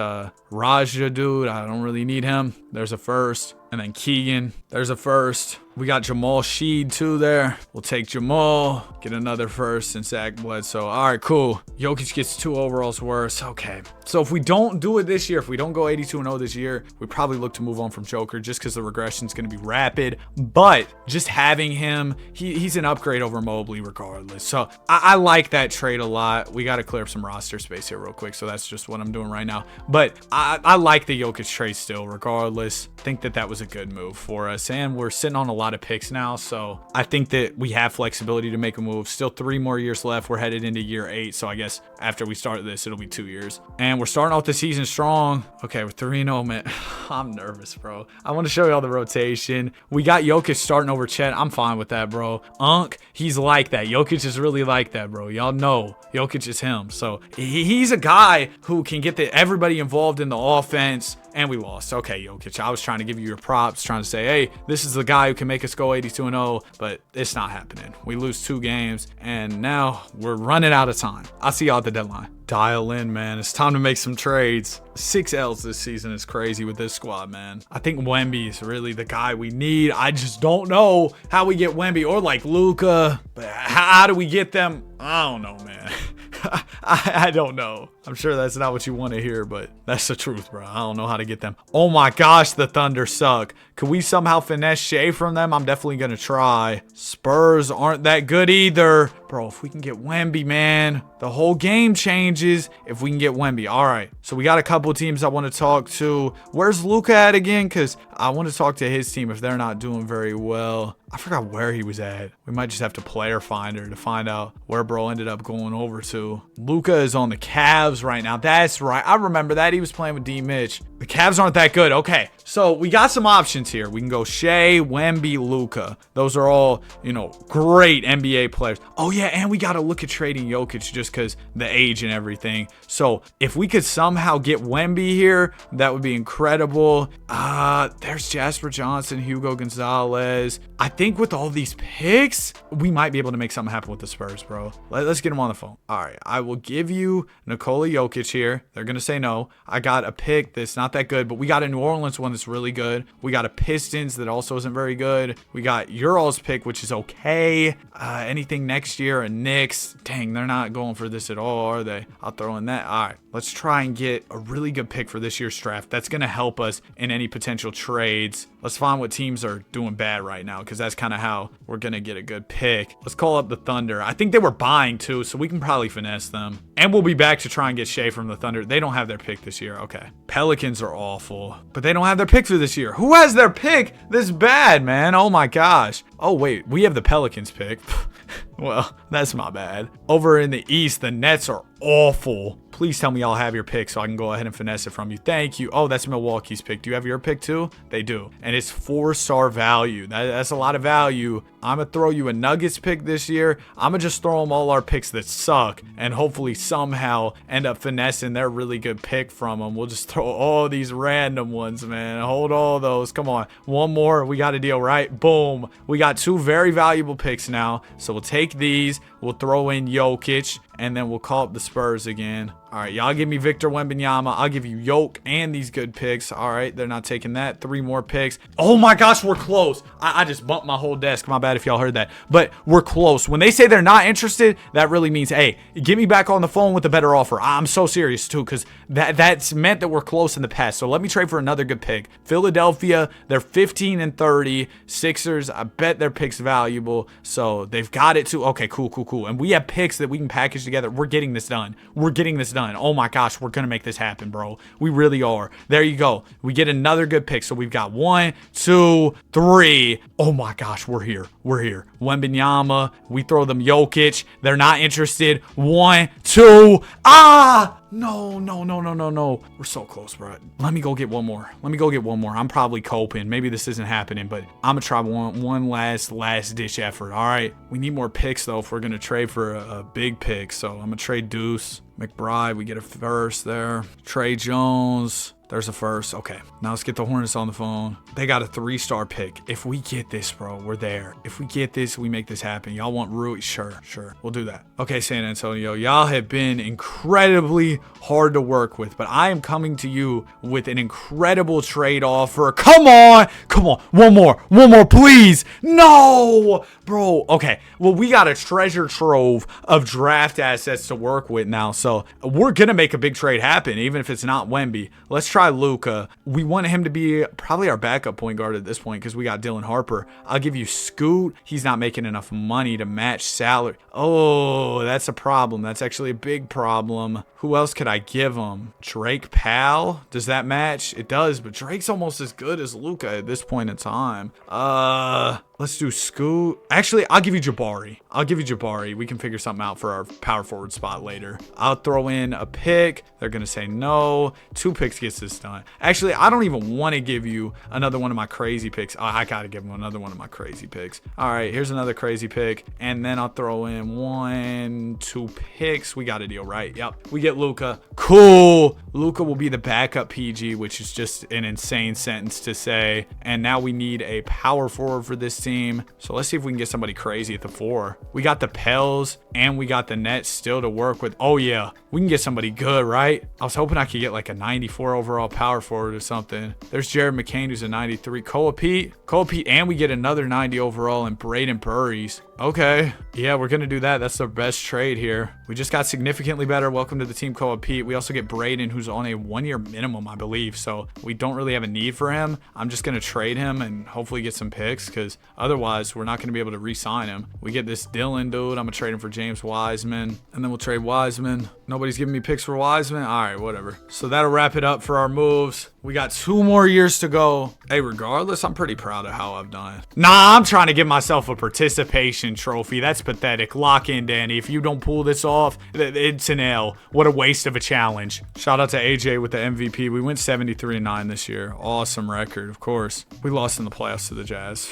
Raja dude. I don't really need him. There's a first. And then Keegan, there's a first. We got Jamal Sheed too there. We'll take Jamal, get another first, and Zach Bledsoe. All right, cool. Jokic gets 2 overalls worse. Okay. So if we don't do it this year, if we don't go 82-0 this year, we probably look to move on from Joker just because the regression is going to be rapid. But just having him, he's an upgrade over Mobley regardless. So I like that trade a lot. We got to clear up some roster space here real quick. So that's just what I'm doing right now. But I like the Jokic trade still regardless. I think that was a good move for us. And we're sitting on a lot of picks now. So I think that we have flexibility to make a move. Still 3 more years left. We're headed into year 8. So I guess after we start this, it'll be 2 years. And we're starting off the season strong. Okay, we're 3-0, man. I'm nervous, bro. I want to show you all the rotation. We got Jokic starting over Chet. I'm fine with that, bro. He's like that. Jokic is really like that, bro. Y'all know Jokic is him. So he's a guy who can get everybody involved in the offense. And we lost. Okay, Jokic, I was trying to give you your props, trying to say, hey, this is the guy who can make us go 82-0, but it's not happening. We lose 2 games, and now we're running out of time. I'll see y'all at the deadline. Dial in, man. It's time to make some trades. 6 L's this season is crazy with this squad, man. I think Wemby is really the guy we need. I just don't know how we get Wemby or like Luka. But how do we get them? I don't know, man. I don't know. I'm sure that's not what you want to hear, but that's the truth, bro. I don't know how to get them. Oh my gosh, the Thunder suck. Could we somehow finesse Shea from them? I'm definitely going to try. Spurs aren't that good either. Bro, if we can get Wemby, man, the whole game changes if we can get Wemby. All right, so we got a couple teams I want to talk to. Where's Luka at again? Because I want to talk to his team if they're not doing very well. I forgot where he was at. We might just have to player finder to find out where bro ended up going over to. Luka is on the Cavs right now. That's right. I remember that. He was playing with D. Mitch. The Cavs aren't that good. Okay, so we got some options here. We can go Shea, Wemby, Luka. Those are all, great NBA players. Oh, yeah, and we got to look at trading Jokic just because the age and everything. So if we could somehow get Wemby here, that would be incredible. There's Jasper Johnson, Hugo Gonzalez. I think with all these picks, we might be able to make something happen with the Spurs, bro. Let's get him on the phone. All right, I will give you Nikola Jokic here. They're going to say no. I got a pick that's not that good, but we got a New Orleans one that's really good. We got a Pistons that also isn't very good. We got Ural's pick, which is okay. Anything next year, a Knicks. Dang, they're not going for this at all, are they? I'll throw in that. All right, let's try and get a really good pick for this year's draft. That's going to help us in any potential trades. Let's find what teams are doing bad right now, because that's kind of how we're going to get a good pick. Let's call up the Thunder. I think they were buying too, so we can probably finesse them. And we'll be back to try and get Shea from the Thunder. They don't have their pick this year. Okay. Pelicans are awful, but they don't have their pick for this year. Who has their pick this bad, man? Oh my gosh. Oh wait, we have the Pelicans pick. Well, that's my bad. Over in the East, the Nets are awful. Please tell me y'all have your pick so I can go ahead and finesse it from you. Thank you. Oh, that's Milwaukee's pick. Do you have your pick too? They do. And it's 4-star value. That's a lot of value. I'm going to throw you a Nuggets pick this year. I'm going to just throw them all our picks that suck and hopefully somehow end up finessing their really good pick from them. We'll just throw all these random ones, man. Hold all those. Come on. One more. We got a deal, right? Boom. We got 2 very valuable picks now. So we'll take these. We'll throw in Jokic. And then we'll call up the Spurs again. All right, y'all give me Victor Wembanyama. I'll give you Yoke and these good picks. All right, they're not taking that. 3 more picks. Oh my gosh, we're close. I just bumped my whole desk. My bad if y'all heard that. But we're close. When they say they're not interested, that really means, hey, get me back on the phone with a better offer. I'm so serious too, because that's meant that we're close in the past. So let me trade for another good pick. Philadelphia, they're 15-30. Sixers, I bet their pick's valuable. So they've got it too. Okay, cool. And we have picks that we can package together. We're getting this done. Oh my gosh, we're gonna make this happen, bro. We really are. There you go. We get another good pick. So we've got 1, 2, 3. Oh my gosh, we're here. Wembanyama. We throw them Jokic. They're not interested. 1, 2. No. We're so close, bro. Let me go get one more. I'm probably coping. Maybe this isn't happening, but I'm gonna try one last ditch effort. All right. We need more picks though if we're gonna trade for a big pick. So I'm gonna trade Deuce McBride. We get a first there. Trey Jones. There's a first. Okay, now let's get the Hornets on the phone. They got a 3-star pick. If we get this, bro, we're there. If we get this, we make this happen. Y'all want Rui? Sure. We'll do that. Okay, San Antonio, y'all have been incredibly hard to work with, but I am coming to you with an incredible trade offer. Come on. One more, please. No, bro. Okay, well, we got a treasure trove of draft assets to work with now, so we're gonna make a big trade happen, even if it's not Wemby. Let's try Luka. We want him to be probably our backup point guard at this point because we got Dylan Harper. I'll give you Scoot. He's not making enough money to match salary. Oh, that's a problem. That's actually a big problem. Who else could I give him? Drake Powell? Does that match? It does, but Drake's almost as good as Luka at this point in time. Let's do Scoot. Actually, I'll give you Jabari. We can figure something out for our power forward spot later. I'll throw in a pick. They're going to say no. 2 picks gets this done. Actually, I don't even want to give you another one of my crazy picks. Oh, I got to give him another one of my crazy picks. All right, here's another crazy pick. And then I'll throw in 2 picks. We got a deal, right? Yep. We get Luka. Cool. Luka will be the backup PG, which is just an insane sentence to say. And now we need a power forward for this team. So let's see if we can get somebody crazy at the 4. We got the Pels and we got the Nets still to work with. Oh yeah, we can get somebody good, right? I was hoping I could get like a 94 overall power forward or something. There's Jared McCain, who's a 93. Koa Pete, and we get another 90 overall and Braden Burries. Okay, yeah, we're gonna do that. That's the best trade here. We just got significantly better. Welcome to the team, Koa Pete. We also get Braden, who's on a 1-year minimum, I believe, so we don't really have a need for him. I'm just gonna trade him and hopefully get some picks, because otherwise we're not gonna be able to re-sign him. We get this Dylan dude. I'm gonna trade him for James Wiseman, and then we'll trade Wiseman. Nobody's giving me picks for Wiseman. All right, whatever. So that'll wrap it up for our moves. We got 2 more years to go. Hey, regardless, I'm pretty proud of how I've done. Nah, I'm trying to give myself a participation trophy. That's pathetic. Lock in, Danny. If you don't pull this off, it's an L. What a waste of a challenge. Shout out to AJ with the MVP. We went 73-9 this year. Awesome record, of course. We lost in the playoffs to the Jazz.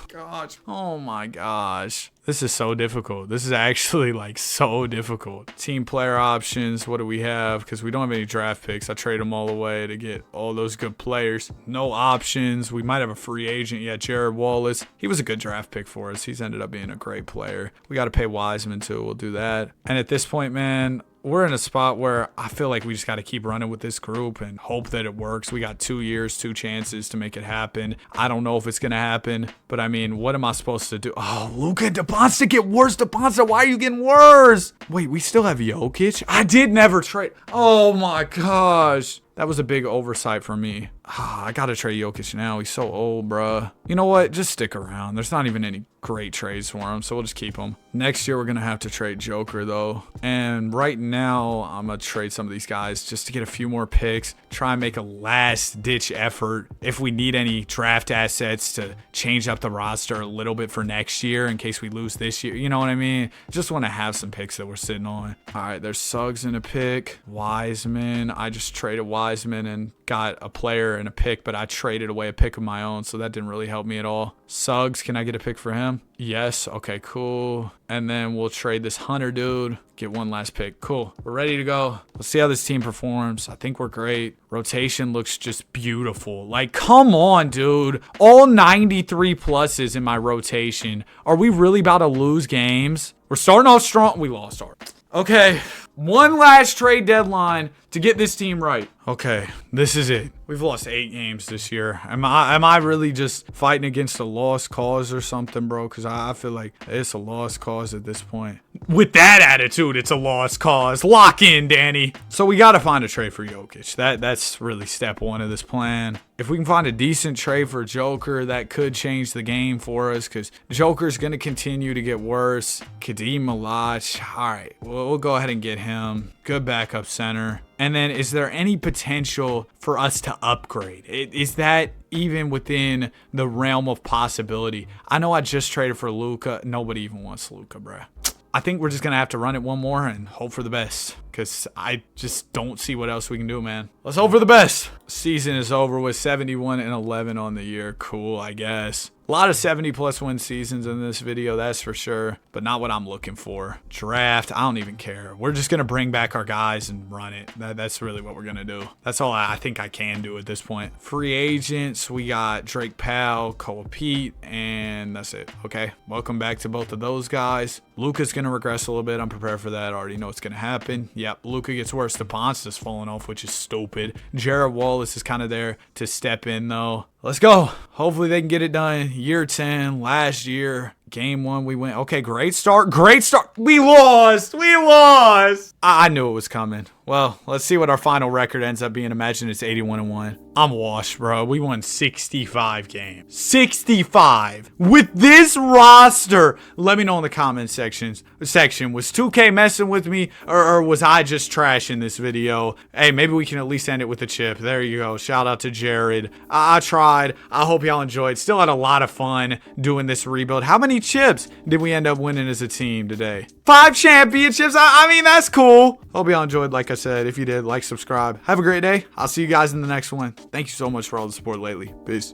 Gosh. Oh my gosh. This is so difficult. This is actually like so difficult. Team player options. What do we have? Because we don't have any draft picks. I trade them all away to get all those good players. No options. We might have a free agent. Yeah, Jared Wallace. He was a good draft pick for us. He's ended up being a great player. We got to pay Wiseman too. We'll do that. And at this point, man, we're in a spot where I feel like we just got to keep running with this group and hope that it works. We got 2 years, 2 chances to make it happen. I don't know if it's going to happen, but I mean, what am I supposed to do? Oh, Luka, DeBonsta get worse. DeBonsta, why are you getting worse? Wait, we still have Jokic? I did never trade. Oh my gosh. That was a big oversight for me. I gotta trade Jokic now. He's so old, bruh. You know what? Just stick around. There's not even any great trades for him, so we'll just keep him. Next year, we're gonna have to trade Joker, though. And right now, I'm gonna trade some of these guys just to get a few more picks. Try and make a last-ditch effort if we need any draft assets to change up the roster a little bit for next year in case we lose this year. You know what I mean? Just want to have some picks that we're sitting on. All right, there's Suggs in a pick. Wiseman. I just traded Wiseman and got a player and a pick, but I traded away a pick of my own, so that didn't really help me at all. Suggs, can I get a pick for him? Yes. Okay, cool. And then we'll trade this Hunter dude. Get one last pick. Cool. We're ready to go. Let's see how this team performs. I think we're great. Rotation looks just beautiful. Like, come on, dude. All 93 pluses in my rotation. Are we really about to lose games? We're starting off strong. We lost our. Okay. One last trade deadline to get this team right. Okay, this is it. We've lost 8 games this year. Am I really just fighting against a lost cause or something, bro? Because I feel like it's a lost cause at this point. With that attitude, it's a lost cause. Lock in, Danny. So we got to find a trade for Jokic. That's really step 1 of this plan. If we can find a decent trade for Joker, that could change the game for us because Joker's going to continue to get worse. Kadeem Malach. All right, we'll go ahead and get him. Good backup center. And then is there any potential for us to upgrade? Is that even within the realm of possibility? I know I just traded for Luka. Nobody even wants Luka, bruh. I think we're just going to have to run it one more and hope for the best because I just don't see what else we can do, man. Let's hope for the best. Season is over with 71-11 on the year. Cool, I guess. A lot of 70+ win seasons in this video, that's for sure, but not what I'm looking for. Draft, I don't even care. We're just going to bring back our guys and run it. That's really what we're going to do. That's all I think I can do at this point. Free agents, we got Drake Powell, Cole Pete, and that's it. Okay, welcome back to both of those guys. Luka's going to regress a little bit. I'm prepared for that. I already know what's going to happen. Yep, Luka gets worse. Steponsta's falling off, which is stupid. Jared Wallace is kind of there to step in, though. Let's go. Hopefully they can get it done. Year 10, last year, game 1, we went. Okay, great start. Great start. We lost. We lost. I knew it was coming. Well, let's see what our final record ends up being. Imagine it's 81-1. I'm washed, bro. We won 65 games. 65. With this roster. Let me know in the comments section. Was 2K messing with me, or was I just trashing this video? Hey, maybe we can at least end it with a chip. There you go. Shout out to Jared. I tried. I hope y'all enjoyed. Still had a lot of fun doing this rebuild. How many chips did we end up winning as a team today? 5 championships. I mean, that's cool. Hope y'all enjoyed. Like I said, if you did, like, subscribe. Have a great day. I'll see you guys in the next one. Thank you so much for all the support lately. Peace.